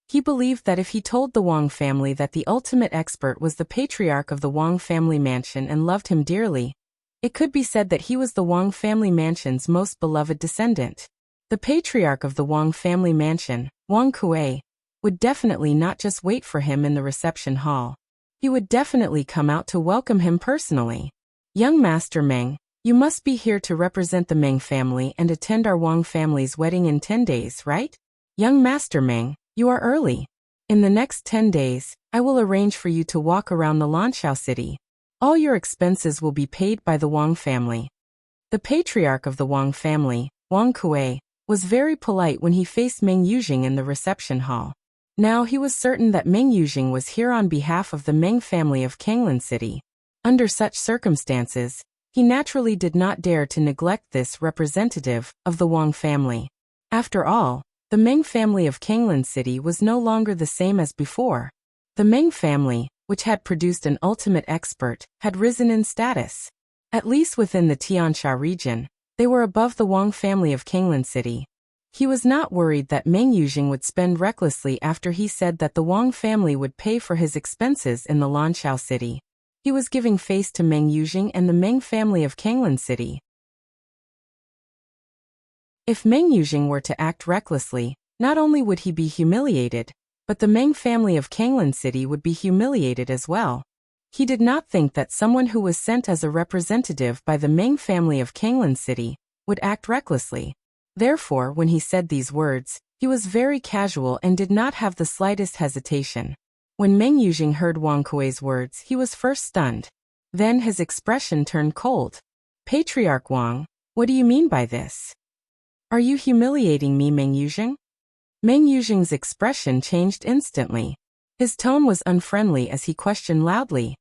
He believed that if he told the Wang family that the ultimate expert was the patriarch of the Wang family mansion and loved him dearly, it could be said that he was the Wang family mansion's most beloved descendant. The patriarch of the Wang family mansion, Wang Kuei, would definitely not just wait for him in the reception hall. He would definitely come out to welcome him personally. Young Master Meng, you must be here to represent the Meng family and attend our Wang family's wedding in 10 days, right? Young Master Meng, you are early. In the next 10 days, I will arrange for you to walk around the Lanshao City. All your expenses will be paid by the Wang family. The patriarch of the Wang family, Wang Kuei, was very polite when he faced Meng Yujing in the reception hall. Now he was certain that Meng Yujing was here on behalf of the Meng family of Kanglan City. Under such circumstances, he naturally did not dare to neglect this representative of the Wang family. After all, the Meng family of Kanglan City was no longer the same as before. The Meng family, which had produced an ultimate expert, had risen in status. At least within the Tiansha region, they were above the Wang family of Kanglan City. He was not worried that Meng Yujing would spend recklessly after he said that the Wang family would pay for his expenses in the Lanshao city. He was giving face to Meng Yujing and the Meng family of Kanglan City. If Meng Yujing were to act recklessly, not only would he be humiliated, but the Meng family of Kanglan City would be humiliated as well. He did not think that someone who was sent as a representative by the Meng family of Kanglan City would act recklessly. Therefore, when he said these words, he was very casual and did not have the slightest hesitation. When Meng Yujing heard Wang Kuei's words, he was first stunned. Then his expression turned cold. Patriarch Wang, what do you mean by this? Are you humiliating me, Meng Yujing? Meng Yujing's expression changed instantly. His tone was unfriendly as he questioned loudly.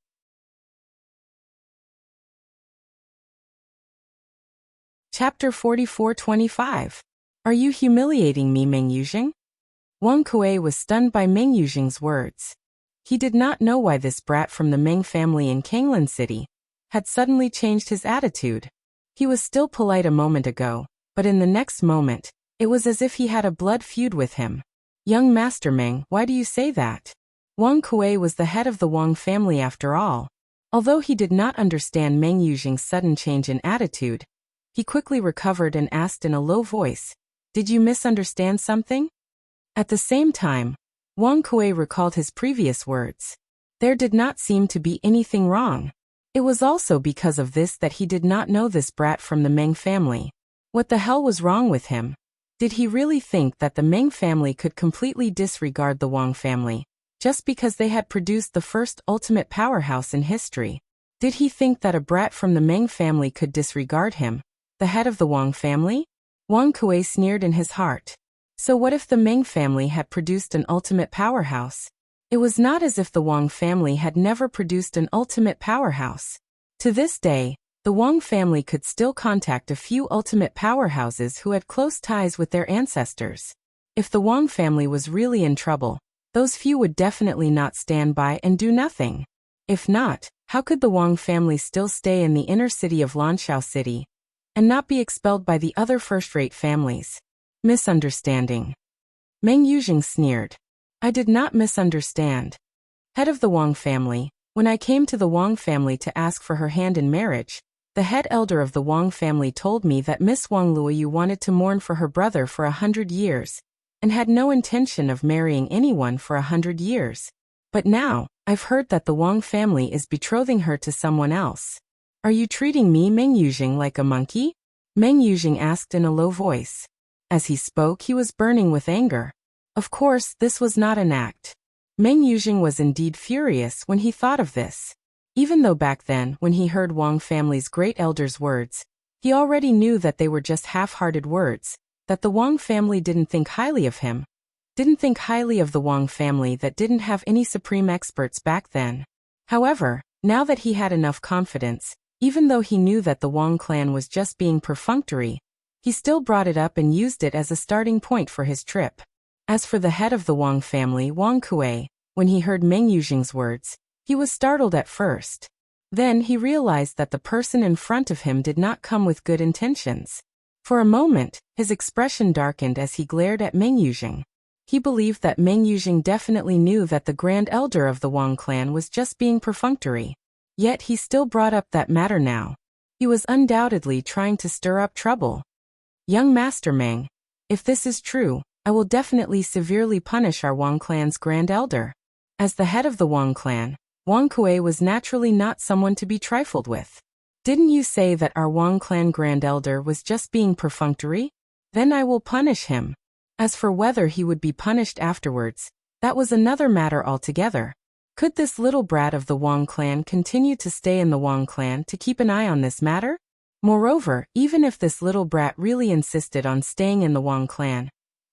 Chapter 44-25. Are you humiliating me, Meng Yujing? Wang Kuei was stunned by Meng Yujing's words. He did not know why this brat from the Meng family in Kanglan City had suddenly changed his attitude. He was still polite a moment ago, but in the next moment, it was as if he had a blood feud with him. Young Master Meng, why do you say that? Wang Kuei was the head of the Wang family after all. Although he did not understand Meng Yujing's sudden change in attitude, he quickly recovered and asked in a low voice, "Did you misunderstand something?" At the same time, Wang Kuei recalled his previous words. There did not seem to be anything wrong. It was also because of this that he did not know this brat from the Meng family. What the hell was wrong with him? Did he really think that the Meng family could completely disregard the Wang family, just because they had produced the first ultimate powerhouse in history? Did he think that a brat from the Meng family could disregard him, the head of the Wang family? Wang Kuei sneered in his heart. So what if the Meng family had produced an ultimate powerhouse? It was not as if the Wang family had never produced an ultimate powerhouse. To this day, the Wang family could still contact a few ultimate powerhouses who had close ties with their ancestors. If the Wang family was really in trouble, those few would definitely not stand by and do nothing. If not, how could the Wang family still stay in the inner city of Lanshao City and not be expelled by the other first-rate families? Misunderstanding. Meng Yujing sneered. I did not misunderstand. Head of the Wang family, when I came to the Wang family to ask for her hand in marriage, the head elder of the Wang family told me that Miss Wang Luoyu wanted to mourn for her brother for 100 years, and had no intention of marrying anyone for 100 years. But now, I've heard that the Wang family is betrothing her to someone else. Are you treating me, Meng Yujing, like a monkey? Meng Yujing asked in a low voice. As he spoke, he was burning with anger. Of course, this was not an act. Meng Yujing was indeed furious when he thought of this. Even though back then, when he heard Wang family's great elder's words, he already knew that they were just half-hearted words, that the Wang family didn't think highly of him, didn't think highly of the Wang family that didn't have any supreme experts back then. However, now that he had enough confidence, even though he knew that the Wang clan was just being perfunctory, he still brought it up and used it as a starting point for his trip. As for the head of the Wang family, Wang Kuei, when he heard Meng Yujing's words, he was startled at first. Then he realized that the person in front of him did not come with good intentions. For a moment, his expression darkened as he glared at Meng Yujing. He believed that Meng Yujing definitely knew that the grand elder of the Wang clan was just being perfunctory. Yet he still brought up that matter now. He was undoubtedly trying to stir up trouble. Young Master Meng, if this is true, I will definitely severely punish our Wang clan's grand elder. As the head of the Wang clan, Wang Kuei was naturally not someone to be trifled with. Didn't you say that our Wang clan grand elder was just being perfunctory? Then I will punish him. As for whether he would be punished afterwards, that was another matter altogether. Could this little brat of the Wang clan continue to stay in the Wang clan to keep an eye on this matter? Moreover, even if this little brat really insisted on staying in the Wang clan,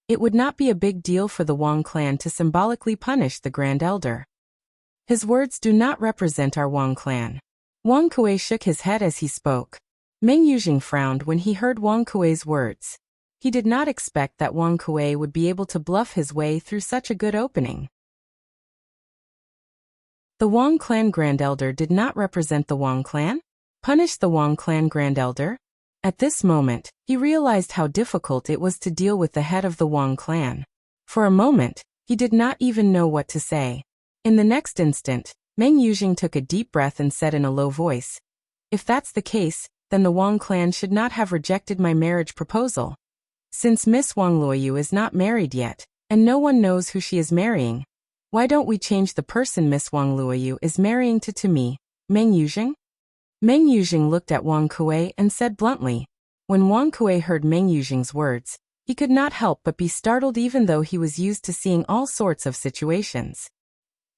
it would not be a big deal for the Wang clan to symbolically punish the Grand Elder. His words do not represent our Wang clan. Wang Kuei shook his head as he spoke. Meng Yujing frowned when he heard Wang Kuei's words. He did not expect that Wang Kuei would be able to bluff his way through such a good opening. The Wang clan Grand Elder did not represent the Wang clan? Punish the Wang clan Grand Elder? At this moment, he realized how difficult it was to deal with the head of the Wang clan. For a moment, he did not even know what to say. In the next instant, Meng Yujing took a deep breath and said in a low voice, "If that's the case, then the Wang clan should not have rejected my marriage proposal. Since Miss Wang Luoyu is not married yet, and no one knows who she is marrying, why don't we change the person Miss Wang Luoyu is marrying to me, Meng Yujing?" Meng Yujing looked at Wang Kuei and said bluntly. When Wang Kuei heard Meng Yujing's words, he could not help but be startled even though he was used to seeing all sorts of situations.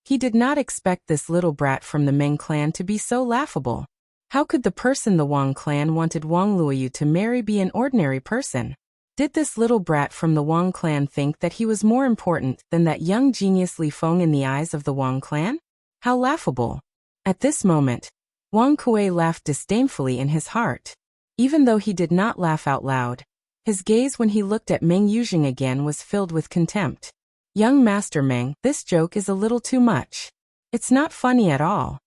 He did not expect this little brat from the Meng clan to be so laughable. How could the person the Wang clan wanted Wang Luoyu to marry be an ordinary person? Did this little brat from the Wang clan think that he was more important than that young genius Li Feng in the eyes of the Wang clan? How laughable! At this moment, Wang Kuei laughed disdainfully in his heart. Even though he did not laugh out loud, his gaze when he looked at Meng Yujing again was filled with contempt. Young Master Meng, this joke is a little too much. It's not funny at all.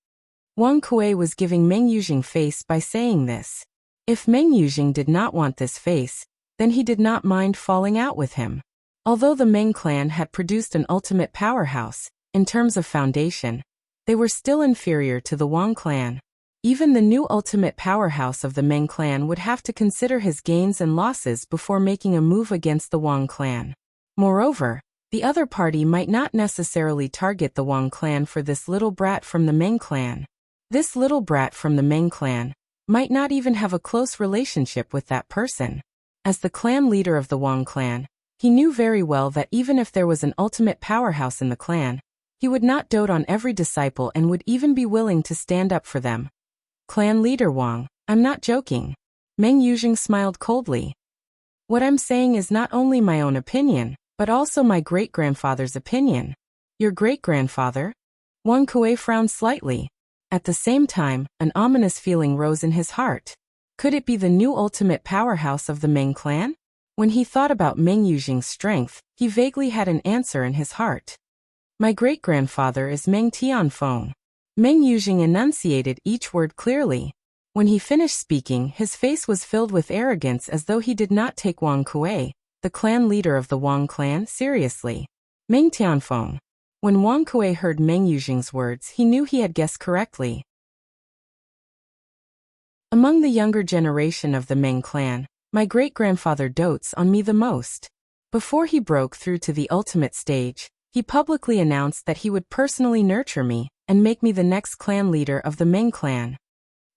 Wang Kuei was giving Meng Yujing face by saying this. If Meng Yujing did not want this face, then he did not mind falling out with him. Although the Meng clan had produced an ultimate powerhouse, in terms of foundation, they were still inferior to the Wang clan. Even the new ultimate powerhouse of the Meng clan would have to consider his gains and losses before making a move against the Wang clan. Moreover, the other party might not necessarily target the Wang clan for this little brat from the Meng clan. This little brat from the Meng clan might not even have a close relationship with that person. As the clan leader of the Wang clan, he knew very well that even if there was an ultimate powerhouse in the clan, he would not dote on every disciple and would even be willing to stand up for them. Clan leader Wang, I'm not joking. Meng Yujing smiled coldly. What I'm saying is not only my own opinion, but also my great-grandfather's opinion. Your great-grandfather? Wang Kuei frowned slightly. At the same time, an ominous feeling rose in his heart. Could it be the new ultimate powerhouse of the Meng clan? When he thought about Meng Yujing's strength, he vaguely had an answer in his heart. My great-grandfather is Meng Tianfeng. Meng Yujing enunciated each word clearly. When he finished speaking, his face was filled with arrogance as though he did not take Wang Kuei, the clan leader of the Wang clan, seriously. Meng Tianfeng. When Wang Kuei heard Meng Yujing's words, he knew he had guessed correctly. Among the younger generation of the Meng clan, my great-grandfather dotes on me the most. Before he broke through to the ultimate stage, he publicly announced that he would personally nurture me and make me the next clan leader of the Meng clan.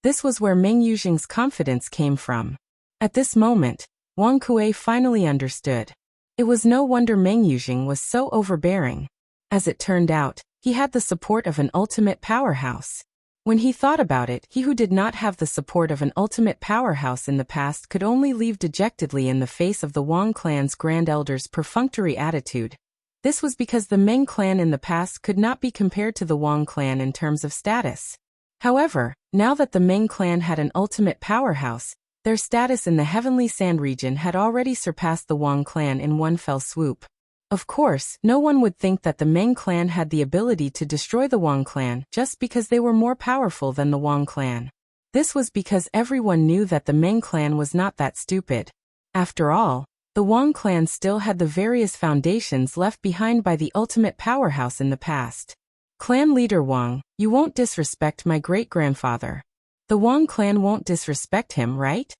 This was where Meng Yujing's confidence came from. At this moment, Wang Kuei finally understood. It was no wonder Meng Yujing was so overbearing. As it turned out, he had the support of an ultimate powerhouse. When he thought about it, he who did not have the support of an ultimate powerhouse in the past could only leave dejectedly in the face of the Wang clan's Grand Elder's perfunctory attitude. This was because the Meng clan in the past could not be compared to the Wang clan in terms of status. However, now that the Meng clan had an ultimate powerhouse, their status in the Heavenly Sand region had already surpassed the Wang clan in one fell swoop. Of course, no one would think that the Meng clan had the ability to destroy the Wang clan just because they were more powerful than the Wang clan. This was because everyone knew that the Meng clan was not that stupid. After all, the Wang clan still had the various foundations left behind by the ultimate powerhouse in the past. Clan leader Wang, you won't disrespect my great-grandfather. The Wang clan won't disrespect him, right?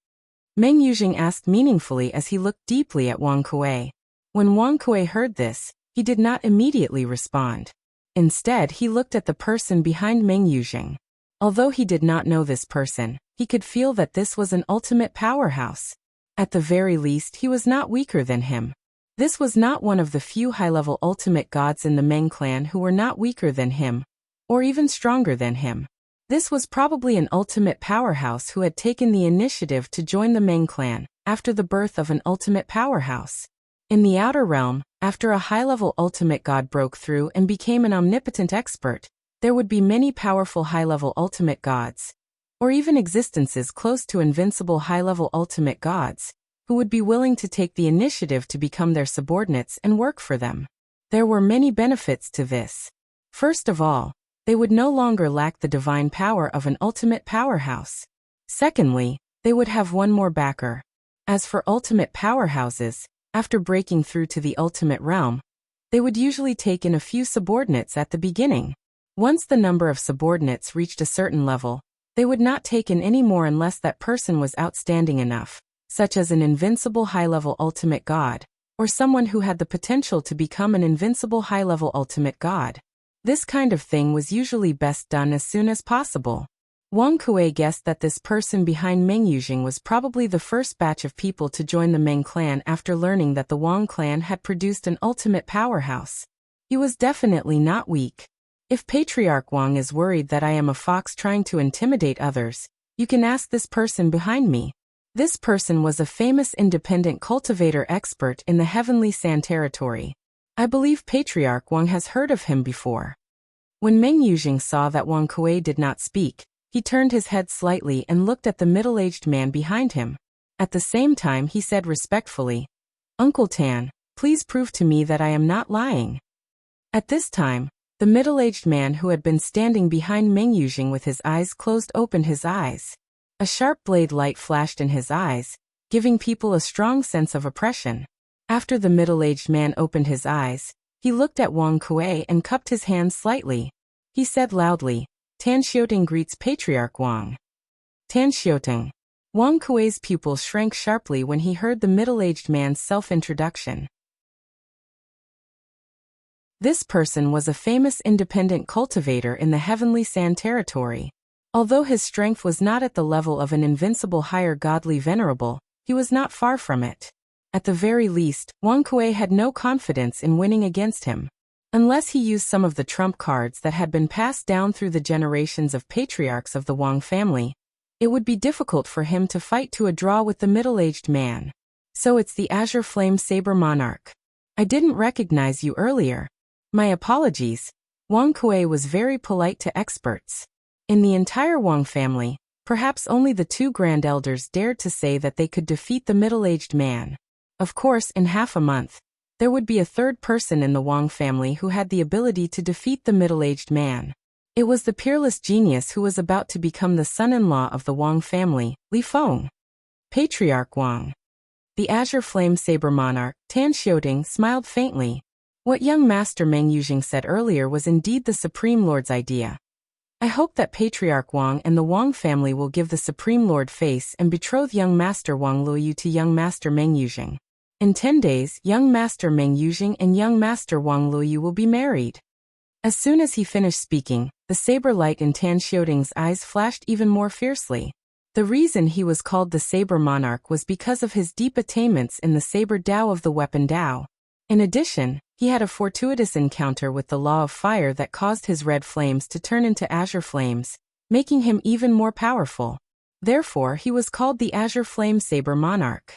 Meng Yujing asked meaningfully as he looked deeply at Wang Kuei. When Wang Kuei heard this, he did not immediately respond. Instead, he looked at the person behind Meng Yujing. Although he did not know this person, he could feel that this was an ultimate powerhouse. At the very least, he was not weaker than him. This was not one of the few high-level ultimate gods in the Meng clan who were not weaker than him, or even stronger than him. This was probably an ultimate powerhouse who had taken the initiative to join the Meng clan, after the birth of an ultimate powerhouse. In the outer realm, after a high-level ultimate god broke through and became an omnipotent expert, there would be many powerful high-level ultimate gods, or even existences close to invincible high-level ultimate gods, who would be willing to take the initiative to become their subordinates and work for them. There were many benefits to this. First of all, they would no longer lack the divine power of an ultimate powerhouse. Secondly, they would have one more backer. As for ultimate powerhouses, after breaking through to the ultimate realm, they would usually take in a few subordinates at the beginning. Once the number of subordinates reached a certain level, they would not take in any more unless that person was outstanding enough, such as an invincible high-level ultimate god, or someone who had the potential to become an invincible high-level ultimate god. This kind of thing was usually best done as soon as possible. Wang Kuei guessed that this person behind Meng Yujing was probably the first batch of people to join the Meng clan after learning that the Wang clan had produced an ultimate powerhouse. He was definitely not weak. If Patriarch Wang is worried that I am a fox trying to intimidate others, you can ask this person behind me. This person was a famous independent cultivator expert in the Heavenly Sand territory. I believe Patriarch Wang has heard of him before. When Meng Yujing saw that Wang Kuei did not speak, he turned his head slightly and looked at the middle-aged man behind him. At the same time he said respectfully, "Uncle Tan, please prove to me that I am not lying." At this time, the middle-aged man who had been standing behind Meng Yujing with his eyes closed opened his eyes. A sharp blade light flashed in his eyes, giving people a strong sense of oppression. After the middle-aged man opened his eyes, he looked at Wang Kuei and cupped his hands slightly. He said loudly, "Tan Xiaoting greets Patriarch Wang." Tan Xiaoting. Wang Kuei's pupils shrank sharply when he heard the middle-aged man's self-introduction. This person was a famous independent cultivator in the Heavenly Sand territory. Although his strength was not at the level of an invincible higher godly venerable, he was not far from it. At the very least, Wang Kuei had no confidence in winning against him. Unless he used some of the trump cards that had been passed down through the generations of patriarchs of the Wang family, it would be difficult for him to fight to a draw with the middle-aged man. "So it's the Azure Flame Saber Monarch. I didn't recognize you earlier. My apologies." Wang Kuei was very polite to experts. In the entire Wang family, perhaps only the two grand elders dared to say that they could defeat the middle-aged man. Of course, in half a month, there would be a third person in the Wang family who had the ability to defeat the middle-aged man. It was the peerless genius who was about to become the son-in-law of the Wang family, Li Feng. Patriarch Wang. The Azure Flame Saber Monarch, Tan Xiaoting, smiled faintly. What young Master Meng Yujing said earlier was indeed the Supreme Lord's idea. I hope that Patriarch Wang and the Wang family will give the Supreme Lord face and betroth young Master Wang Luoyu to young Master Meng Yujing. In 10 days, young Master Meng Yujing and young Master Wang Luoyu will be married. As soon as he finished speaking, the saber light in Tan Xiaoting's eyes flashed even more fiercely. The reason he was called the Saber Monarch was because of his deep attainments in the Saber Dao of the Weapon Dao. In addition, he had a fortuitous encounter with the law of fire that caused his red flames to turn into azure flames, making him even more powerful. Therefore, he was called the Azure Flame Saber Monarch.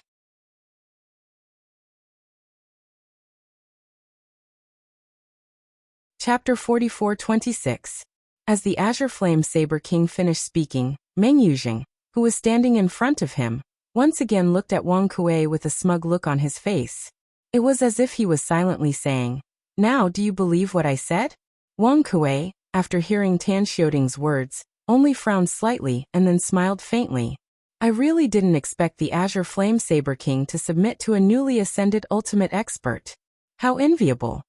Chapter 44-26. As the Azure Flame Saber King finished speaking, Meng Yujing, who was standing in front of him, once again looked at Wang Kuei with a smug look on his face. It was as if he was silently saying, "Now do you believe what I said?" Wang Kuei, after hearing Tan Xiaoting's words, only frowned slightly and then smiled faintly. I really didn't expect the Azure Flame Saber King to submit to a newly ascended ultimate expert. How enviable.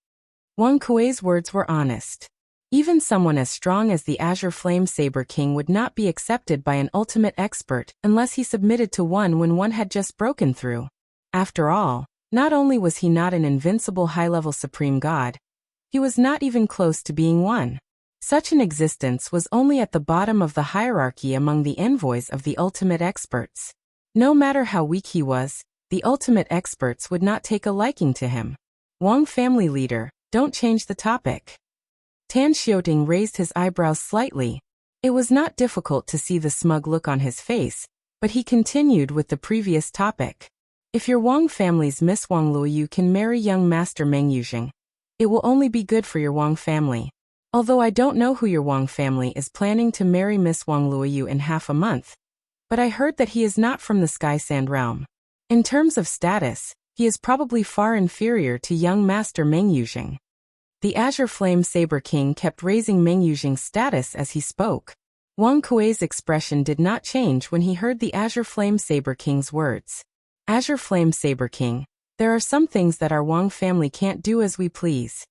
Wang Kuei's words were honest. Even someone as strong as the Azure Flame Saber King would not be accepted by an ultimate expert unless he submitted to one when one had just broken through. After all, not only was he not an invincible high-level supreme god, he was not even close to being one. Such an existence was only at the bottom of the hierarchy among the envoys of the ultimate experts. No matter how weak he was, the ultimate experts would not take a liking to him. Wang family leader, don't change the topic. Tan Xiaoting raised his eyebrows slightly. It was not difficult to see the smug look on his face, but he continued with the previous topic. If your Wang family's Miss Wang Luoyu can marry young Master Meng Yuzheng, it will only be good for your Wang family. Although I don't know who your Wang family is planning to marry Miss Wang Luoyu in half a month, but I heard that he is not from the Sky Sand realm. In terms of status, he is probably far inferior to young Master Meng Yuzheng. The Azure Flame Saber King kept raising Meng Yuzheng's status as he spoke. Wang Kuei's expression did not change when he heard the Azure Flame Saber King's words. Azure Flame Saber King, there are some things that our Wang family can't do as we please.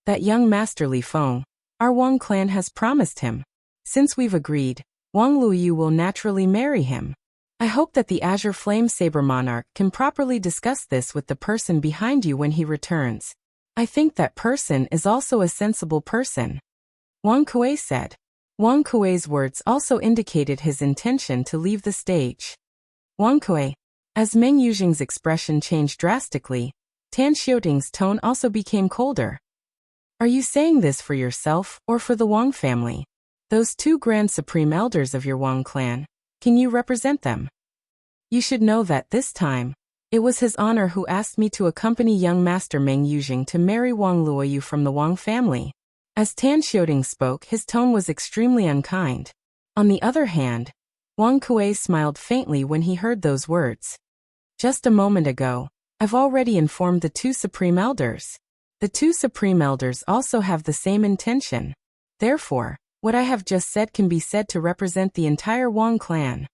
That young Master Li Feng, our Wang clan has promised him. Since we've agreed, Wang Luoyu will naturally marry him. I hope that the Azure Flame Saber Monarch can properly discuss this with the person behind you when he returns. I think that person is also a sensible person. Wang Kuei said. Wang Kuei's words also indicated his intention to leave the stage. Wang Kuei. As Meng Yuzheng's expression changed drastically, Tan Xiuting's tone also became colder. Are you saying this for yourself or for the Wang family? Those two Grand Supreme Elders of your Wang clan, can you represent them? You should know that this time, it was his honor who asked me to accompany young Master Meng Yuzheng to marry Wang Luoyu from the Wang family. As Tan Xiuting spoke, his tone was extremely unkind. On the other hand, Wang Kuei smiled faintly when he heard those words. Just a moment ago, I've already informed the two Supreme Elders. The two Supreme Elders also have the same intention. Therefore, what I have just said can be said to represent the entire Wang clan.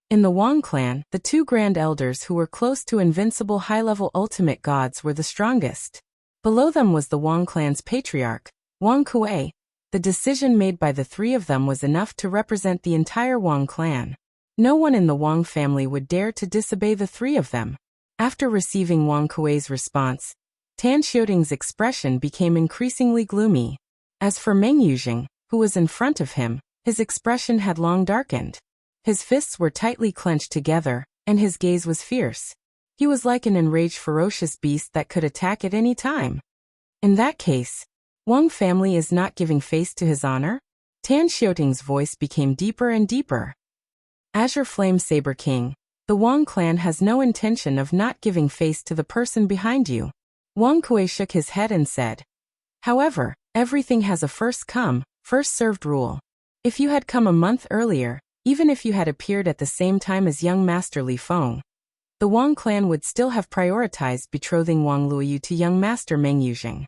In the Wang clan, the two Grand Elders who were close to invincible high-level ultimate gods were the strongest. Below them was the Wang clan's patriarch, Wang Kuei. The decision made by the three of them was enough to represent the entire Wang clan. No one in the Wang family would dare to disobey the three of them. After receiving Wang Kuei's response, Tan Xiuting's expression became increasingly gloomy. As for Meng Yuzheng, who was in front of him, his expression had long darkened. His fists were tightly clenched together, and his gaze was fierce. He was like an enraged ferocious beast that could attack at any time. In that case, Wang family is not giving face to his honor? Tan Xiuting's voice became deeper and deeper. Azure Flame Saber King, the Wang clan has no intention of not giving face to the person behind you. Wang Kuei shook his head and said. However, everything has a first come, first served rule. If you had come a month earlier, even if you had appeared at the same time as young Master Li Feng, the Wang clan would still have prioritized betrothing Wang Luoyu to young Master Meng Yuzheng.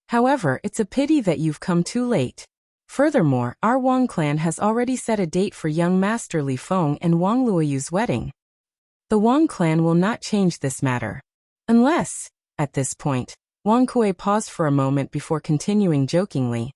However, it's a pity that you've come too late. Furthermore, our Wang clan has already set a date for young Master Li Feng and Wang Luoyu's wedding. The Wang clan will not change this matter. Unless, at this point, Wang Kuei paused for a moment before continuing jokingly.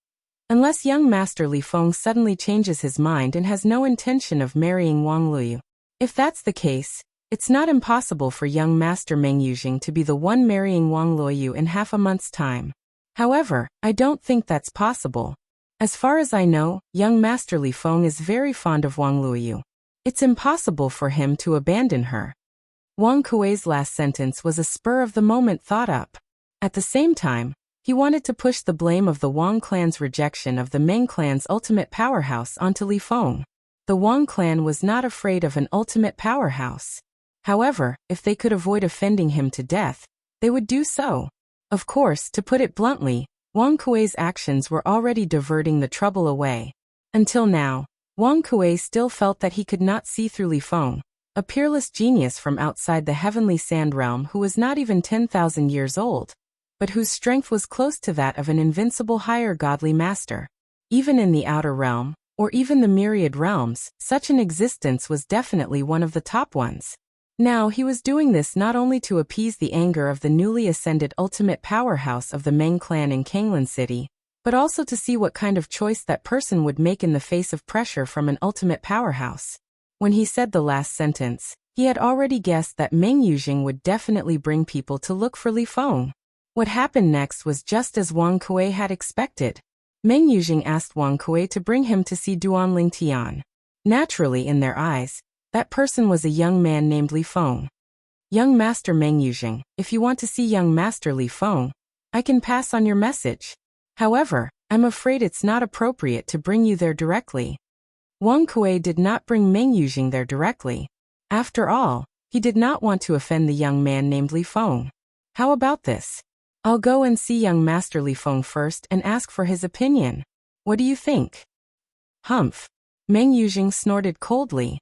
Unless young Master Li Feng suddenly changes his mind and has no intention of marrying Wang Luoyu. If that's the case, it's not impossible for young Master Meng Yuzheng to be the one marrying Wang Luoyu in half a month's time. However, I don't think that's possible. As far as I know, young Master Li Feng is very fond of Wang Luoyu. It's impossible for him to abandon her. Wang Kuei's last sentence was a spur-of-the-moment thought up. At the same time, he wanted to push the blame of the Wang clan's rejection of the Meng clan's ultimate powerhouse onto Li Feng. The Wang clan was not afraid of an ultimate powerhouse. However, if they could avoid offending him to death, they would do so. Of course, to put it bluntly, Wang Kuei's actions were already diverting the trouble away. Until now, Wang Kuei still felt that he could not see through Li Feng, a peerless genius from outside the heavenly sand realm who was not even 10,000 years old, but whose strength was close to that of an invincible higher godly master. Even in the outer realm, or even the myriad realms, such an existence was definitely one of the top ones. Now he was doing this not only to appease the anger of the newly ascended ultimate powerhouse of the Meng clan in Kanglan City, but also to see what kind of choice that person would make in the face of pressure from an ultimate powerhouse. When he said the last sentence, he had already guessed that Meng Yuzheng would definitely bring people to look for Li Feng. What happened next was just as Wang Kuei had expected. Meng Yuzheng asked Wang Kuei to bring him to see Duanling Tian. Naturally, in their eyes, that person was a young man named Li Feng. Young Master Meng Yuzheng, if you want to see young Master Li Feng, I can pass on your message. However, I'm afraid it's not appropriate to bring you there directly. Wang Kuei did not bring Meng Yujing there directly. After all, he did not want to offend the young man named Li Feng. How about this? I'll go and see young Master Li Feng first and ask for his opinion. What do you think? Humph. Meng Yujing snorted coldly.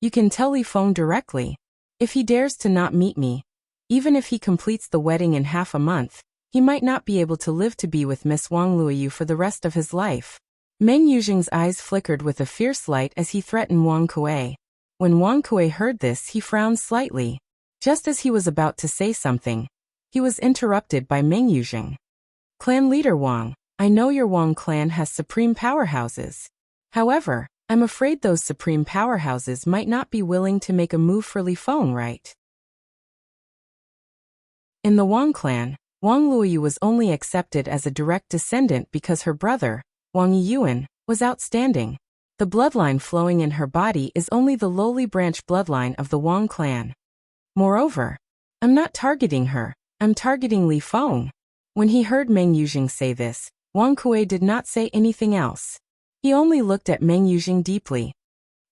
You can tell Li Feng directly. If he dares to not meet me, even if he completes the wedding in half a month, he might not be able to live to be with Miss Wang Luoyu for the rest of his life. Meng Yujing's eyes flickered with a fierce light as he threatened Wang Kuei. When Wang Kuei heard this, he frowned slightly. Just as he was about to say something, he was interrupted by Meng Yujing. Clan leader Wang, I know your Wang clan has supreme powerhouses. However, I'm afraid those supreme powerhouses might not be willing to make a move for Li Feng, right? In the Wang clan, Wang Luoyu was only accepted as a direct descendant because her brother, Wang Yiyuan, was outstanding. The bloodline flowing in her body is only the lowly branch bloodline of the Wang clan. Moreover, I'm not targeting her, I'm targeting Li Feng. When he heard Meng Yujing say this, Wang Kuei did not say anything else. He only looked at Meng Yujing deeply.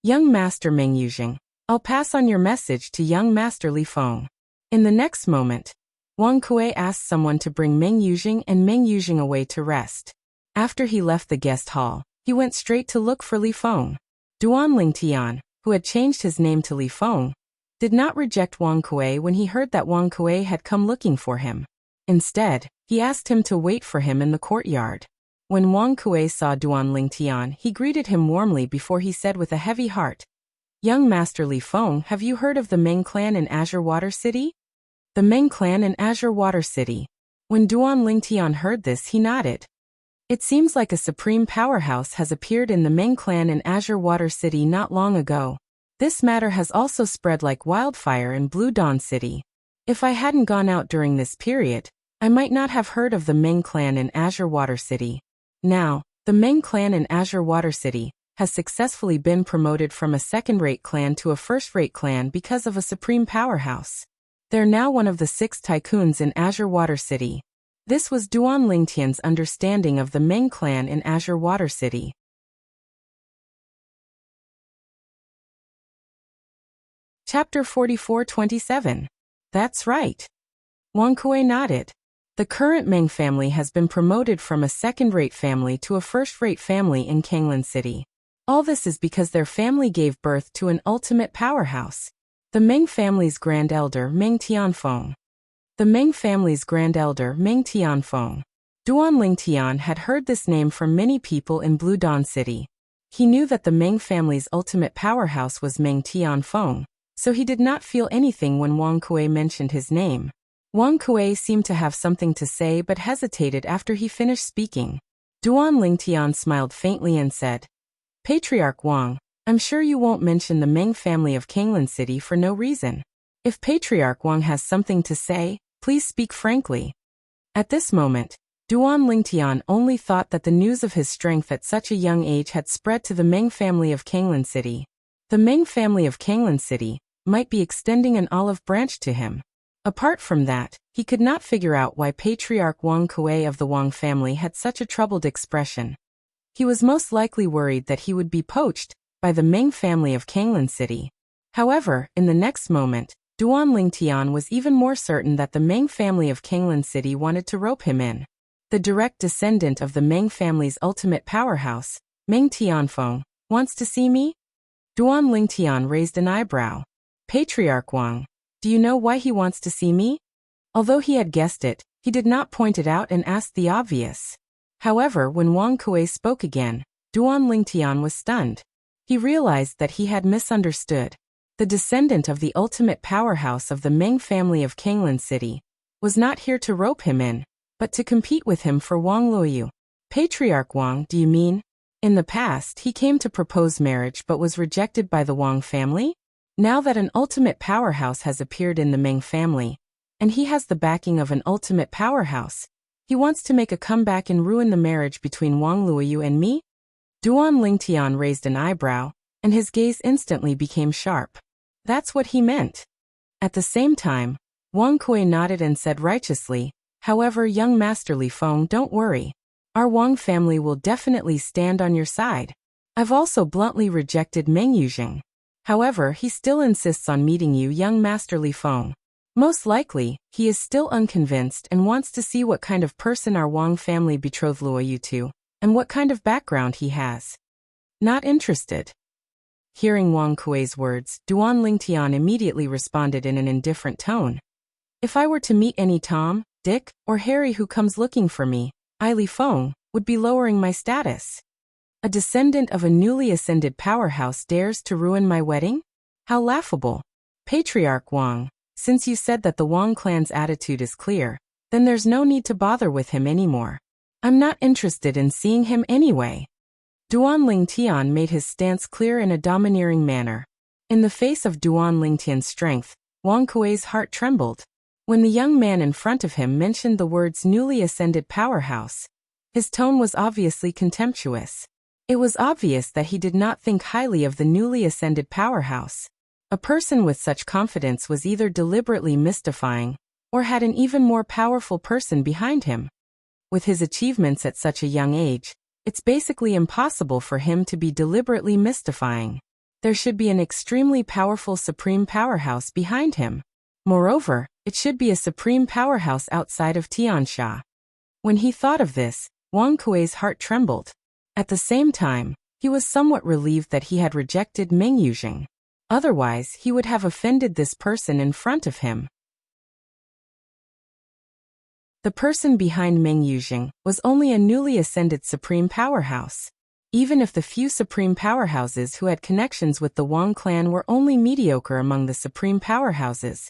Young Master Meng Yujing, I'll pass on your message to young Master Li Feng. In the next moment, Wang Kuei asked someone to bring Meng Yujing and Meng Yujing away to rest. After he left the guest hall, he went straight to look for Li Feng. Duan Lingtian, who had changed his name to Li Feng, did not reject Wang Kuei when he heard that Wang Kuei had come looking for him. Instead, he asked him to wait for him in the courtyard. When Wang Kuei saw Duan Lingtian, he greeted him warmly before he said with a heavy heart, Young Master Li Feng, have you heard of the Meng clan in Azure Water City? The Meng clan in Azure Water City. When Duan Lingtian heard this, he nodded. It seems like a supreme powerhouse has appeared in the Meng clan in Azure Water City not long ago. This matter has also spread like wildfire in Blue Dawn City. If I hadn't gone out during this period, I might not have heard of the Meng clan in Azure Water City. Now, the Meng clan in Azure Water City has successfully been promoted from a second-rate clan to a first-rate clan because of a supreme powerhouse. They're now one of the 6 tycoons in Azure Water City. This was Duan Lingtian's understanding of the Meng clan in Azure Water City. Chapter 44-27. That's right. Wang Kuei nodded. The current Meng family has been promoted from a second-rate family to a first-rate family in Kanglan City. All this is because their family gave birth to an ultimate powerhouse. The Meng family's grand elder Meng Tianfeng. The Meng family's grand elder Meng Tianfeng. Duan Lingtian had heard this name from many people in Blue Dawn City. He knew that the Meng family's ultimate powerhouse was Meng Tianfeng, so he did not feel anything when Wang Kuei mentioned his name. Wang Kuei seemed to have something to say but hesitated after he finished speaking. Duan Lingtian smiled faintly and said, Patriarch Wang, I'm sure you won't mention the Meng family of Kanglan City for no reason. If Patriarch Wang has something to say, please speak frankly. At this moment, Duan Lingtian only thought that the news of his strength at such a young age had spread to the Meng family of Kanglan City. The Meng family of Kanglan City might be extending an olive branch to him. Apart from that, he could not figure out why Patriarch Wang Kuei of the Wang family had such a troubled expression. He was most likely worried that he would be poached by the Meng family of Kanglan City. However, in the next moment, Duan Lingtian was even more certain that the Meng family of Kanglan City wanted to rope him in. The direct descendant of the Meng family's ultimate powerhouse, Meng Tianfeng, wants to see me? Duan Lingtian raised an eyebrow. Patriarch Wang, do you know why he wants to see me? Although he had guessed it, he did not point it out and asked the obvious. However, when Wang Kuei spoke again, Duan Lingtian was stunned. He realized that he had misunderstood. The descendant of the ultimate powerhouse of the Meng family of Kanglan City was not here to rope him in, but to compete with him for Wang Luoyu. Patriarch Wang, do you mean? In the past, he came to propose marriage but was rejected by the Wang family? Now that an ultimate powerhouse has appeared in the Meng family, and he has the backing of an ultimate powerhouse, he wants to make a comeback and ruin the marriage between Wang Luoyu and me? Duan Lingtian raised an eyebrow, and his gaze instantly became sharp. That's what he meant. At the same time, Wang Kuei nodded and said righteously, however, young Master Li Feng, don't worry. Our Wang family will definitely stand on your side. I've also bluntly rejected Meng Yuzheng. However, he still insists on meeting you, young Master Li Feng. Most likely, he is still unconvinced and wants to see what kind of person our Wang family betrothed Luo Yu to, and what kind of background he has. Not interested. Hearing Wang Kuei's words, Duan Lingtian immediately responded in an indifferent tone. If I were to meet any Tom, Dick, or Harry who comes looking for me, I, Li Feng, would be lowering my status. A descendant of a newly ascended powerhouse dares to ruin my wedding? How laughable. Patriarch Wang, since you said that the Wang clan's attitude is clear, then there's no need to bother with him anymore. I'm not interested in seeing him anyway. Duan Lingtian made his stance clear in a domineering manner. In the face of Duan Lingtian's strength, Wang Kuei's heart trembled. When the young man in front of him mentioned the words newly ascended powerhouse, his tone was obviously contemptuous. It was obvious that he did not think highly of the newly ascended powerhouse. A person with such confidence was either deliberately mystifying, or had an even more powerful person behind him. With his achievements at such a young age, it's basically impossible for him to be deliberately mystifying. There should be an extremely powerful supreme powerhouse behind him. Moreover, it should be a supreme powerhouse outside of Tiansha. When he thought of this, Wang Kuei's heart trembled. At the same time, he was somewhat relieved that he had rejected Meng Yuzheng. Otherwise, he would have offended this person in front of him. The person behind Meng Yuzheng was only a newly ascended supreme powerhouse. Even if the few supreme powerhouses who had connections with the Wang clan were only mediocre among the supreme powerhouses,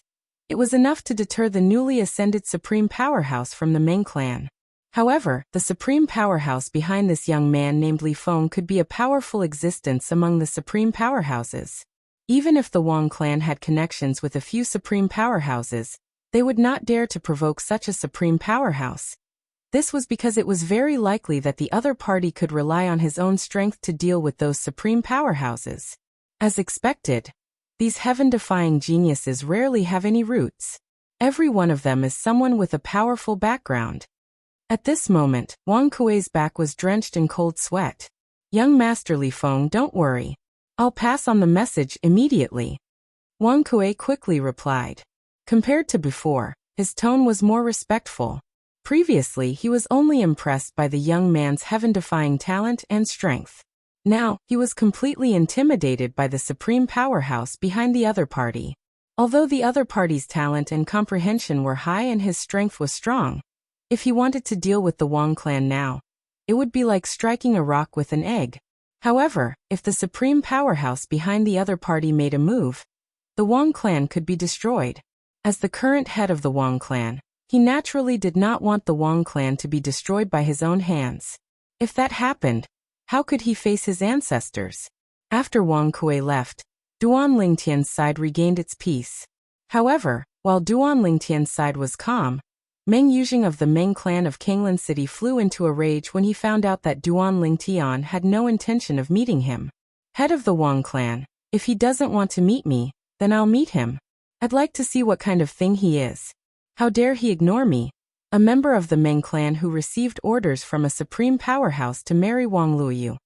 it was enough to deter the newly ascended supreme powerhouse from the Meng clan. However, the supreme powerhouse behind this young man named Li Feng could be a powerful existence among the supreme powerhouses. Even if the Wang clan had connections with a few supreme powerhouses, they would not dare to provoke such a supreme powerhouse. This was because it was very likely that the other party could rely on his own strength to deal with those supreme powerhouses. As expected, these heaven-defying geniuses rarely have any roots. Every one of them is someone with a powerful background. At this moment, Wang Kuei's back was drenched in cold sweat. Young Master Li Feng, don't worry. I'll pass on the message immediately. Wang Kuei quickly replied. Compared to before, his tone was more respectful. Previously, he was only impressed by the young man's heaven-defying talent and strength. Now, he was completely intimidated by the supreme powerhouse behind the other party. Although the other party's talent and comprehension were high and his strength was strong, if he wanted to deal with the Wang clan now, it would be like striking a rock with an egg. However, if the supreme powerhouse behind the other party made a move, the Wang clan could be destroyed. As the current head of the Wang clan, he naturally did not want the Wang clan to be destroyed by his own hands. If that happened, how could he face his ancestors? After Wang Kuei left, Duan Lingtian's side regained its peace. However, while Duan Lingtian's side was calm, Meng Yuzheng of the Meng clan of Kanglan City flew into a rage when he found out that Duan Lingtian had no intention of meeting him. Head of the Wang clan, if he doesn't want to meet me, then I'll meet him. I'd like to see what kind of thing he is. How dare he ignore me? A member of the Meng clan who received orders from a supreme powerhouse to marry Wang Luoyu.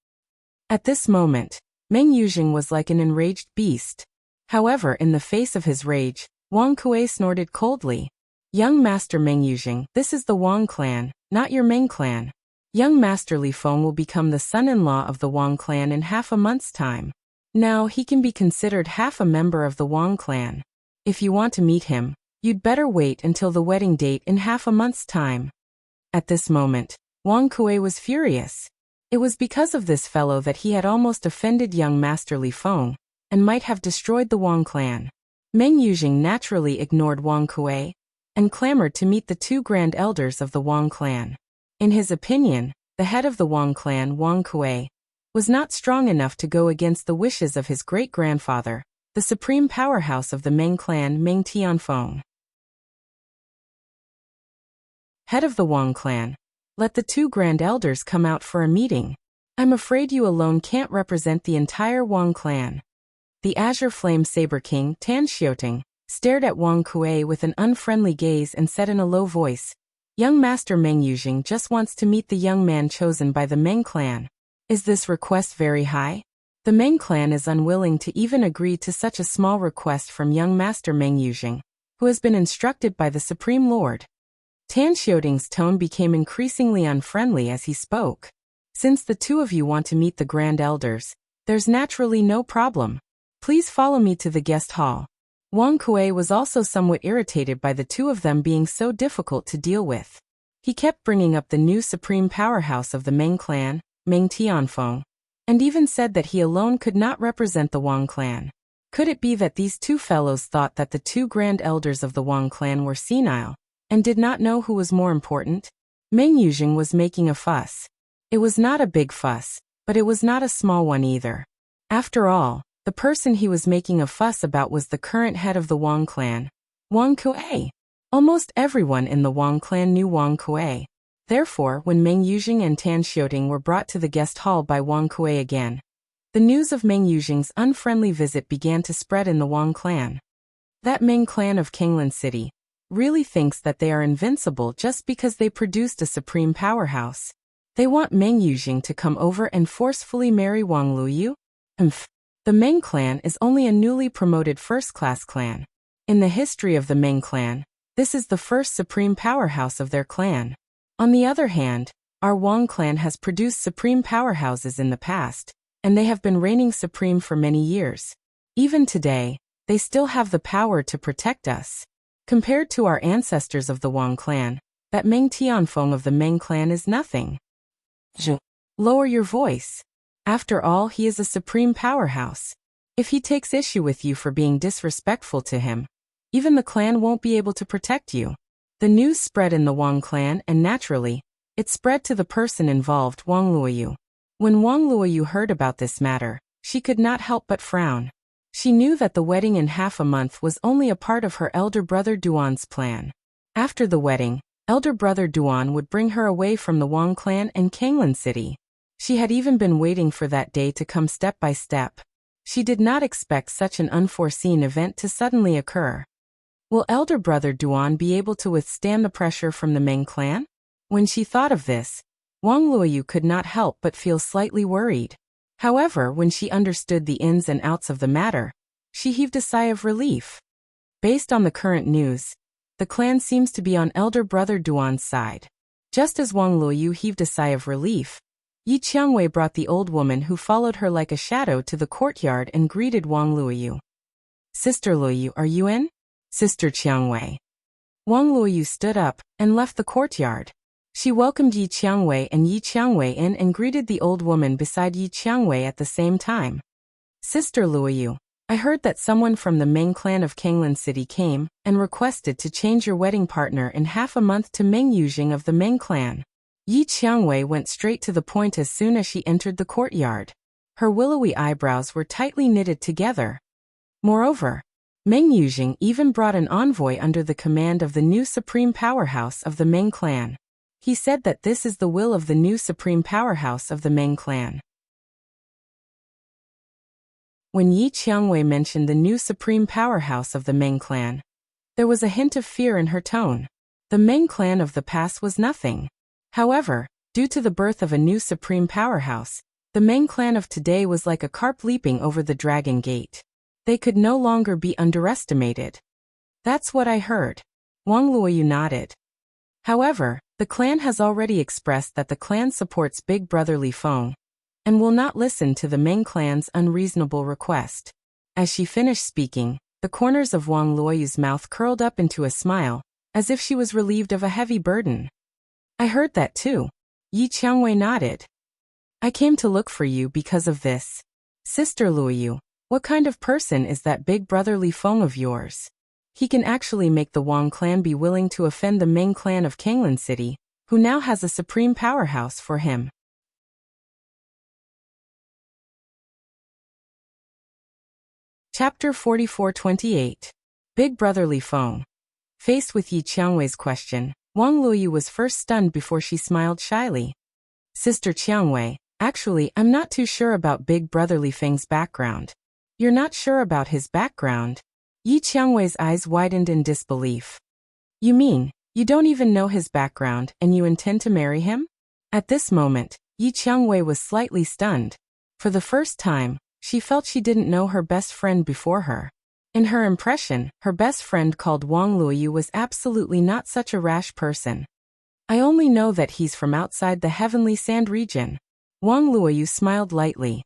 At this moment, Meng Yuzheng was like an enraged beast. However, in the face of his rage, Wang Kuei snorted coldly. Young Master Meng Yuzheng, this is the Wang clan, not your Meng clan. Young Master Li Feng will become the son-in-law of the Wang clan in half a month's time. Now he can be considered half a member of the Wang clan. If you want to meet him, you'd better wait until the wedding date in half a month's time. At this moment, Wang Kuei was furious. It was because of this fellow that he had almost offended young Master Li Feng, and might have destroyed the Wang clan. Meng Yuzheng naturally ignored Wang Kuei, and clamored to meet the two grand elders of the Wang clan. In his opinion, the head of the Wang clan, Wang Kuei, was not strong enough to go against the wishes of his great-grandfather, the supreme powerhouse of the Meng clan, Meng Tianfeng. Head of the Wang clan, let the two grand elders come out for a meeting. I'm afraid you alone can't represent the entire Wang clan. The Azure Flame Saber King, Tan Xiuting, stared at Wang Kuei with an unfriendly gaze and said in a low voice, Young Master Meng Yujing just wants to meet the young man chosen by the Meng clan. Is this request very high? The Meng clan is unwilling to even agree to such a small request from young Master Meng Yujing, who has been instructed by the Supreme Lord. Tan Xiaoding's tone became increasingly unfriendly as he spoke. Since the two of you want to meet the Grand Elders, there's naturally no problem. Please follow me to the guest hall. Wang Kuei was also somewhat irritated by the two of them being so difficult to deal with. He kept bringing up the new supreme powerhouse of the Meng clan, Meng Tianfeng, and even said that he alone could not represent the Wang clan. Could it be that these two fellows thought that the two grand elders of the Wang clan were senile, and did not know who was more important? Meng Yujing was making a fuss. It was not a big fuss, but it was not a small one either. After all, the person he was making a fuss about was the current head of the Wang clan, Wang Kuei. Almost everyone in the Wang clan knew Wang Kuei. Therefore, when Meng Yujing and Tan Xiaoding were brought to the guest hall by Wang Kuei again, the news of Meng Yujing's unfriendly visit began to spread in the Wang clan. That Meng clan of Kinglan City really thinks that they are invincible just because they produced a supreme powerhouse. They want Meng Yujing to come over and forcefully marry Wang Luoyu? The Meng clan is only a newly promoted first-class clan. In the history of the Meng clan, this is the first supreme powerhouse of their clan. On the other hand, our Wang clan has produced supreme powerhouses in the past, and they have been reigning supreme for many years. Even today, they still have the power to protect us. Compared to our ancestors of the Wang clan, that Meng Tianfeng of the Meng clan is nothing. Lower your voice. After all, he is a supreme powerhouse. If he takes issue with you for being disrespectful to him, even the clan won't be able to protect you. The news spread in the Wang clan and naturally, it spread to the person involved, Wang Luoyu. When Wang Luoyu heard about this matter, she could not help but frown. She knew that the wedding in half a month was only a part of her elder brother Duan's plan. After the wedding, elder brother Duan would bring her away from the Wang clan and Kanglan City. She had even been waiting for that day to come step by step. She did not expect such an unforeseen event to suddenly occur. Will elder brother Duan be able to withstand the pressure from the Meng clan? When she thought of this, Wang Luoyu could not help but feel slightly worried. However, when she understood the ins and outs of the matter, she heaved a sigh of relief. Based on the current news, the clan seems to be on elder brother Duan's side. Just as Wang Luoyu heaved a sigh of relief, Yi Qiangwei brought the old woman who followed her like a shadow to the courtyard and greeted Wang Luoyu. Sister Luoyu, are you in? Sister Qiangwei. Wang Luoyu stood up and left the courtyard. She welcomed Yi Qiangwei in and greeted the old woman beside Yi Qiangwei at the same time. Sister Luoyu, I heard that someone from the Meng clan of Kanglan City came and requested to change your wedding partner in half a month to Meng Yujing of the Meng clan. Yi Qiangwei went straight to the point as soon as she entered the courtyard. Her willowy eyebrows were tightly knitted together. Moreover, Meng Yujing even brought an envoy under the command of the new supreme powerhouse of the Meng clan. He said that this is the will of the new supreme powerhouse of the Meng clan. When Yi Qiangwei mentioned the new supreme powerhouse of the Meng clan, there was a hint of fear in her tone. The Meng clan of the past was nothing. However, due to the birth of a new supreme powerhouse, the Meng clan of today was like a carp leaping over the dragon gate. They could no longer be underestimated. That's what I heard. Wang Luoyu nodded. However, the clan has already expressed that the clan supports Big Brother Li Feng and will not listen to the Meng clan's unreasonable request. As she finished speaking, the corners of Wang Luoyu's mouth curled up into a smile, as if she was relieved of a heavy burden. I heard that too. Yi Qiangwei nodded. I came to look for you because of this. Sister Luoyu, what kind of person is that Big Brother Li Feng of yours? He can actually make the Wang clan be willing to offend the Meng clan of Kanglan City, who now has a supreme powerhouse for him. Chapter 44-28. Big Brother Li Feng. Faced with Yi Qiangwei's question, Wang Luoyu was first stunned before she smiled shyly. Sister Qiangwei, actually, I'm not too sure about Big Brother Li Feng's background. You're not sure about his background? Yi Qiangwei's eyes widened in disbelief. You mean, You don't even know his background and you intend to marry him? At this moment, Yi Qiangwei was slightly stunned. For the first time, she felt she didn't know her best friend before her. In her impression, her best friend called Wang Luoyu was absolutely not such a rash person. I only know that he's from outside the Heavenly Sand region. Wang Luoyu smiled lightly.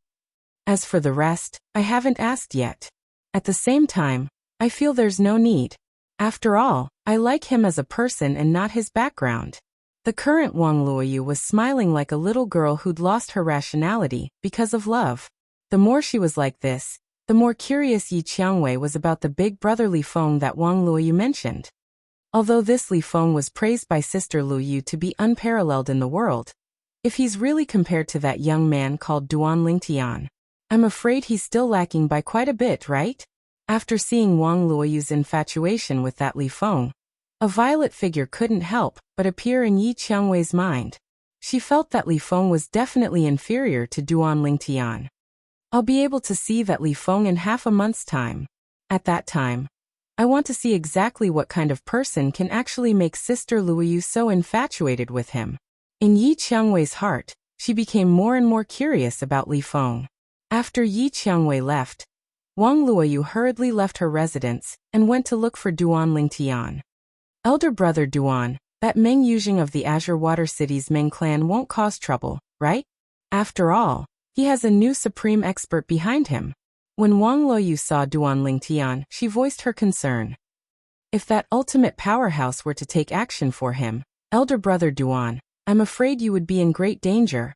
As for the rest, I haven't asked yet. At the same time, I feel there's no need. After all, I like him as a person and not his background. The current Wang Luoyu was smiling like a little girl who'd lost her rationality because of love. The more she was like this, the more curious Yi Qiangwei was about the big brother Li Feng that Wang Luoyu mentioned. Although this Li Feng was praised by Sister Lu Yu to be unparalleled in the world, if he's really compared to that young man called Duan Lingtian, I'm afraid he's still lacking by quite a bit, right? After seeing Wang Luoyu's infatuation with that Li Feng, a violet figure couldn't help but appear in Yi Qiangwei's mind. She felt that Li Feng was definitely inferior to Duan Lingtian. I'll be able to see that Li Feng in half a month's time. At that time, I want to see exactly what kind of person can actually make Sister Lu Yu so infatuated with him. In Yi Qiangwei's heart, she became more and more curious about Li Feng. After Yi Qiangwei left, Wang Luoyu hurriedly left her residence and went to look for Duan Lingtian. Elder brother Duan, that Meng Yuzheng of the Azure Water City's Meng clan won't cause trouble, right? After all, he has a new supreme expert behind him. When Wang Luoyu saw Duan Lingtian, she voiced her concern. If that ultimate powerhouse were to take action for him, elder brother Duan, I'm afraid you would be in great danger.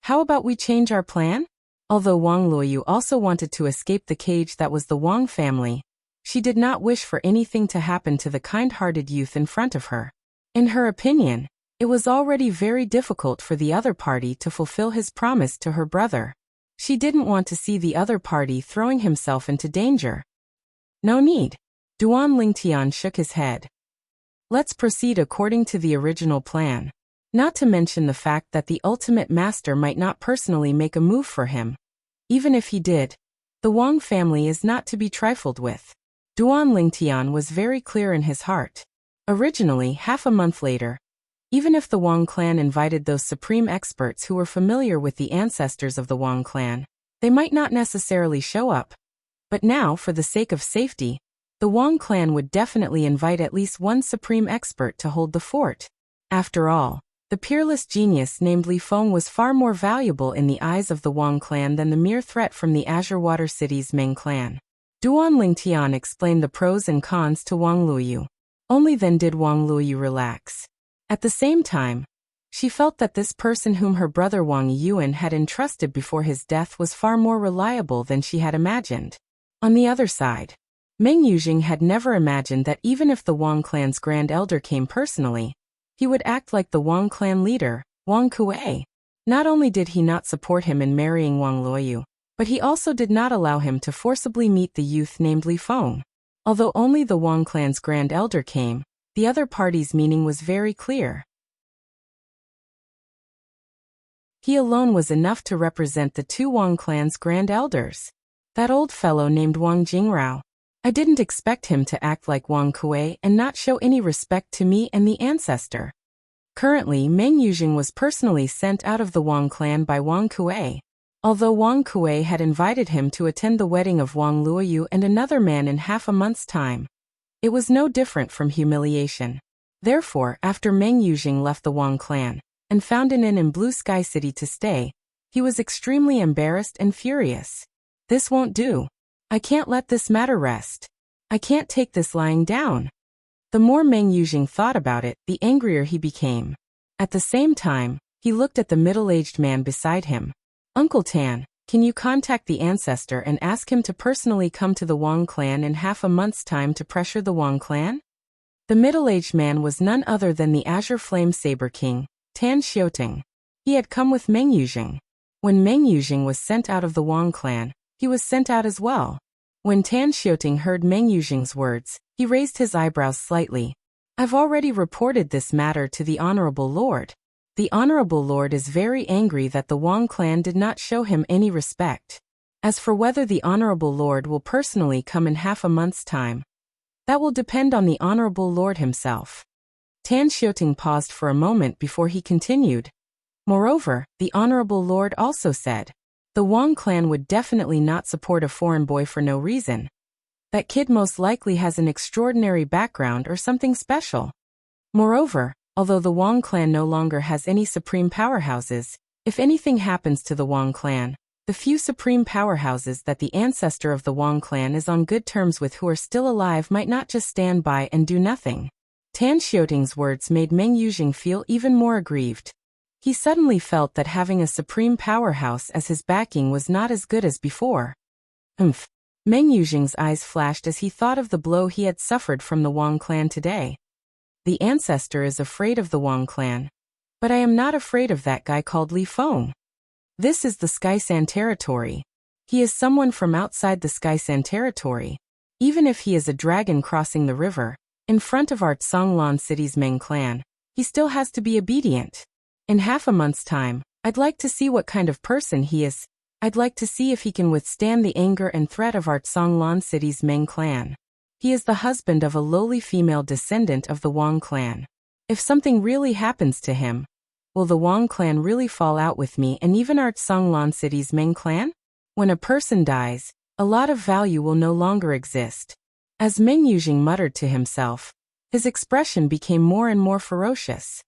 How about we change our plan? Although Wang Luoyu also wanted to escape the cage that was the Wang family, she did not wish for anything to happen to the kind-hearted youth in front of her. In her opinion, it was already very difficult for the other party to fulfill his promise to her brother. She didn't want to see the other party throwing himself into danger. No need. Duan Lingtian shook his head. Let's proceed according to the original plan. Not to mention the fact that the ultimate master might not personally make a move for him. Even if he did, the Wang family is not to be trifled with. Duan Lingtian was very clear in his heart. Originally, half a month later, even if the Wang clan invited those supreme experts who were familiar with the ancestors of the Wang clan, they might not necessarily show up. But now, for the sake of safety, the Wang clan would definitely invite at least one supreme expert to hold the fort. After all, the peerless genius named Li Feng was far more valuable in the eyes of the Wang clan than the mere threat from the Azure Water City's Meng clan. Duan Lingtian explained the pros and cons to Wang Luoyu. Only then did Wang Luoyu relax. At the same time, she felt that this person whom her brother Wang Yuan had entrusted before his death was far more reliable than she had imagined. On the other side, Meng Yuzheng had never imagined that even if the Wang clan's grand elder came personally, he would act like the Wang clan leader, Wang Kuei. Not only did he not support him in marrying Wang Luoyu, but he also did not allow him to forcibly meet the youth named Li Feng. Although only the Wang clan's grand elder came, the other party's meaning was very clear. He alone was enough to represent the two Wang clan's grand elders. That old fellow named Wang Jingrao. I didn't expect him to act like Wang Kuei and not show any respect to me and the ancestor. Currently, Meng Yuzheng was personally sent out of the Wang clan by Wang Kuei. Although Wang Kuei had invited him to attend the wedding of Wang Luoyu and another man in half a month's time, it was no different from humiliation. Therefore, after Meng Yuzheng left the Wang clan and found an inn in Blue Sky City to stay, he was extremely embarrassed and furious. This won't do. I can't let this matter rest. I can't take this lying down. The more Meng Yuzheng thought about it, the angrier he became. At the same time, he looked at the middle-aged man beside him. Uncle Tan, can you contact the ancestor and ask him to personally come to the Wang clan in half a month's time to pressure the Wang clan? The middle-aged man was none other than the Azure Flame Saber King, Tan Xiuting. He had come with Meng Yuzheng. When Meng Yuzheng was sent out of the Wang clan, he was sent out as well. When Tan Xiuting heard Meng Yuzheng's words, he raised his eyebrows slightly. I've already reported this matter to the Honorable Lord. The Honorable Lord is very angry that the Wang clan did not show him any respect. As for whether the Honorable Lord will personally come in half a month's time, that will depend on the Honorable Lord himself. Tan Xiuting paused for a moment before he continued. Moreover, the Honorable Lord also said, the Wang clan would definitely not support a foreign boy for no reason. That kid most likely has an extraordinary background or something special. Moreover, although the Wang clan no longer has any supreme powerhouses, if anything happens to the Wang clan, the few supreme powerhouses that the ancestor of the Wang clan is on good terms with who are still alive might not just stand by and do nothing. Tan Xiuting's words made Meng Yujing feel even more aggrieved. He suddenly felt that having a supreme powerhouse as his backing was not as good as before. Meng Yujing's eyes flashed as he thought of the blow he had suffered from the Wang clan today. The ancestor is afraid of the Wang clan. But I am not afraid of that guy called Li Feng. This is the Sky San territory. He is someone from outside the Sky San territory. Even if he is a dragon crossing the river, in front of our Tsanglan city's Meng clan, he still has to be obedient. In half a month's time, I'd like to see what kind of person he is. I'd like to see if he can withstand the anger and threat of our Tsanglan city's Meng clan. He is the husband of a lowly female descendant of the Wang clan. If something really happens to him, will the Wang clan really fall out with me and even our Tsanglan city's Meng clan? When a person dies, a lot of value will no longer exist. As Meng Yujing muttered to himself, his expression became more and more ferocious.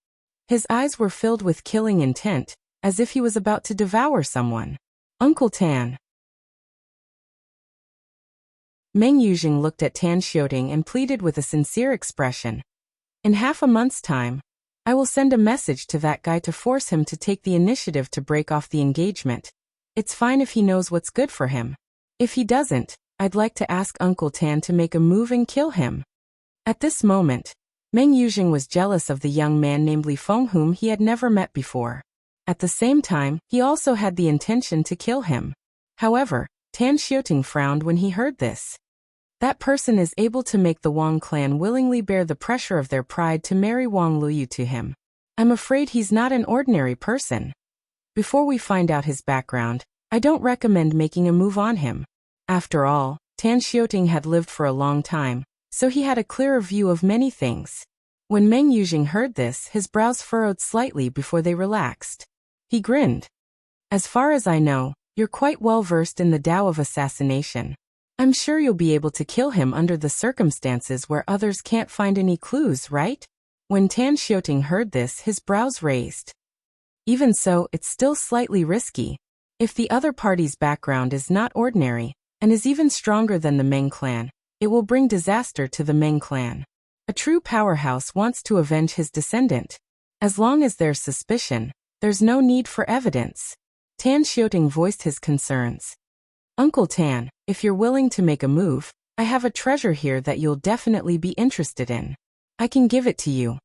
His eyes were filled with killing intent, as if he was about to devour someone. Uncle Tan. Meng Yujing looked at Tan Xiuting and pleaded with a sincere expression. In half a month's time, I will send a message to that guy to force him to take the initiative to break off the engagement. It's fine if he knows what's good for him. If he doesn't, I'd like to ask Uncle Tan to make a move and kill him. At this moment, Meng Yujing was jealous of the young man named Li Feng whom he had never met before. At the same time, he also had the intention to kill him. However, Tan Xiuting frowned when he heard this. That person is able to make the Wang clan willingly bear the pressure of their pride to marry Wang Luyu to him. I'm afraid he's not an ordinary person. Before we find out his background, I don't recommend making a move on him. After all, Tan Xiuting had lived for a long time, so he had a clearer view of many things. When Meng Yujing heard this, his brows furrowed slightly before they relaxed. He grinned. As far as I know, you're quite well versed in the Tao of assassination. I'm sure you'll be able to kill him under the circumstances where others can't find any clues, right? When Tan Xiuting heard this, his brows raised. Even so, it's still slightly risky. If the other party's background is not ordinary, and is even stronger than the Meng clan, it will bring disaster to the Meng clan. A true powerhouse wants to avenge his descendant. As long as there's suspicion, there's no need for evidence. Tan Xiuting voiced his concerns. Uncle Tan, if you're willing to make a move, I have a treasure here that you'll definitely be interested in. I can give it to you.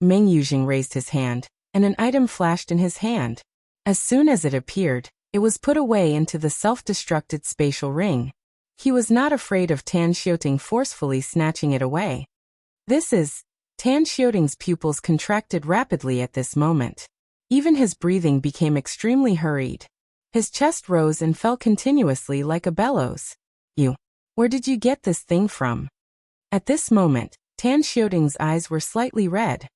Meng Yujing raised his hand, and an item flashed in his hand. As soon as it appeared, it was put away into the self-destructed spatial ring. He was not afraid of Tan Xiuting forcefully snatching it away. Tan Xiuting's pupils contracted rapidly at this moment. Even his breathing became extremely hurried. His chest rose and fell continuously like a bellows. Where did you get this thing from? At this moment, Tan Xiuting's eyes were slightly red.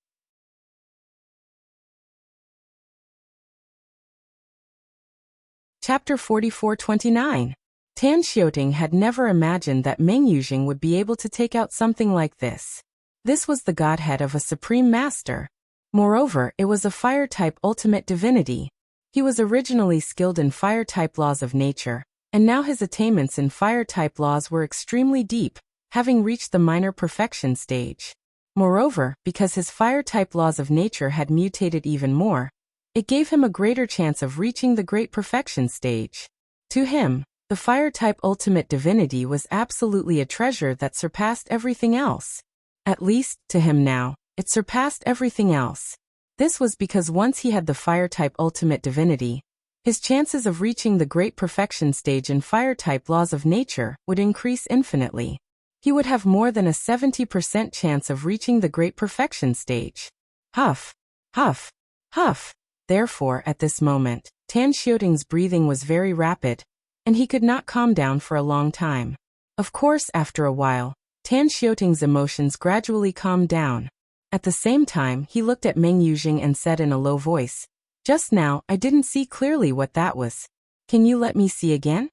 Chapter 44-29. Tan Xiuting had never imagined that Meng Yujing would be able to take out something like this. This was the godhead of a supreme master. Moreover, it was a fire-type ultimate divinity. He was originally skilled in fire-type laws of nature, and now his attainments in fire-type laws were extremely deep, having reached the minor perfection stage. Moreover, because his fire-type laws of nature had mutated even more, it gave him a greater chance of reaching the great perfection stage. To him, the fire-type ultimate divinity was absolutely a treasure that surpassed everything else. At least, to him now, it surpassed everything else. This was because once he had the fire-type ultimate divinity, his chances of reaching the great perfection stage in fire-type laws of nature would increase infinitely. He would have more than a 70% chance of reaching the great perfection stage. Huff, huff, huff. Therefore, at this moment, Tan Xiuting's breathing was very rapid, and he could not calm down for a long time. Of course, after a while, Tan Xiuting's emotions gradually calmed down. At the same time, he looked at Meng Yujing and said in a low voice, "Just now, I didn't see clearly what that was. Can you let me see again?"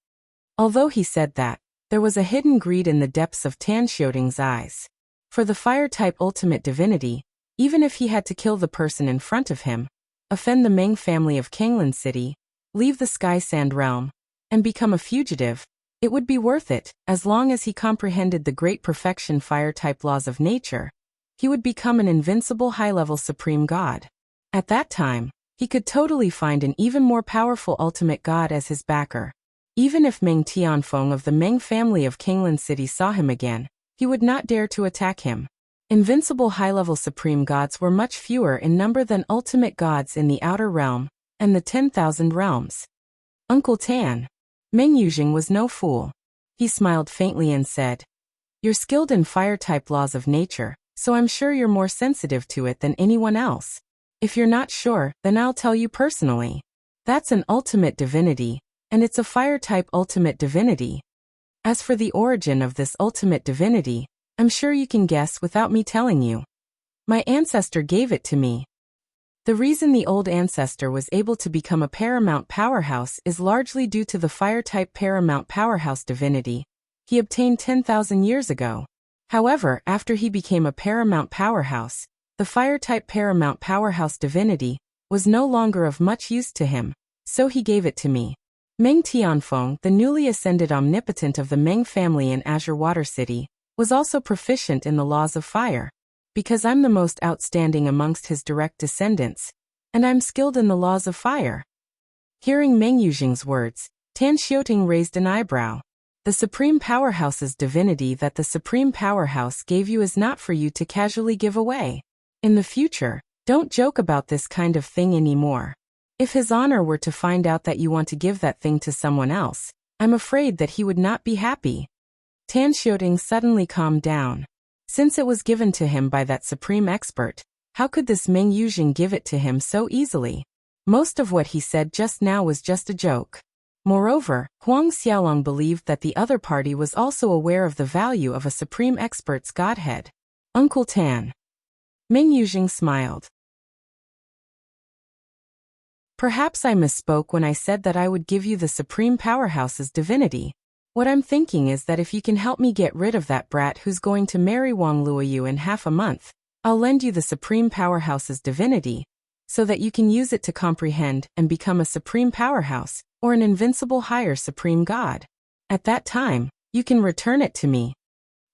Although he said that, there was a hidden greed in the depths of Tan Xiuting's eyes. For the fire-type ultimate divinity, even if he had to kill the person in front of him, offend the Meng family of Kanglan City, leave the Sky Sand realm, and become a fugitive, it would be worth it, as long as he comprehended the great perfection fire-type laws of nature. He would become an invincible high-level supreme god. At that time, he could totally find an even more powerful ultimate god as his backer. Even if Meng Tianfeng of the Meng family of Kanglan City saw him again, he would not dare to attack him. Invincible high-level supreme gods were much fewer in number than ultimate gods in the Outer Realm and the 10,000 realms. Uncle Tan. Meng Yujing was no fool. He smiled faintly and said, "You're skilled in fire-type laws of nature, so I'm sure you're more sensitive to it than anyone else. If you're not sure, then I'll tell you personally. That's an ultimate divinity, and it's a fire-type ultimate divinity. As for the origin of this ultimate divinity, I'm sure you can guess without me telling you. My ancestor gave it to me." The reason the old ancestor was able to become a paramount powerhouse is largely due to the fire-type paramount powerhouse divinity he obtained 10,000 years ago. However, after he became a paramount powerhouse, the fire-type paramount powerhouse divinity was no longer of much use to him, so he gave it to me. Meng Tianfeng, the newly ascended omnipotent of the Meng family in Azure Water City, was also proficient in the laws of fire. Because I'm the most outstanding amongst his direct descendants, and I'm skilled in the laws of fire. Hearing Meng Yujing's words, Tan Xiuting raised an eyebrow. The Supreme Powerhouse's divinity that the Supreme Powerhouse gave you is not for you to casually give away. In the future, don't joke about this kind of thing anymore. If his honor were to find out that you want to give that thing to someone else, I'm afraid that he would not be happy. Tan Xiuting suddenly calmed down. Since it was given to him by that supreme expert, how could this Meng Yujing give it to him so easily? Most of what he said just now was just a joke. Moreover, Huang Xiaolong believed that the other party was also aware of the value of a supreme expert's godhead. Uncle Tan. Meng Yujing smiled. Perhaps I misspoke when I said that I would give you the Supreme Powerhouse's divinity. What I'm thinking is that if you can help me get rid of that brat who's going to marry Wang Luoyu in half a month, I'll lend you the Supreme Powerhouse's divinity, so that you can use it to comprehend and become a Supreme Powerhouse, or an invincible higher Supreme God. At that time, you can return it to me.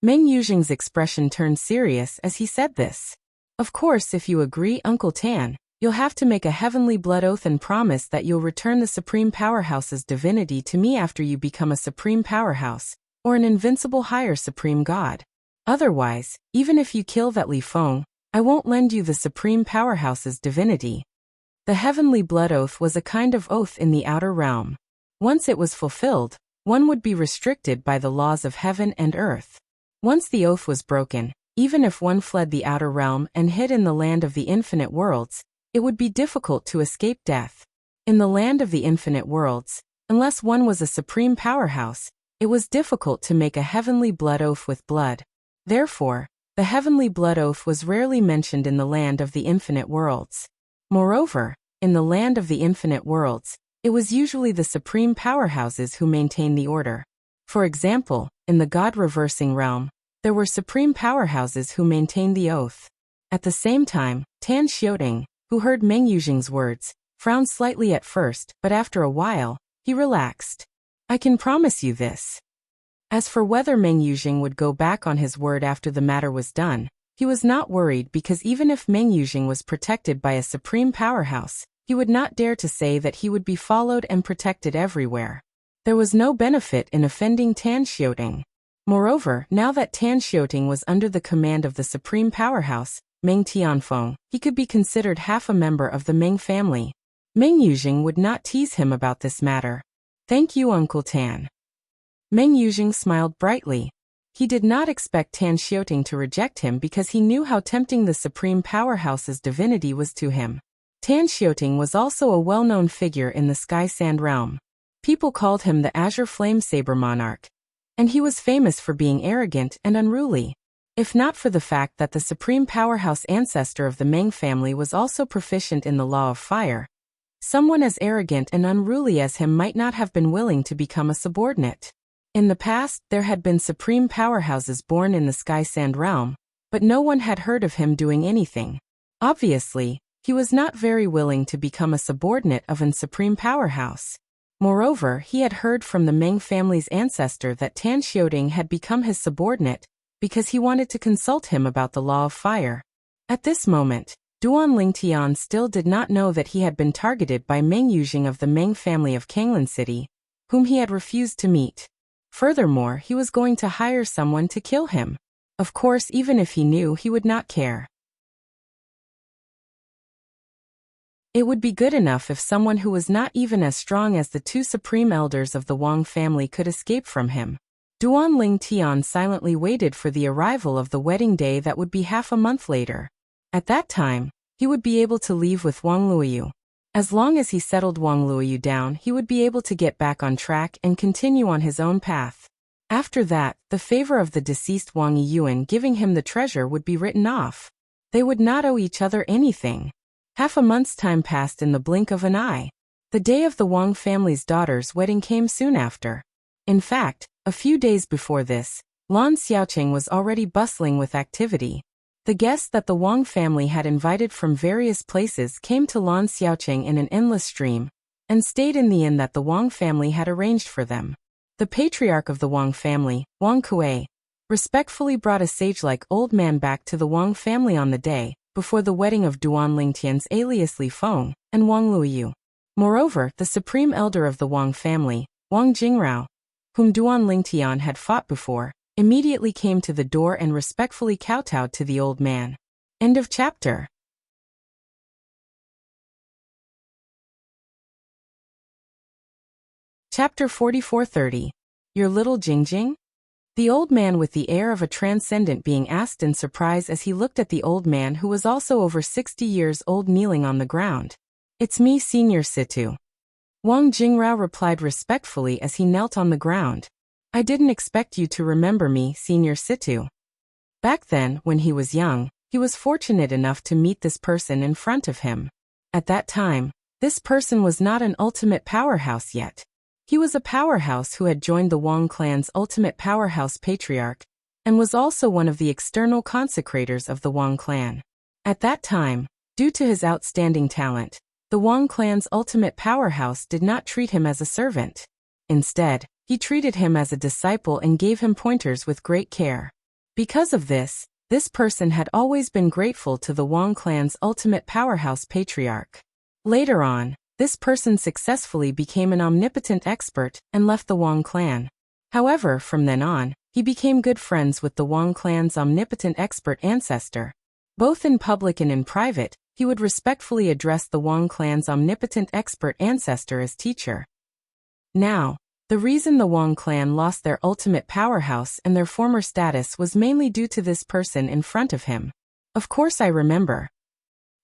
Meng Yujing's expression turned serious as he said this. Of course, if you agree, Uncle Tan, you'll have to make a heavenly blood oath and promise that you'll return the Supreme Powerhouse's divinity to me after you become a Supreme Powerhouse, or an invincible higher Supreme God. Otherwise, even if you kill that Li Feng, I won't lend you the Supreme Powerhouse's divinity. The heavenly blood oath was a kind of oath in the outer realm. Once it was fulfilled, one would be restricted by the laws of heaven and earth. Once the oath was broken, even if one fled the outer realm and hid in the land of the infinite worlds, it would be difficult to escape death. In the land of the infinite worlds, unless one was a supreme powerhouse, it was difficult to make a heavenly blood oath with blood. Therefore, the heavenly blood oath was rarely mentioned in the land of the infinite worlds. Moreover, in the land of the infinite worlds, it was usually the supreme powerhouses who maintained the order. For example, in the God-reversing realm, there were supreme powerhouses who maintained the oath. At the same time, Tan Xiuting, who heard Meng Yujing's words, frowned slightly at first, but after a while, he relaxed. I can promise you this. As for whether Meng Yujing would go back on his word after the matter was done, he was not worried because even if Meng Yujing was protected by a supreme powerhouse, he would not dare to say that he would be followed and protected everywhere. There was no benefit in offending Tan Xiuting. Moreover, now that Tan Xiuting was under the command of the supreme powerhouse, Meng Tianfeng, he could be considered half a member of the Meng family. Meng Yujing would not tease him about this matter. Thank you, Uncle Tan. Meng Yujing smiled brightly. He did not expect Tan Xiuting to reject him because he knew how tempting the Supreme Powerhouse's divinity was to him. Tan Xiuting was also a well-known figure in the Sky Sand realm. People called him the Azure Flame Saber Monarch, and he was famous for being arrogant and unruly. if not for the fact that the supreme powerhouse ancestor of the Meng family was also proficient in the law of fire. Someone as arrogant and unruly as him might not have been willing to become a subordinate. In the past, there had been supreme powerhouses born in the Sky Sand realm, but no one had heard of him doing anything. Obviously, he was not very willing to become a subordinate of an supreme powerhouse. Moreover, he had heard from the Meng family's ancestor that Tan Xiaoding had become his subordinate because he wanted to consult him about the law of fire. At this moment, Duan Lingtian still did not know that he had been targeted by Meng Yujing of the Meng family of Kanglan City, whom he had refused to meet. Furthermore, he was going to hire someone to kill him. Of course, even if he knew, he would not care. It would be good enough if someone who was not even as strong as the two supreme elders of the Wang family could escape from him. Duan Lingtian silently waited for the arrival of the wedding day that would be half a month later. At that time, he would be able to leave with Wang Luoyu. As long as he settled Wang Luoyu down, he would be able to get back on track and continue on his own path. After that, the favor of the deceased Wang Yiyuan giving him the treasure would be written off. They would not owe each other anything. Half a month's time passed in the blink of an eye. The day of the Wang family's daughter's wedding came soon after. In fact, a few days before this, Lan Xiaoqing was already bustling with activity. The guests that the Wang family had invited from various places came to Lan Xiaoqing in an endless stream, and stayed in the inn that the Wang family had arranged for them. The patriarch of the Wang family, Wang Kuei, respectfully brought a sage-like old man back to the Wang family on the day before the wedding of Duan Lingtian's alias Li Feng and Wang Luoyu. Moreover, the supreme elder of the Wang family, Wang Jingrao, whom Duan Lingtian had fought before, immediately came to the door and respectfully kowtowed to the old man. End of chapter. Chapter 4430. Your little Jingjing? The old man with the air of a transcendent being asked in surprise as he looked at the old man who was also over 60 years old kneeling on the ground. It's me, Senior Situ. Wang Jingrao replied respectfully as he knelt on the ground. I didn't expect you to remember me, Senior Situ. Back then, when he was young, he was fortunate enough to meet this person in front of him. At that time, this person was not an ultimate powerhouse yet. He was a powerhouse who had joined the Wang clan's ultimate powerhouse patriarch, and was also one of the external consecrators of the Wang clan. At that time, due to his outstanding talent, the Wang clan's ultimate powerhouse did not treat him as a servant. Instead, he treated him as a disciple and gave him pointers with great care. Because of this, this person had always been grateful to the Wang clan's ultimate powerhouse patriarch. Later on, this person successfully became an omnipotent expert and left the Wang clan. However, from then on, he became good friends with the Wang clan's omnipotent expert ancestor. Both in public and in private, he would respectfully address the Wang clan's omnipotent expert ancestor as teacher. Now, the reason the Wang clan lost their ultimate powerhouse and their former status was mainly due to this person in front of him. Of course I remember.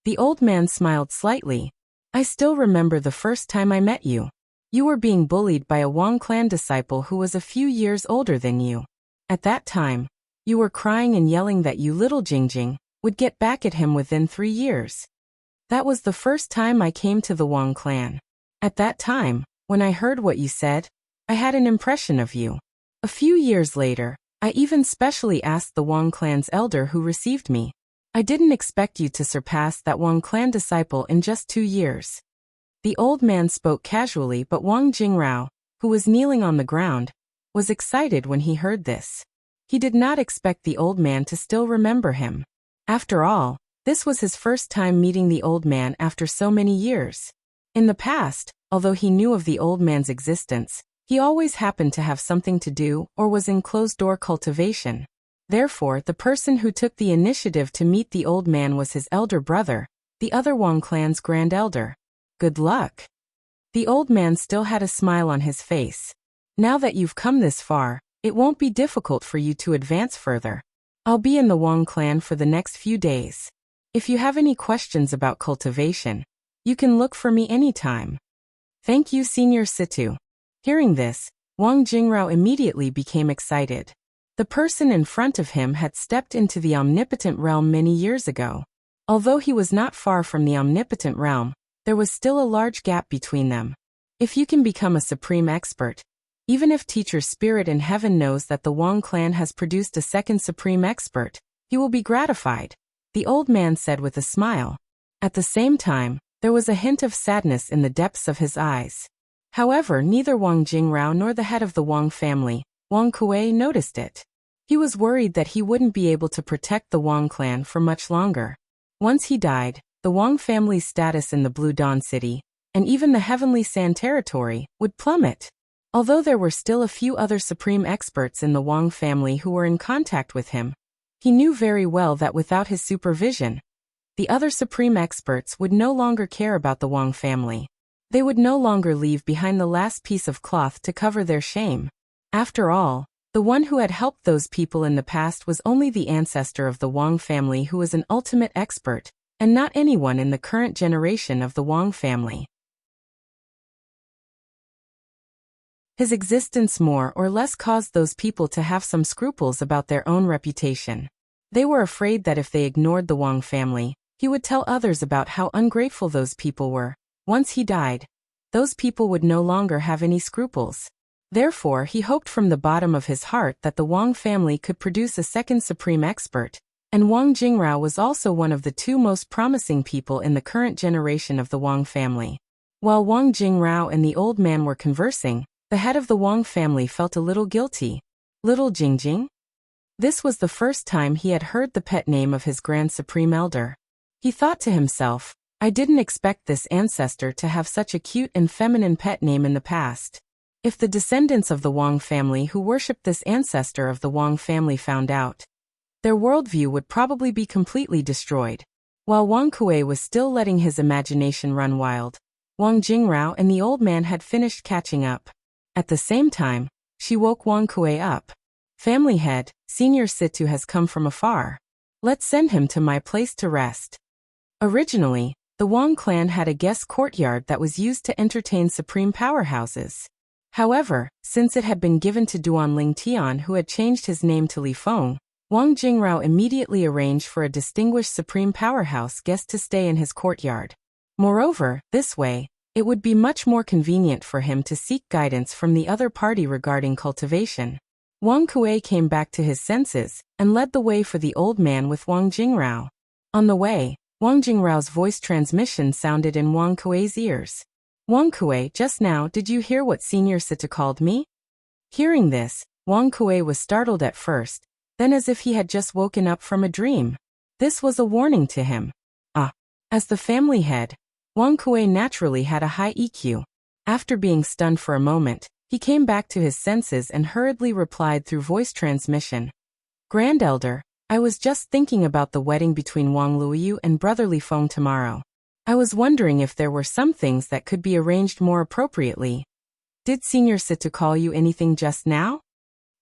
The old man smiled slightly. I still remember the first time I met you. You were being bullied by a Wang clan disciple who was a few years older than you. At that time, you were crying and yelling that you little Jingjing would get back at him within 3 years. That was the first time I came to the Wang clan. At that time, when I heard what you said, I had an impression of you. A few years later, I even specially asked the Wang clan's elder who received me. I didn't expect you to surpass that Wang clan disciple in just 2 years. The old man spoke casually, but Wang Jingrao, who was kneeling on the ground, was excited when he heard this. He did not expect the old man to still remember him. After all, this was his first time meeting the old man after so many years. In the past, although he knew of the old man's existence, he always happened to have something to do or was in closed-door cultivation. Therefore, the person who took the initiative to meet the old man was his elder brother, the other Wang clan's grand elder. Good luck. The old man still had a smile on his face. Now that you've come this far, it won't be difficult for you to advance further. I'll be in the Wang clan for the next few days. If you have any questions about cultivation, you can look for me anytime. Thank you, Senior Situ. Hearing this, Wang Jingrao immediately became excited. The person in front of him had stepped into the omnipotent realm many years ago. Although he was not far from the omnipotent realm, there was still a large gap between them. If you can become a supreme expert, even if Teacher Spirit in heaven knows that the Wang clan has produced a second supreme expert, he will be gratified, the old man said with a smile. At the same time, there was a hint of sadness in the depths of his eyes. However, neither Wang Jingrao nor the head of the Wang family, Wang Kuei, noticed it. He was worried that he wouldn't be able to protect the Wang clan for much longer. Once he died, the Wang family's status in the Blue Dawn City, and even the Heavenly Sand territory, would plummet. Although there were still a few other supreme experts in the Wang family who were in contact with him, he knew very well that without his supervision, the other supreme experts would no longer care about the Wang family. They would no longer leave behind the last piece of cloth to cover their shame. After all, the one who had helped those people in the past was only the ancestor of the Wang family who was an ultimate expert, and not anyone in the current generation of the Wang family. His existence more or less caused those people to have some scruples about their own reputation. They were afraid that if they ignored the Wang family, he would tell others about how ungrateful those people were. Once he died, those people would no longer have any scruples. Therefore, he hoped from the bottom of his heart that the Wang family could produce a second supreme expert, and Wang Jingrao was also one of the two most promising people in the current generation of the Wang family. While Wang Jingrao and the old man were conversing, the head of the Wang family felt a little guilty. Little Jingjing? This was the first time he had heard the pet name of his Grand Supreme Elder. He thought to himself, I didn't expect this ancestor to have such a cute and feminine pet name in the past. If the descendants of the Wang family who worshipped this ancestor of the Wang family found out, their worldview would probably be completely destroyed. While Wang Kuei was still letting his imagination run wild, Wang Jingrao and the old man had finished catching up. At the same time, she woke Wang Kuei up. Family head, Senior Situ has come from afar. Let's send him to my place to rest. Originally, the Wang clan had a guest courtyard that was used to entertain supreme powerhouses. However, since it had been given to Duan Ling Tian, who had changed his name to Li Feng, Wang Jingrao immediately arranged for a distinguished supreme powerhouse guest to stay in his courtyard. Moreover, this way, it would be much more convenient for him to seek guidance from the other party regarding cultivation. Wang Kuei came back to his senses and led the way for the old man with Wang Jingrao. On the way, Wang Jingrao's voice transmission sounded in Wang Kuei's ears. Wang Kuei, just now did you hear what Senior Sita called me? Hearing this, Wang Kuei was startled at first, then as if he had just woken up from a dream. This was a warning to him. As the family head, Wang Kuei naturally had a high EQ. After being stunned for a moment, he came back to his senses and hurriedly replied through voice transmission. Grand Elder, I was just thinking about the wedding between Wang Luoyu and Brother Li Feng tomorrow. I was wondering if there were some things that could be arranged more appropriately. Did Senior Situ call you anything just now?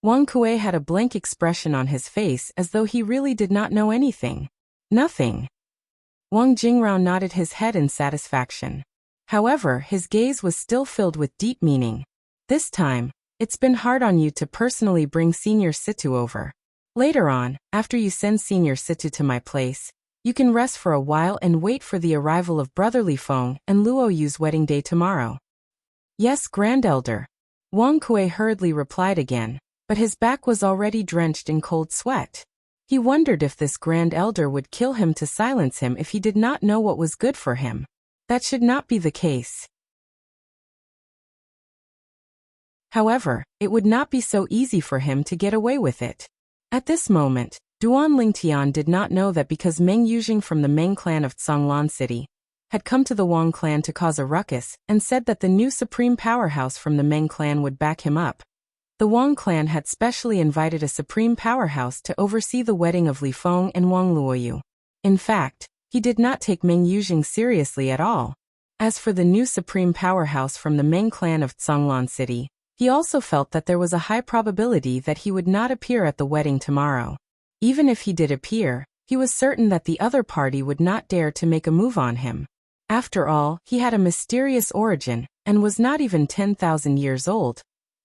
Wang Kuei had a blank expression on his face as though he really did not know anything. Nothing. Wang Jingrao nodded his head in satisfaction. However, his gaze was still filled with deep meaning. This time, it's been hard on you to personally bring Senior Situ over. Later on, after you send Senior Situ to my place, you can rest for a while and wait for the arrival of Brother Li Feng and Luoyu's wedding day tomorrow. Yes, Grand Elder. Wang Kuei hurriedly replied again, but his back was already drenched in cold sweat. He wondered if this Grand Elder would kill him to silence him if he did not know what was good for him. That should not be the case. However, it would not be so easy for him to get away with it. At this moment, Duan Lingtian did not know that because Meng Yujing from the Meng clan of Zhonglan City had come to the Wang clan to cause a ruckus and said that the new supreme powerhouse from the Meng clan would back him up. The Wang clan had specially invited a supreme powerhouse to oversee the wedding of Li Feng and Wang Luoyu. In fact, he did not take Meng Yujing seriously at all. As for the new supreme powerhouse from the Meng clan of Zhonglan City, he also felt that there was a high probability that he would not appear at the wedding tomorrow. Even if he did appear, he was certain that the other party would not dare to make a move on him. After all, he had a mysterious origin, and was not even 10,000 years old.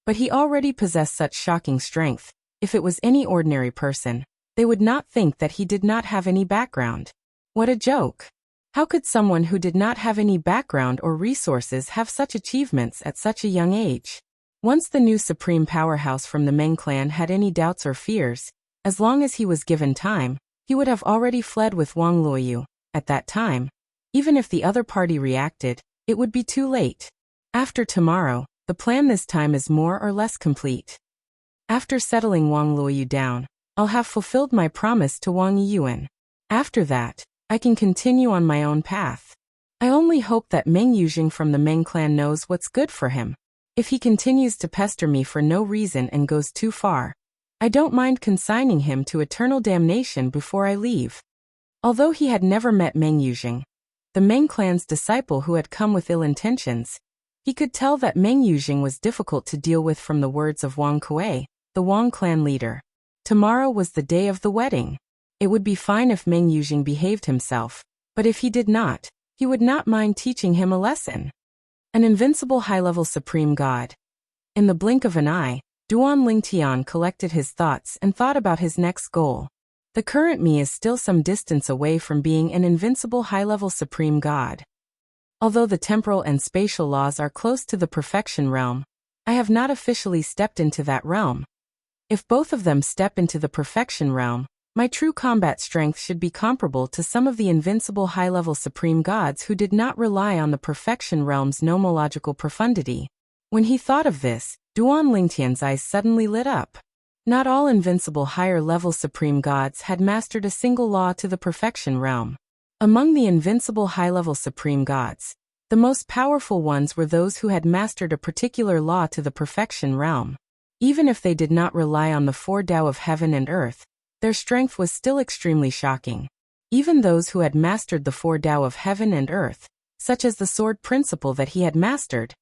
But he already possessed such shocking strength. If it was any ordinary person, they would not think that he did not have any background. What a joke! How could someone who did not have any background or resources have such achievements at such a young age? Once the new supreme powerhouse from the Meng clan had any doubts or fears, as long as he was given time, he would have already fled with Wang Luoyu. At that time, even if the other party reacted, it would be too late. After tomorrow, the plan this time is more or less complete. After settling Wang Luoyu down, I'll have fulfilled my promise to Wang Yuan. After that, I can continue on my own path. I only hope that Meng Yujing from the Meng clan knows what's good for him. If he continues to pester me for no reason and goes too far, I don't mind consigning him to eternal damnation before I leave. Although he had never met Meng Yujing, the Meng clan's disciple who had come with ill intentions, he could tell that Meng Yujing was difficult to deal with from the words of Wang Kuei, the Wang clan leader. Tomorrow was the day of the wedding. It would be fine if Meng Yujing behaved himself, but if he did not, he would not mind teaching him a lesson. An invincible high-level supreme god. In the blink of an eye, Duan Lingtian collected his thoughts and thought about his next goal. The current me is still some distance away from being an invincible high-level supreme god. Although the temporal and spatial laws are close to the perfection realm, I have not officially stepped into that realm. If both of them step into the perfection realm, my true combat strength should be comparable to some of the invincible high-level supreme gods who did not rely on the perfection realm's nomological profundity. When he thought of this, Duan Lingtian's eyes suddenly lit up. Not all invincible higher-level supreme gods had mastered a single law to the perfection realm. Among the invincible high-level supreme gods, the most powerful ones were those who had mastered a particular law to the perfection realm. Even if they did not rely on the four Tao of heaven and earth, their strength was still extremely shocking. Even those who had mastered the four Tao of heaven and earth, such as the sword principle that he had mastered,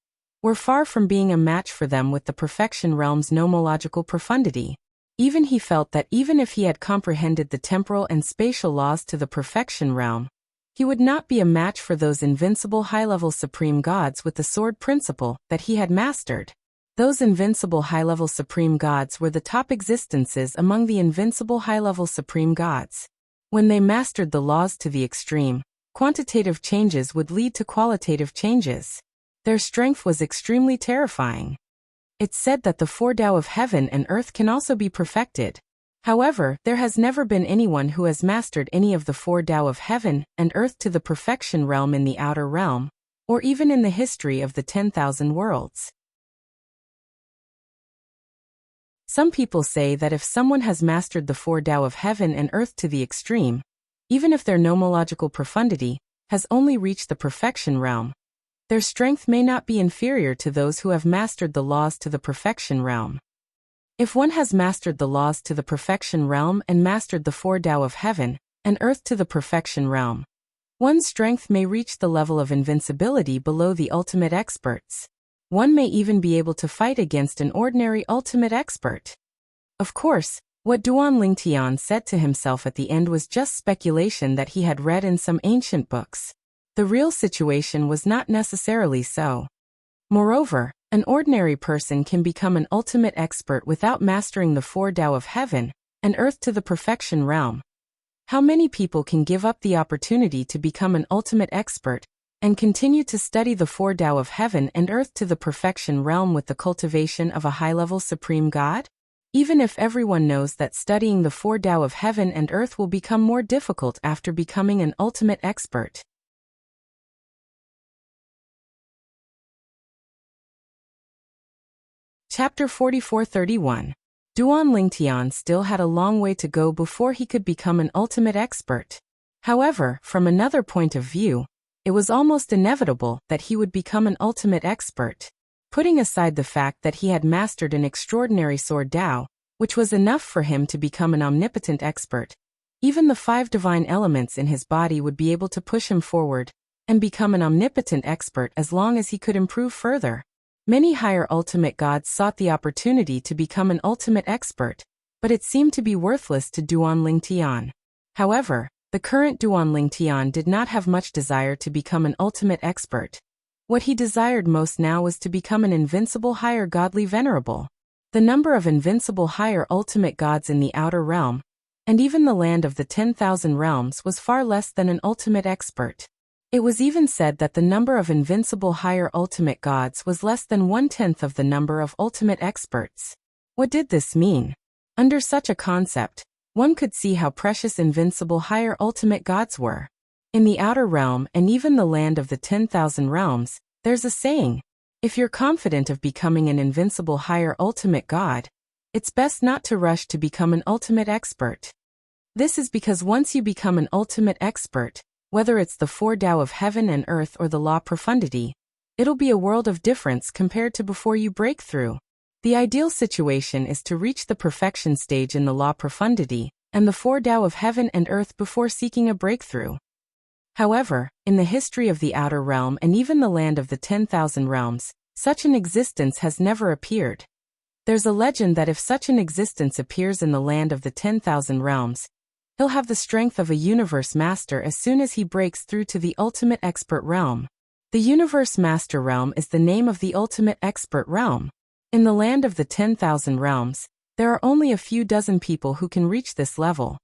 were far from being a match for them with the perfection realm's nomological profundity. Even he felt that even if he had comprehended the temporal and spatial laws to the perfection realm, he would not be a match for those invincible high-level supreme gods with the sword principle that he had mastered. Those invincible high-level supreme gods were the top existences among the invincible high-level supreme gods. When they mastered the laws to the extreme, quantitative changes would lead to qualitative changes. Their strength was extremely terrifying. It's said that the four Tao of heaven and earth can also be perfected. However, there has never been anyone who has mastered any of the four Tao of heaven and earth to the perfection realm in the outer realm, or even in the history of the 10,000 worlds. Some people say that if someone has mastered the four Tao of heaven and earth to the extreme, even if their nomological profundity has only reached the perfection realm, their strength may not be inferior to those who have mastered the laws to the perfection realm. If one has mastered the laws to the perfection realm and mastered the four Tao of heaven and earth to the perfection realm, one's strength may reach the level of invincibility below the ultimate experts. One may even be able to fight against an ordinary ultimate expert. Of course, what Duan Lingtian said to himself at the end was just speculation that he had read in some ancient books. The real situation was not necessarily so. Moreover, an ordinary person can become an ultimate expert without mastering the four Tao of heaven and earth to the perfection realm. How many people can give up the opportunity to become an ultimate expert and continue to study the four Tao of heaven and earth to the perfection realm with the cultivation of a high-level supreme god? Even if everyone knows that studying the four Tao of heaven and earth will become more difficult after becoming an ultimate expert. Chapter 44-31. Duan Lingtian still had a long way to go before he could become an ultimate expert. However, from another point of view, it was almost inevitable that he would become an ultimate expert. Putting aside the fact that he had mastered an extraordinary sword Tao, which was enough for him to become an omnipotent expert, even the 5 divine elements in his body would be able to push him forward and become an omnipotent expert as long as he could improve further. Many higher ultimate gods sought the opportunity to become an ultimate expert, but it seemed to be worthless to Duan Lingtian. However, the current Duan Lingtian did not have much desire to become an ultimate expert. What he desired most now was to become an invincible higher godly venerable. The number of invincible higher ultimate gods in the outer realm, and even the land of the 10,000 realms, was far less than an ultimate expert. It was even said that the number of invincible higher ultimate gods was less than 1/10 of the number of ultimate experts. What did this mean? Under such a concept, one could see how precious invincible higher ultimate gods were. In the outer realm and even the land of the 10,000 realms, there's a saying: if you're confident of becoming an invincible higher ultimate god, it's best not to rush to become an ultimate expert. This is because once you become an ultimate expert, whether it's the four Tao of heaven and earth or the law profundity, it'll be a world of difference compared to before you break through. The ideal situation is to reach the perfection stage in the law profundity and the four Tao of heaven and earth before seeking a breakthrough. However, in the history of the outer realm and even the land of the 10,000 realms, such an existence has never appeared. There's a legend that if such an existence appears in the land of the 10,000 realms, he'll have the strength of a universe master as soon as he breaks through to the ultimate expert realm. The universe master realm is the name of the ultimate expert realm. In the land of the 10,000 realms, there are only a few dozen people who can reach this level.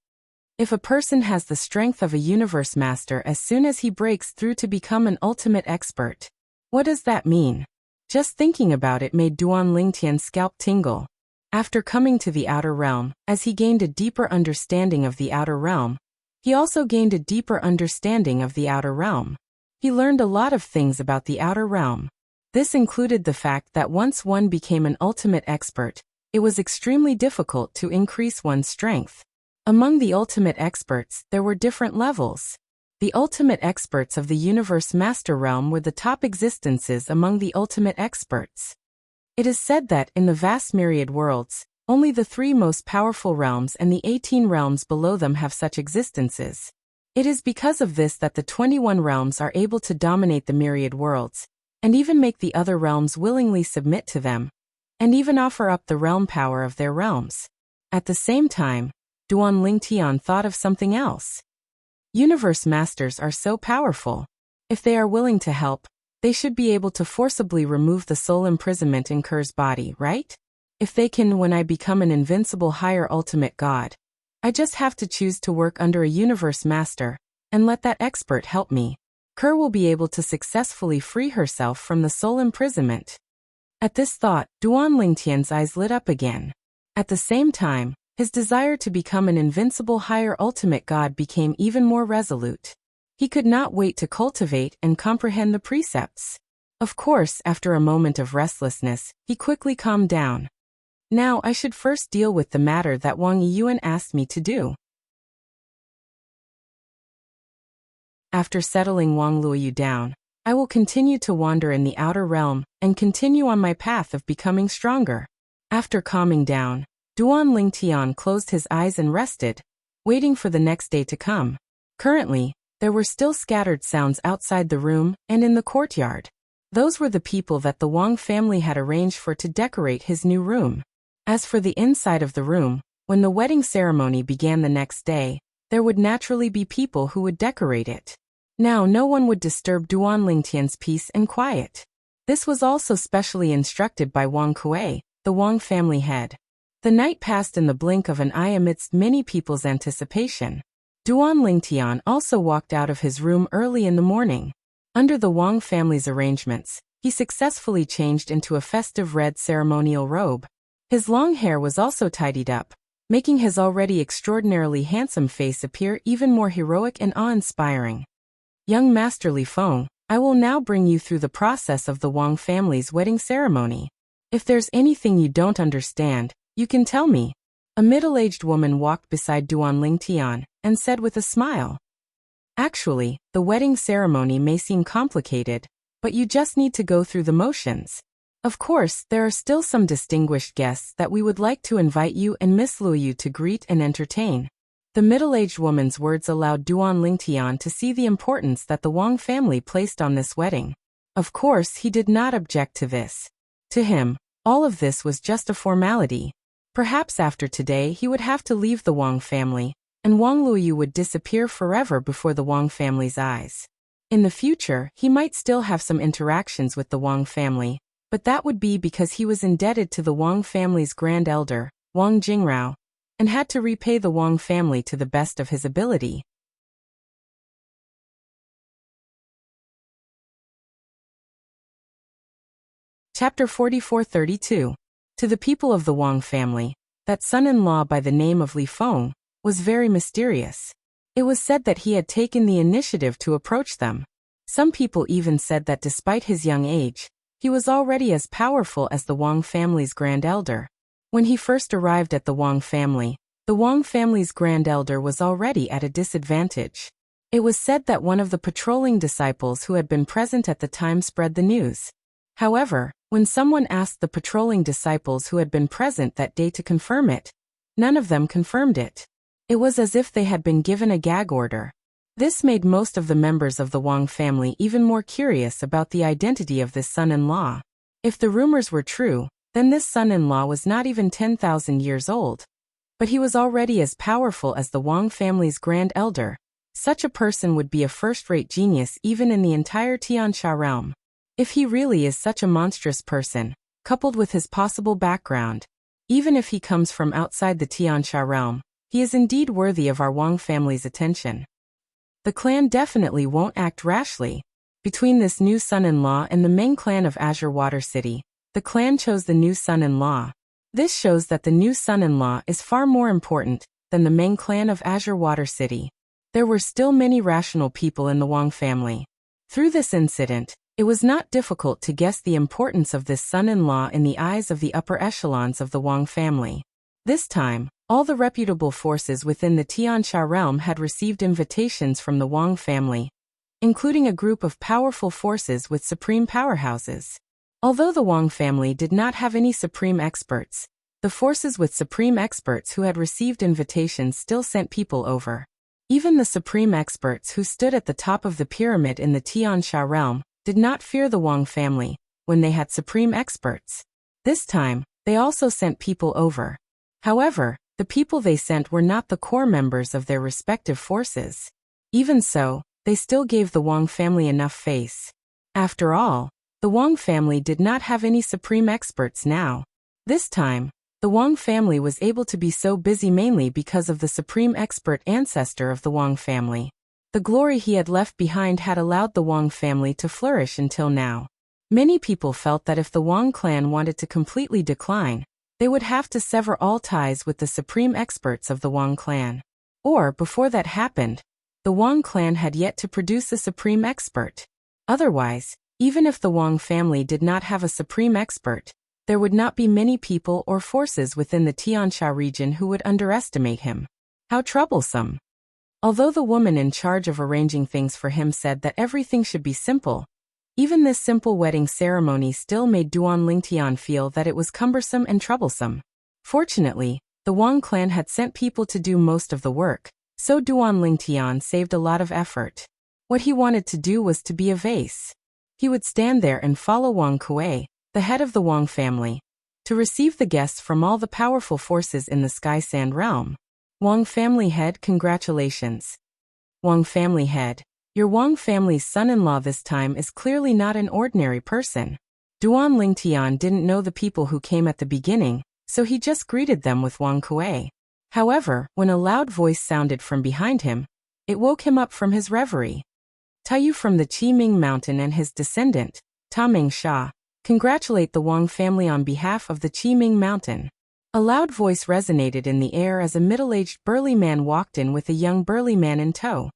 If a person has the strength of a universe master as soon as he breaks through to become an ultimate expert, what does that mean? Just thinking about it made Duan Lingtian's scalp tingle. After coming to the outer realm, as he gained a deeper understanding of the outer realm, he also gained a deeper understanding of the outer realm. He learned a lot of things about the outer realm. This included the fact that once one became an ultimate expert, it was extremely difficult to increase one's strength. Among the ultimate experts, there were different levels. The ultimate experts of the universe master realm were the top existences among the ultimate experts. It is said that, in the vast myriad worlds, only the 3 most powerful realms and the 18 realms below them have such existences. It is because of this that the 21 realms are able to dominate the myriad worlds, and even make the other realms willingly submit to them, and even offer up the realm power of their realms. At the same time, Duan Lingtian thought of something else. Universe masters are so powerful. If they are willing to help, they should be able to forcibly remove the soul imprisonment in Ker's body, right? If they can, when I become an invincible higher ultimate god, I just have to choose to work under a universe master, and let that expert help me. Ker will be able to successfully free herself from the soul imprisonment. At this thought, Duan Lingtian's eyes lit up again. At the same time, his desire to become an invincible higher ultimate god became even more resolute. He could not wait to cultivate and comprehend the precepts. Of course, after a moment of restlessness, he quickly calmed down. Now I should first deal with the matter that Wang Yuan asked me to do. After settling Wang Luoyu down, I will continue to wander in the outer realm and continue on my path of becoming stronger. After calming down, Duan Lingtian closed his eyes and rested, waiting for the next day to come. Currently, there were still scattered sounds outside the room and in the courtyard. Those were the people that the Wang family had arranged for to decorate his new room. As for the inside of the room, when the wedding ceremony began the next day, there would naturally be people who would decorate it. Now no one would disturb Duan Lingtian's peace and quiet. This was also specially instructed by Wang Kuei, the Wang family head. The night passed in the blink of an eye amidst many people's anticipation. Duan Lingtian also walked out of his room early in the morning. Under the Wang family's arrangements, he successfully changed into a festive red ceremonial robe. His long hair was also tidied up, making his already extraordinarily handsome face appear even more heroic and awe-inspiring. Young Master Li Feng, I will now bring you through the process of the Wang family's wedding ceremony. If there's anything you don't understand, you can tell me. A middle-aged woman walked beside Duan Lingtian and said with a smile. Actually, the wedding ceremony may seem complicated, but you just need to go through the motions. Of course, there are still some distinguished guests that we would like to invite you and Miss Luoyu to greet and entertain. The middle-aged woman's words allowed Duan Lingtian to see the importance that the Wang family placed on this wedding. Of course, he did not object to this. To him, all of this was just a formality. Perhaps after today he would have to leave the Wang family, and Wang Luoyu would disappear forever before the Wang family's eyes. In the future, he might still have some interactions with the Wang family, but that would be because he was indebted to the Wang family's grand elder, Wang Jingrao, and had to repay the Wang family to the best of his ability. Chapter 4432. To the people of the Wang family, that son-in-law by the name of Li Feng was very mysterious. It was said that he had taken the initiative to approach them. Some people even said that despite his young age, he was already as powerful as the Wang family's grand elder. When he first arrived at the Wang family's grand elder was already at a disadvantage. It was said that one of the patrolling disciples who had been present at the time spread the news. However, when someone asked the patrolling disciples who had been present that day to confirm it, none of them confirmed it. It was as if they had been given a gag order. This made most of the members of the Wang family even more curious about the identity of this son-in-law. If the rumors were true, then this son-in-law was not even 10,000 years old. But he was already as powerful as the Wang family's grand elder. Such a person would be a first-rate genius even in the entire Tiansha realm. If he really is such a monstrous person, coupled with his possible background, even if he comes from outside the Tiansha realm, he is indeed worthy of our Wang family's attention. The clan definitely won't act rashly. Between this new son-in-law and the main clan of Azure Water City, the clan chose the new son-in-law. This shows that the new son-in-law is far more important than the main clan of Azure Water City. There were still many rational people in the Wang family. Through this incident, it was not difficult to guess the importance of this son-in-law in the eyes of the upper echelons of the Wang family. This time, all the reputable forces within the Tiansha realm had received invitations from the Wang family, including a group of powerful forces with supreme powerhouses. Although the Wang family did not have any supreme experts, the forces with supreme experts who had received invitations still sent people over. Even the supreme experts who stood at the top of the pyramid in the Tiansha realm did not fear the Wang family when they had supreme experts. This time, they also sent people over. However, the people they sent were not the core members of their respective forces. Even so, they still gave the Wang family enough face. After all, the Wang family did not have any supreme experts now. This time, the Wang family was able to be so busy mainly because of the supreme expert ancestor of the Wang family. The glory he had left behind had allowed the Wang family to flourish until now. Many people felt that if the Wang clan wanted to completely decline, they would have to sever all ties with the supreme experts of the Wang clan. Or, before that happened, the Wang clan had yet to produce a supreme expert. Otherwise, even if the Wang family did not have a supreme expert, there would not be many people or forces within the Tiansha region who would underestimate him. How troublesome! Although the woman in charge of arranging things for him said that everything should be simple, even this simple wedding ceremony still made Duan Lingtian feel that it was cumbersome and troublesome. Fortunately, the Wang clan had sent people to do most of the work, so Duan Lingtian saved a lot of effort. What he wanted to do was to be a vase. He would stand there and follow Wang Kuei, the head of the Wang family, to receive the guests from all the powerful forces in the Sky Sand realm. Wang family head, congratulations. Wang family head, your Wang family's son-in-law this time is clearly not an ordinary person. Duan Lingtian didn't know the people who came at the beginning, so he just greeted them with Wang Kuei. However, when a loud voice sounded from behind him, it woke him up from his reverie. Taiyu from the Qiming Mountain and his descendant, Taming Sha, congratulate the Wang family on behalf of the Qiming Mountain. A loud voice resonated in the air as a middle-aged burly man walked in with a young burly man in tow.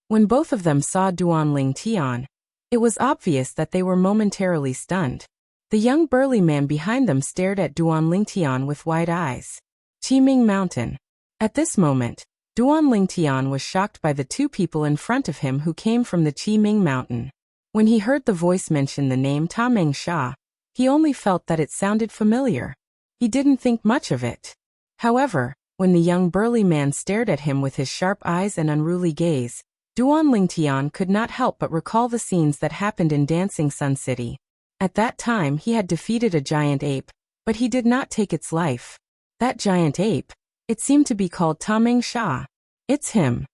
When both of them saw Duan Lingtian, it was obvious that they were momentarily stunned. The young burly man behind them stared at Duan Lingtian with wide eyes. Qiming Mountain. At this moment, Duan Lingtian was shocked by the two people in front of him who came from the Qiming Mountain. When he heard the voice mention the name Taming Sha, he only felt that it sounded familiar. He didn't think much of it. However, when the young burly man stared at him with his sharp eyes and unruly gaze, Duan Lingtian could not help but recall the scenes that happened in Dancing Sun City. At that time he had defeated a giant ape, but he did not take its life. That giant ape, it seemed to be called Taming Sha. It's him.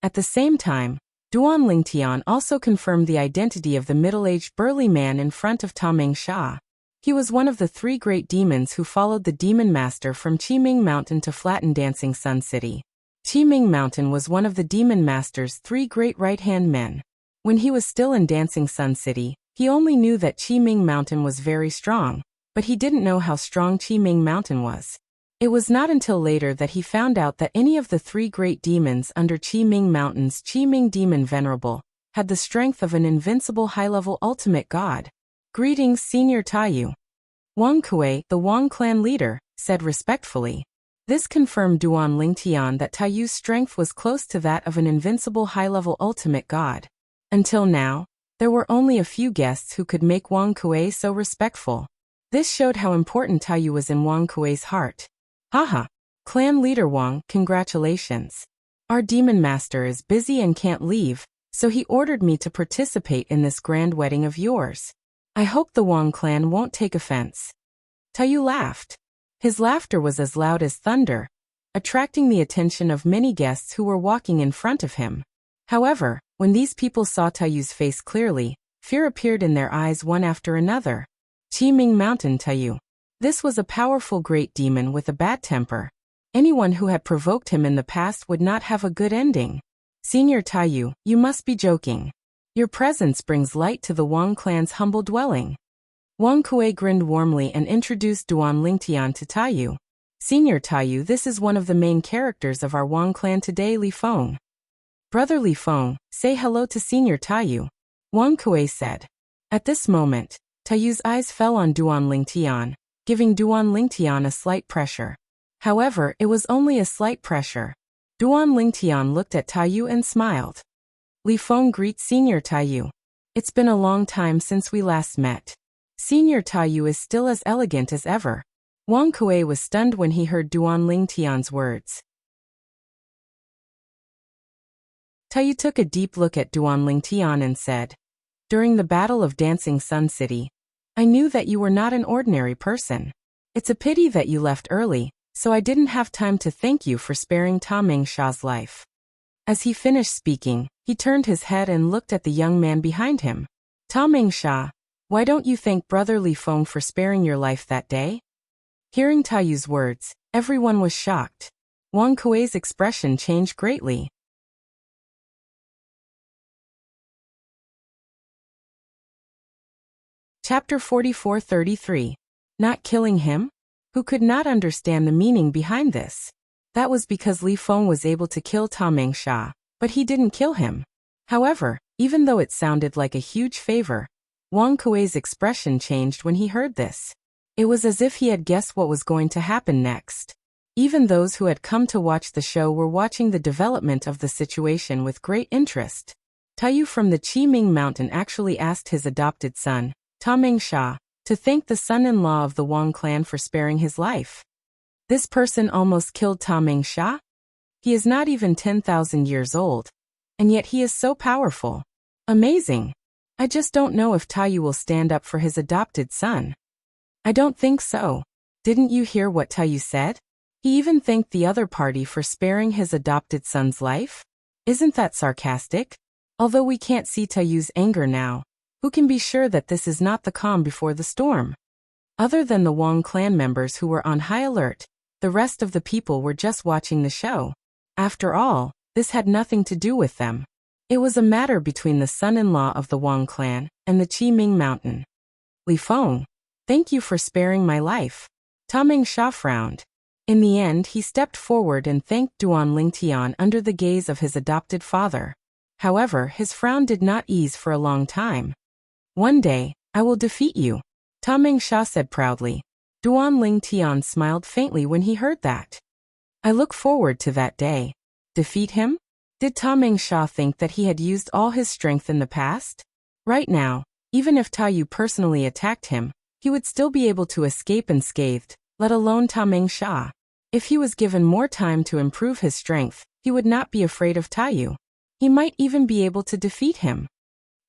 At the same time, Duan Lingtian also confirmed the identity of the middle-aged burly man in front of Taming Sha. He was one of the 3 great demons who followed the demon master from Qiming Mountain to flatten Dancing Sun City. Qiming Mountain was one of the demon master's 3 great right-hand men. When he was still in Dancing Sun City, he only knew that Qiming Mountain was very strong, but he didn't know how strong Qiming Mountain was. It was not until later that he found out that any of the 3 great demons under Qiming Mountain's Qiming Demon Venerable had the strength of an invincible high-level ultimate god. Greetings, Senior Taiyu. Wang Kuei, the Wang clan leader, said respectfully. This confirmed Duan Lingtian that Taiyu's strength was close to that of an invincible high-level ultimate god. Until now, there were only a few guests who could make Wang Kuei so respectful. This showed how important Taiyu was in Wang Kuei's heart. Haha. Clan leader Wang, congratulations. Our demon master is busy and can't leave, so he ordered me to participate in this grand wedding of yours. I hope the Wang clan won't take offense. Taiyu laughed. His laughter was as loud as thunder, attracting the attention of many guests who were walking in front of him. However, when these people saw Taiyu's face clearly, fear appeared in their eyes one after another. Qiming Mountain Taiyu. This was a powerful great demon with a bad temper. Anyone who had provoked him in the past would not have a good ending. Senior Taiyu, you must be joking. Your presence brings light to the Wang clan's humble dwelling. Wang Kuei grinned warmly and introduced Duan Lingtian to Taiyu. Senior Taiyu, this is one of the main characters of our Wang clan today, Li Feng. Brother Li Feng, say hello to Senior Taiyu. Wang Kuei said. At this moment, Taiyu's eyes fell on Duan Lingtian, giving Duan Lingtian a slight pressure. However, it was only a slight pressure. Duan Lingtian looked at Taiyu and smiled. Li Feng greets Senior Taiyu. It's been a long time since we last met. Senior Taiyu is still as elegant as ever. Wang Kuei was stunned when he heard Duan Lingtian's words. Taiyu took a deep look at Duan Lingtian and said, during the Battle of Dancing Sun City, I knew that you were not an ordinary person. It's a pity that you left early, so I didn't have time to thank you for sparing Taming Sha's life. As he finished speaking, he turned his head and looked at the young man behind him. Taming Sha, why don't you thank Brother Li Feng for sparing your life that day? Hearing Taiyu's words, everyone was shocked. Wang Kuei's expression changed greatly. Chapter 44-33. Not killing him? Who could not understand the meaning behind this? That was because Li Feng was able to kill Taming Sha, but he didn't kill him. However, even though it sounded like a huge favor, Wang Kuei's expression changed when he heard this. It was as if he had guessed what was going to happen next. Even those who had come to watch the show were watching the development of the situation with great interest. Taiyu from the Qiming Mountain actually asked his adopted son, Taming Sha, to thank the son-in-law of the Wang clan for sparing his life. This person almost killed Taming Sha? He is not even 10,000 years old, and yet he is so powerful. Amazing. I just don't know if Taiyu will stand up for his adopted son. I don't think so. Didn't you hear what Taiyu said? He even thanked the other party for sparing his adopted son's life? Isn't that sarcastic? Although we can't see Taiyu's anger now, who can be sure that this is not the calm before the storm? Other than the Wang clan members who were on high alert, the rest of the people were just watching the show. After all, this had nothing to do with them. It was a matter between the son-in-law of the Wang clan and the Qiming Mountain. Li Feng, thank you for sparing my life. Taming Sha frowned. In the end, he stepped forward and thanked Duan Lingtian under the gaze of his adopted father. However, his frown did not ease for a long time. One day, I will defeat you, Taming Sha said proudly. Duan Lingtian smiled faintly when he heard that. I look forward to that day. Defeat him? Did Taming Sha think that he had used all his strength in the past? Right now, even if Taiyu personally attacked him, he would still be able to escape unscathed, let alone Taming Sha. If he was given more time to improve his strength, he would not be afraid of Taiyu. He might even be able to defeat him.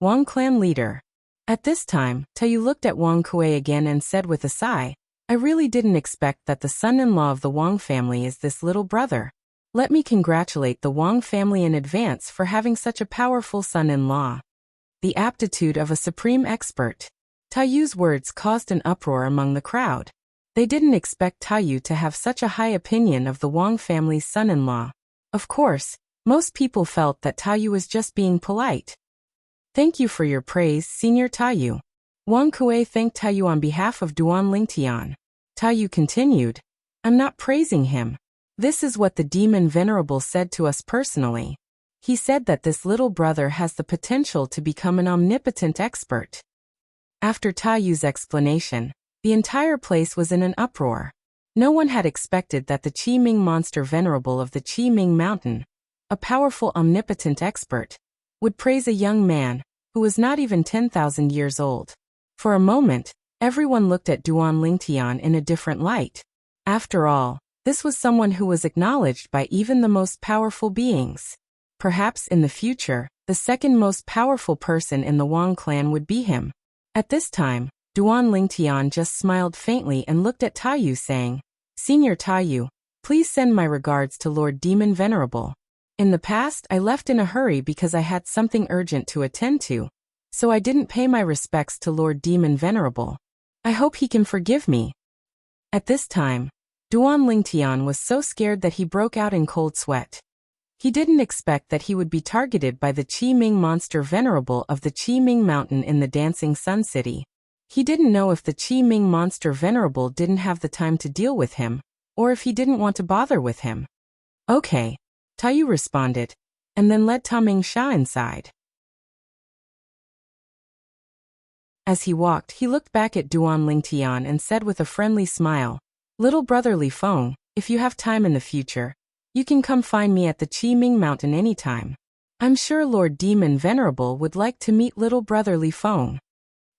Wang clan leader. At this time, Taiyu looked at Wang Kuei again and said with a sigh, I really didn't expect that the son-in-law of the Wang family is this little brother. Let me congratulate the Wang family in advance for having such a powerful son-in-law. The aptitude of a supreme expert. Taiyu's words caused an uproar among the crowd. They didn't expect Taiyu to have such a high opinion of the Wang family's son-in-law. Of course, most people felt that Taiyu was just being polite. Thank you for your praise, Senior Taiyu. Wang Kuei thanked Taiyu on behalf of Duan Lingtian. Taiyu continued, I'm not praising him. This is what the demon venerable said to us personally. He said that this little brother has the potential to become an omnipotent expert. After Taiyu's explanation, the entire place was in an uproar. No one had expected that the Qiming monster venerable of the Qiming mountain, a powerful omnipotent expert, would praise a young man who was not even 10,000 years old. For a moment, everyone looked at Duan Lingtian in a different light. After all, this was someone who was acknowledged by even the most powerful beings. Perhaps in the future, the second most powerful person in the Wang clan would be him. At this time, Duan Lingtian just smiled faintly and looked at Taiyu saying, Senior Taiyu, please send my regards to Lord Demon Venerable. In the past, I left in a hurry because I had something urgent to attend to, so I didn't pay my respects to Lord Demon Venerable. I hope he can forgive me. At this time, Duan Lingtian was so scared that he broke out in cold sweat. He didn't expect that he would be targeted by the Qiming monster venerable of the Qiming mountain in the Dancing Sun City. He didn't know if the Qiming monster venerable didn't have the time to deal with him, or if he didn't want to bother with him. Okay, Taiyu responded, and then led Taming Sha inside. As he walked, he looked back at Duan Lingtian and said with a friendly smile, Little brother Li Feng, if you have time in the future, you can come find me at the Qiming mountain anytime. I'm sure Lord Demon Venerable would like to meet little brother Li Feng.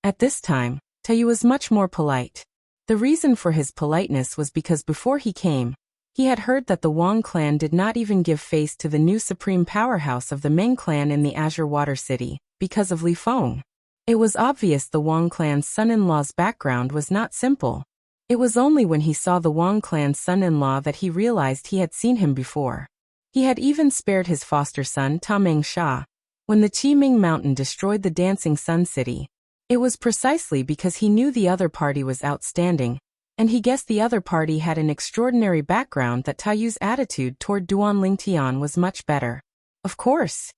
At this time, Taiyu was much more polite. The reason for his politeness was because before he came, he had heard that the Wang clan did not even give face to the new supreme powerhouse of the Meng clan in the Azure Water City, because of Li Feng. It was obvious the Wang clan's son-in-law's background was not simple. It was only when he saw the Wang clan's son-in-law that he realized he had seen him before. He had even spared his foster son Taming Sha. When the Qiming mountain destroyed the Dancing Sun City, it was precisely because he knew the other party was outstanding, and he guessed the other party had an extraordinary background that Taiyu's attitude toward Duan Lingtian was much better. Of course.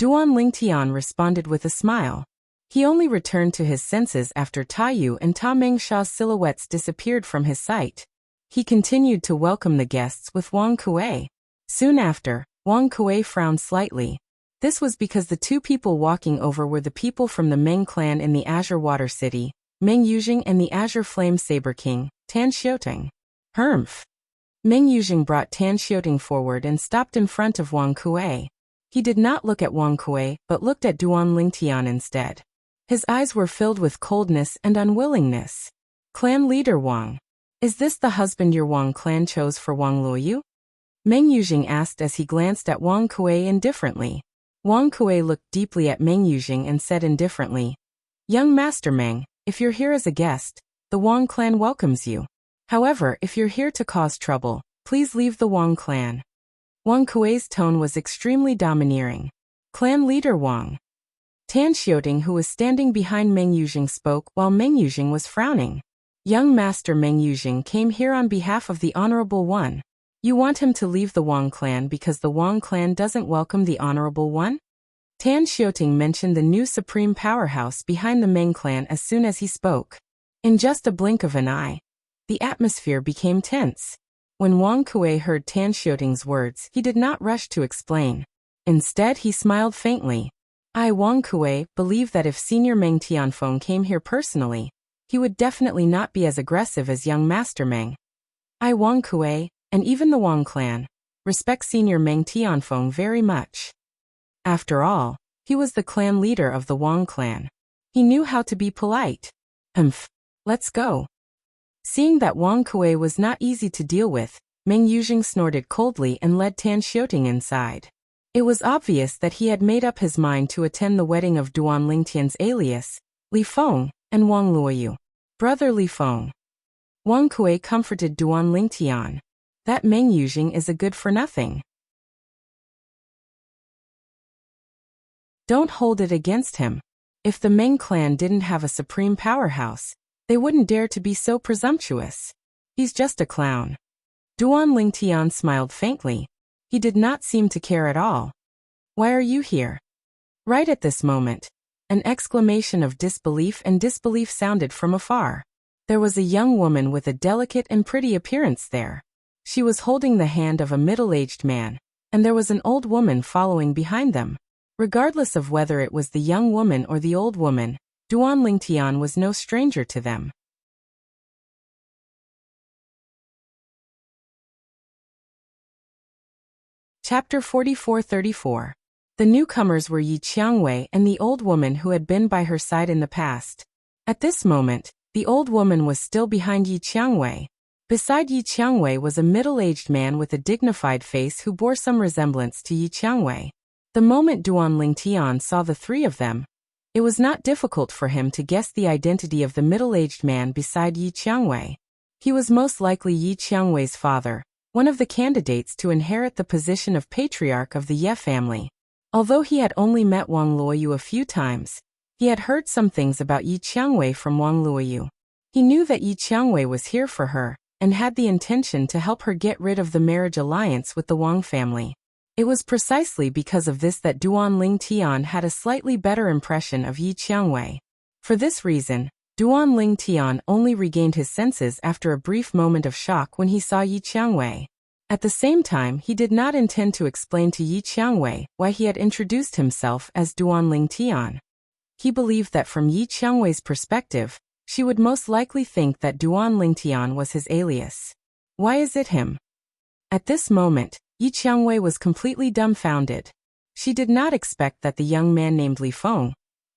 Duan Lingtian responded with a smile. He only returned to his senses after Taiyu and Taming Sha's silhouettes disappeared from his sight. He continued to welcome the guests with Wang Kuei. Soon after, Wang Kuei frowned slightly. This was because the two people walking over were the people from the Meng clan in the Azure Water City, Meng Yujing and the Azure Flame Saber King, Tan Xiuting. Humph. Meng Yujing brought Tan Xiuting forward and stopped in front of Wang Kuei. He did not look at Wang Kuei but looked at Duan Lingtian instead. His eyes were filled with coldness and unwillingness. Clan leader Wang. Is this the husband your Wang clan chose for Wang Luoyu? Meng Yujing asked as he glanced at Wang Kuei indifferently. Wang Kuei looked deeply at Meng Yujing and said indifferently, Young Master Meng, if you're here as a guest, the Wang clan welcomes you. However, if you're here to cause trouble, please leave the Wang clan. Wang Kuei's tone was extremely domineering. Clan leader Wang. Tan Xiuting, who was standing behind Meng Yujing, spoke while Meng Yujing was frowning. Young Master Meng Yujing came here on behalf of the Honorable One. You want him to leave the Wang clan because the Wang clan doesn't welcome the Honorable One? Tan Xiuting mentioned the new supreme powerhouse behind the Meng clan as soon as he spoke. In just a blink of an eye, the atmosphere became tense. When Wang Kuei heard Tan Xiuting's words, he did not rush to explain. Instead, he smiled faintly. I, Wang Kuei, believe that if Senior Meng Tianfeng came here personally, he would definitely not be as aggressive as young Master Meng. I, Wang Kuei, and even the Wang clan, respect Senior Meng Tianfeng very much. After all, he was the clan leader of the Wang clan. He knew how to be polite. Let's go. Seeing that Wang Kuei was not easy to deal with, Meng Yujing snorted coldly and led Tan Xiuting inside. It was obvious that he had made up his mind to attend the wedding of Duan Lingtian's alias, Li Feng, and Wang Luoyu. Brother Li Feng. Wang Kuei comforted Duan Lingtian. That Meng Yujing is a good for nothing. Don't hold it against him. If the Meng clan didn't have a supreme powerhouse, they wouldn't dare to be so presumptuous. He's just a clown. Duan Lingtian smiled faintly. He did not seem to care at all. Why are you here? Right at this moment, an exclamation of disbelief sounded from afar. There was a young woman with a delicate and pretty appearance there. She was holding the hand of a middle-aged man, and there was an old woman following behind them. Regardless of whether it was the young woman or the old woman, Duan Lingtian was no stranger to them. Chapter 44-34. The newcomers were Yi Qiangwei and the old woman who had been by her side in the past. At this moment, the old woman was still behind Yi Qiangwei. Beside Yi Qiangwei was a middle-aged man with a dignified face who bore some resemblance to Yi Qiangwei. The moment Duan Lingtian saw the three of them, it was not difficult for him to guess the identity of the middle-aged man beside Yi Qiangwei. He was most likely Yi Qiangwei's father, one of the candidates to inherit the position of patriarch of the Ye family. Although he had only met Wang Luoyu a few times, he had heard some things about Yi Qiangwei from Wang Luoyu. He knew that Yi Qiangwei was here for her, and had the intention to help her get rid of the marriage alliance with the Wang family. It was precisely because of this that Duan Lingtian had a slightly better impression of Yi Qiangwei. For this reason, Duan Lingtian only regained his senses after a brief moment of shock when he saw Yi Qiangwei. At the same time, he did not intend to explain to Yi Qiangwei why he had introduced himself as Duan Lingtian. He believed that from Yi Qiangwei's perspective, she would most likely think that Duan Lingtian was his alias. Why is it him? At this moment, Yi Qiangwei was completely dumbfounded. She did not expect that the young man named Li Feng,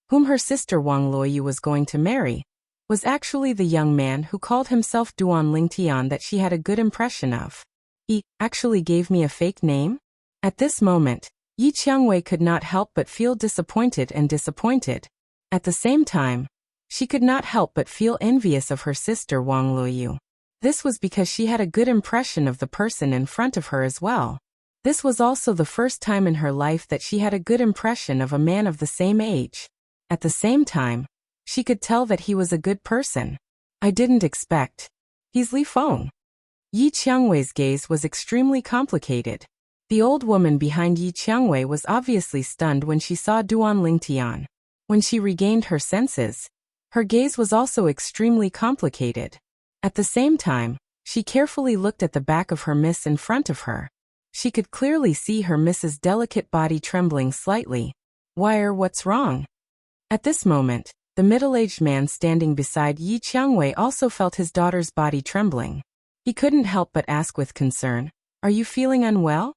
whom her sister Wang Luoyu was going to marry, was actually the young man who called himself Duan Lingtian that she had a good impression of. He actually gave me a fake name? At this moment, Yi Qiangwei could not help but feel disappointed. At the same time, she could not help but feel envious of her sister Wang Luoyu. This was because she had a good impression of the person in front of her as well. This was also the first time in her life that she had a good impression of a man of the same age. At the same time, she could tell that he was a good person. I didn't expect. He's Li Feng. Yi Qiangwei's gaze was extremely complicated. The old woman behind Yi Qiangwei was obviously stunned when she saw Duan Lingtian. When she regained her senses, her gaze was also extremely complicated. At the same time, she carefully looked at the back of her miss in front of her. She could clearly see her miss's delicate body trembling slightly. What's wrong? At this moment, the middle-aged man standing beside Yi Qiangwei also felt his daughter's body trembling. He couldn't help but ask with concern, "Are you feeling unwell?"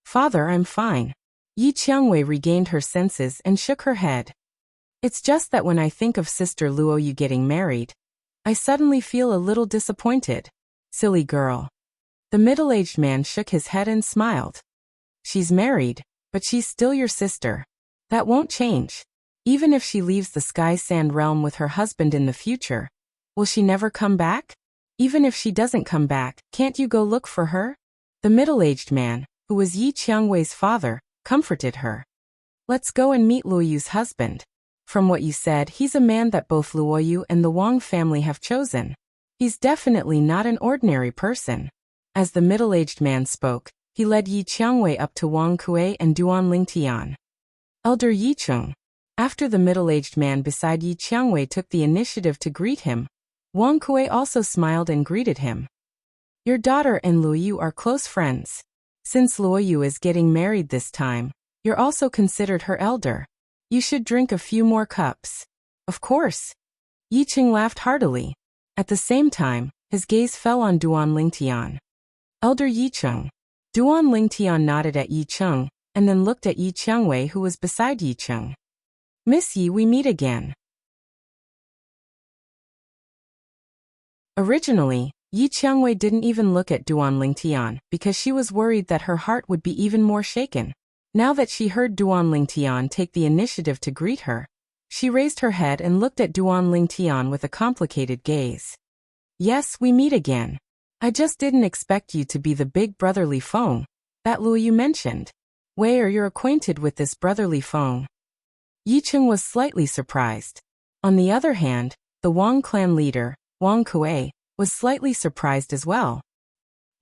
"Father, I'm fine." Yi Qiangwei regained her senses and shook her head. "It's just that when I think of Sister Luoyu getting married, I suddenly feel a little disappointed." "Silly girl." The middle-aged man shook his head and smiled. "She's married, but she's still your sister. That won't change. Even if she leaves the Sky Sand realm with her husband in the future, will she never come back? Even if she doesn't come back, can't you go look for her?" The middle-aged man, who was Yi Qiangwei's father, comforted her. "Let's go and meet Luoyu's husband. From what you said, he's a man that both Luoyu and the Wang family have chosen. He's definitely not an ordinary person." As the middle-aged man spoke, he led Yi Qiangwei up to Wang Kuei and Duan Lingtian. "Elder Yicheng." After the middle-aged man beside Yi Qiangwei took the initiative to greet him, Wang Kuei also smiled and greeted him. "Your daughter and Luoyu are close friends. Since Luoyu is getting married this time, you're also considered her elder. You should drink a few more cups." "Of course." Yicheng laughed heartily. At the same time, his gaze fell on Duan Lingtian. "Elder Yicheng." Duan Lingtian nodded at Yicheng, and then looked at Yi Qiangwei who was beside Yicheng. "Miss Yi, we meet again." Originally, Yi Qiangwei didn't even look at Duan Lingtian because she was worried that her heart would be even more shaken. Now that she heard Duan Lingtian take the initiative to greet her, she raised her head and looked at Duan Lingtian with a complicated gaze. "Yes, we meet again. I just didn't expect you to be the big brother Li Feng that Luo you mentioned. Where you're acquainted with this brother Li Feng? Yi Cheng was slightly surprised. On the other hand, the Wang clan leader, Wang Kuei, was slightly surprised as well.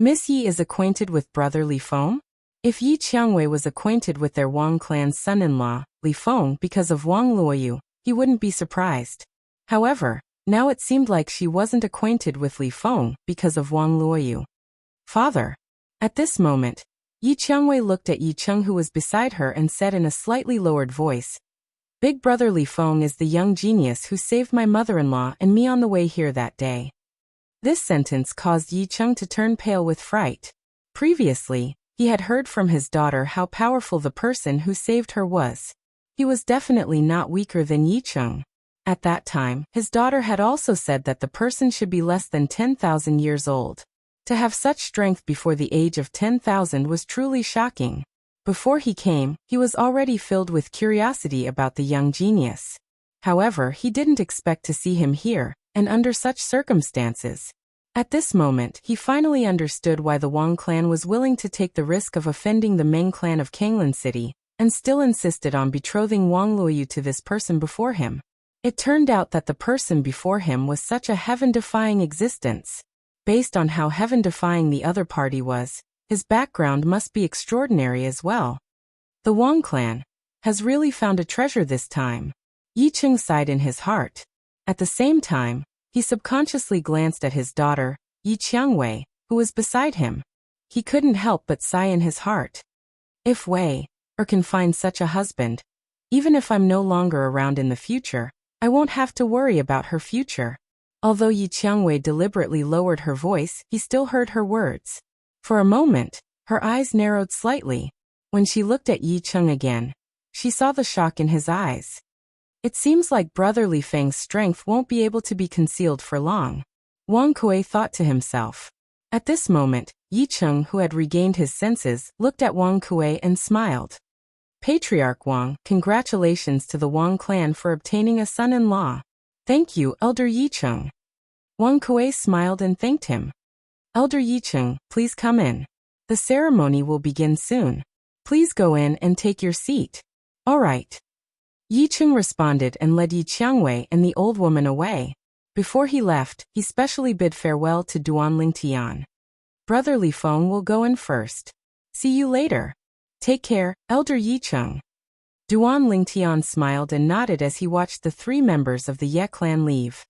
Miss Yi is acquainted with brother Li Feng? If Yi Qiangwei was acquainted with their Wang clan's son-in-law, Li Feng, because of Wang Luoyu, he wouldn't be surprised. However, now it seemed like she wasn't acquainted with Li Feng because of Wang Luoyu. Father. At this moment, Yi Qiangwei looked at Yi Cheng who was beside her and said in a slightly lowered voice, Big brother Li Feng is the young genius who saved my mother-in-law and me on the way here that day. This sentence caused Yi Cheng to turn pale with fright. Previously, he had heard from his daughter how powerful the person who saved her was. He was definitely not weaker than Yi Cheng. At that time, his daughter had also said that the person should be less than 10,000 years old. To have such strength before the age of 10,000 was truly shocking. Before he came, he was already filled with curiosity about the young genius. However, he didn't expect to see him here, and under such circumstances. At this moment, he finally understood why the Wang clan was willing to take the risk of offending the Meng clan of Kanglan City, and still insisted on betrothing Wang Luoyu to this person before him. It turned out that the person before him was such a heaven-defying existence. Based on how heaven-defying the other party was, his background must be extraordinary as well. The Wang clan has really found a treasure this time. Yi Cheng sighed in his heart. At the same time, he subconsciously glanced at his daughter, Yi Qiangwei, who was beside him. He couldn't help but sigh in his heart. If Wei can find such a husband, even if I'm no longer around in the future, I won't have to worry about her future. Although Yi Qiangwei deliberately lowered her voice, he still heard her words. For a moment, her eyes narrowed slightly. When she looked at Yi Cheng again, she saw the shock in his eyes. It seems like brother Li Feng's strength won't be able to be concealed for long. Wang Kuei thought to himself. At this moment, Yi Cheng, who had regained his senses, looked at Wang Kuei and smiled. Patriarch Wang, congratulations to the Wang clan for obtaining a son-in-law. Thank you, Elder Yi Cheng. Wang Kuei smiled and thanked him. Elder Yi Cheng, please come in. The ceremony will begin soon. Please go in and take your seat. All right. Yi Cheng responded and led Yi Qiangwei and the old woman away. Before he left, he specially bid farewell to Duan Lingtian. Brother Li Feng will go in first. See you later. Take care, Elder Yi Cheng. Duan Lingtian smiled and nodded as he watched the three members of the Ye clan leave.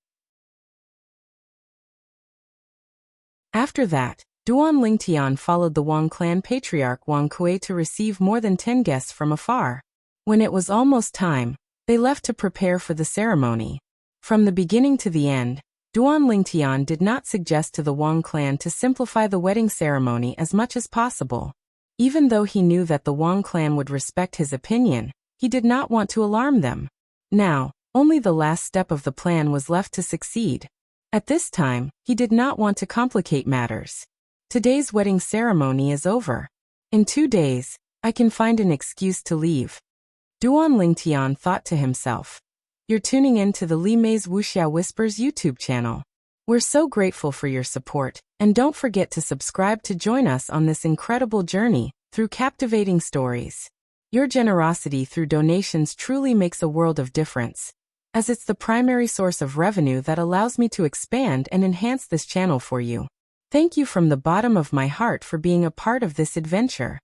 After that, Duan Lingtian followed the Wang clan patriarch Wang Kuei to receive more than 10 guests from afar. When it was almost time, they left to prepare for the ceremony. From the beginning to the end, Duan Lingtian did not suggest to the Wang clan to simplify the wedding ceremony as much as possible. Even though he knew that the Wang clan would respect his opinion, he did not want to alarm them. Now, only the last step of the plan was left to succeed. At this time, he did not want to complicate matters. Today's wedding ceremony is over. In 2 days, I can find an excuse to leave. Duan Lingtian thought to himself. You're tuning in to the Li Mei's Wuxia Whispers YouTube channel. We're so grateful for your support, and don't forget to subscribe to join us on this incredible journey through captivating stories. Your generosity through donations truly makes a world of difference, as it's the primary source of revenue that allows me to expand and enhance this channel for you. Thank you from the bottom of my heart for being a part of this adventure.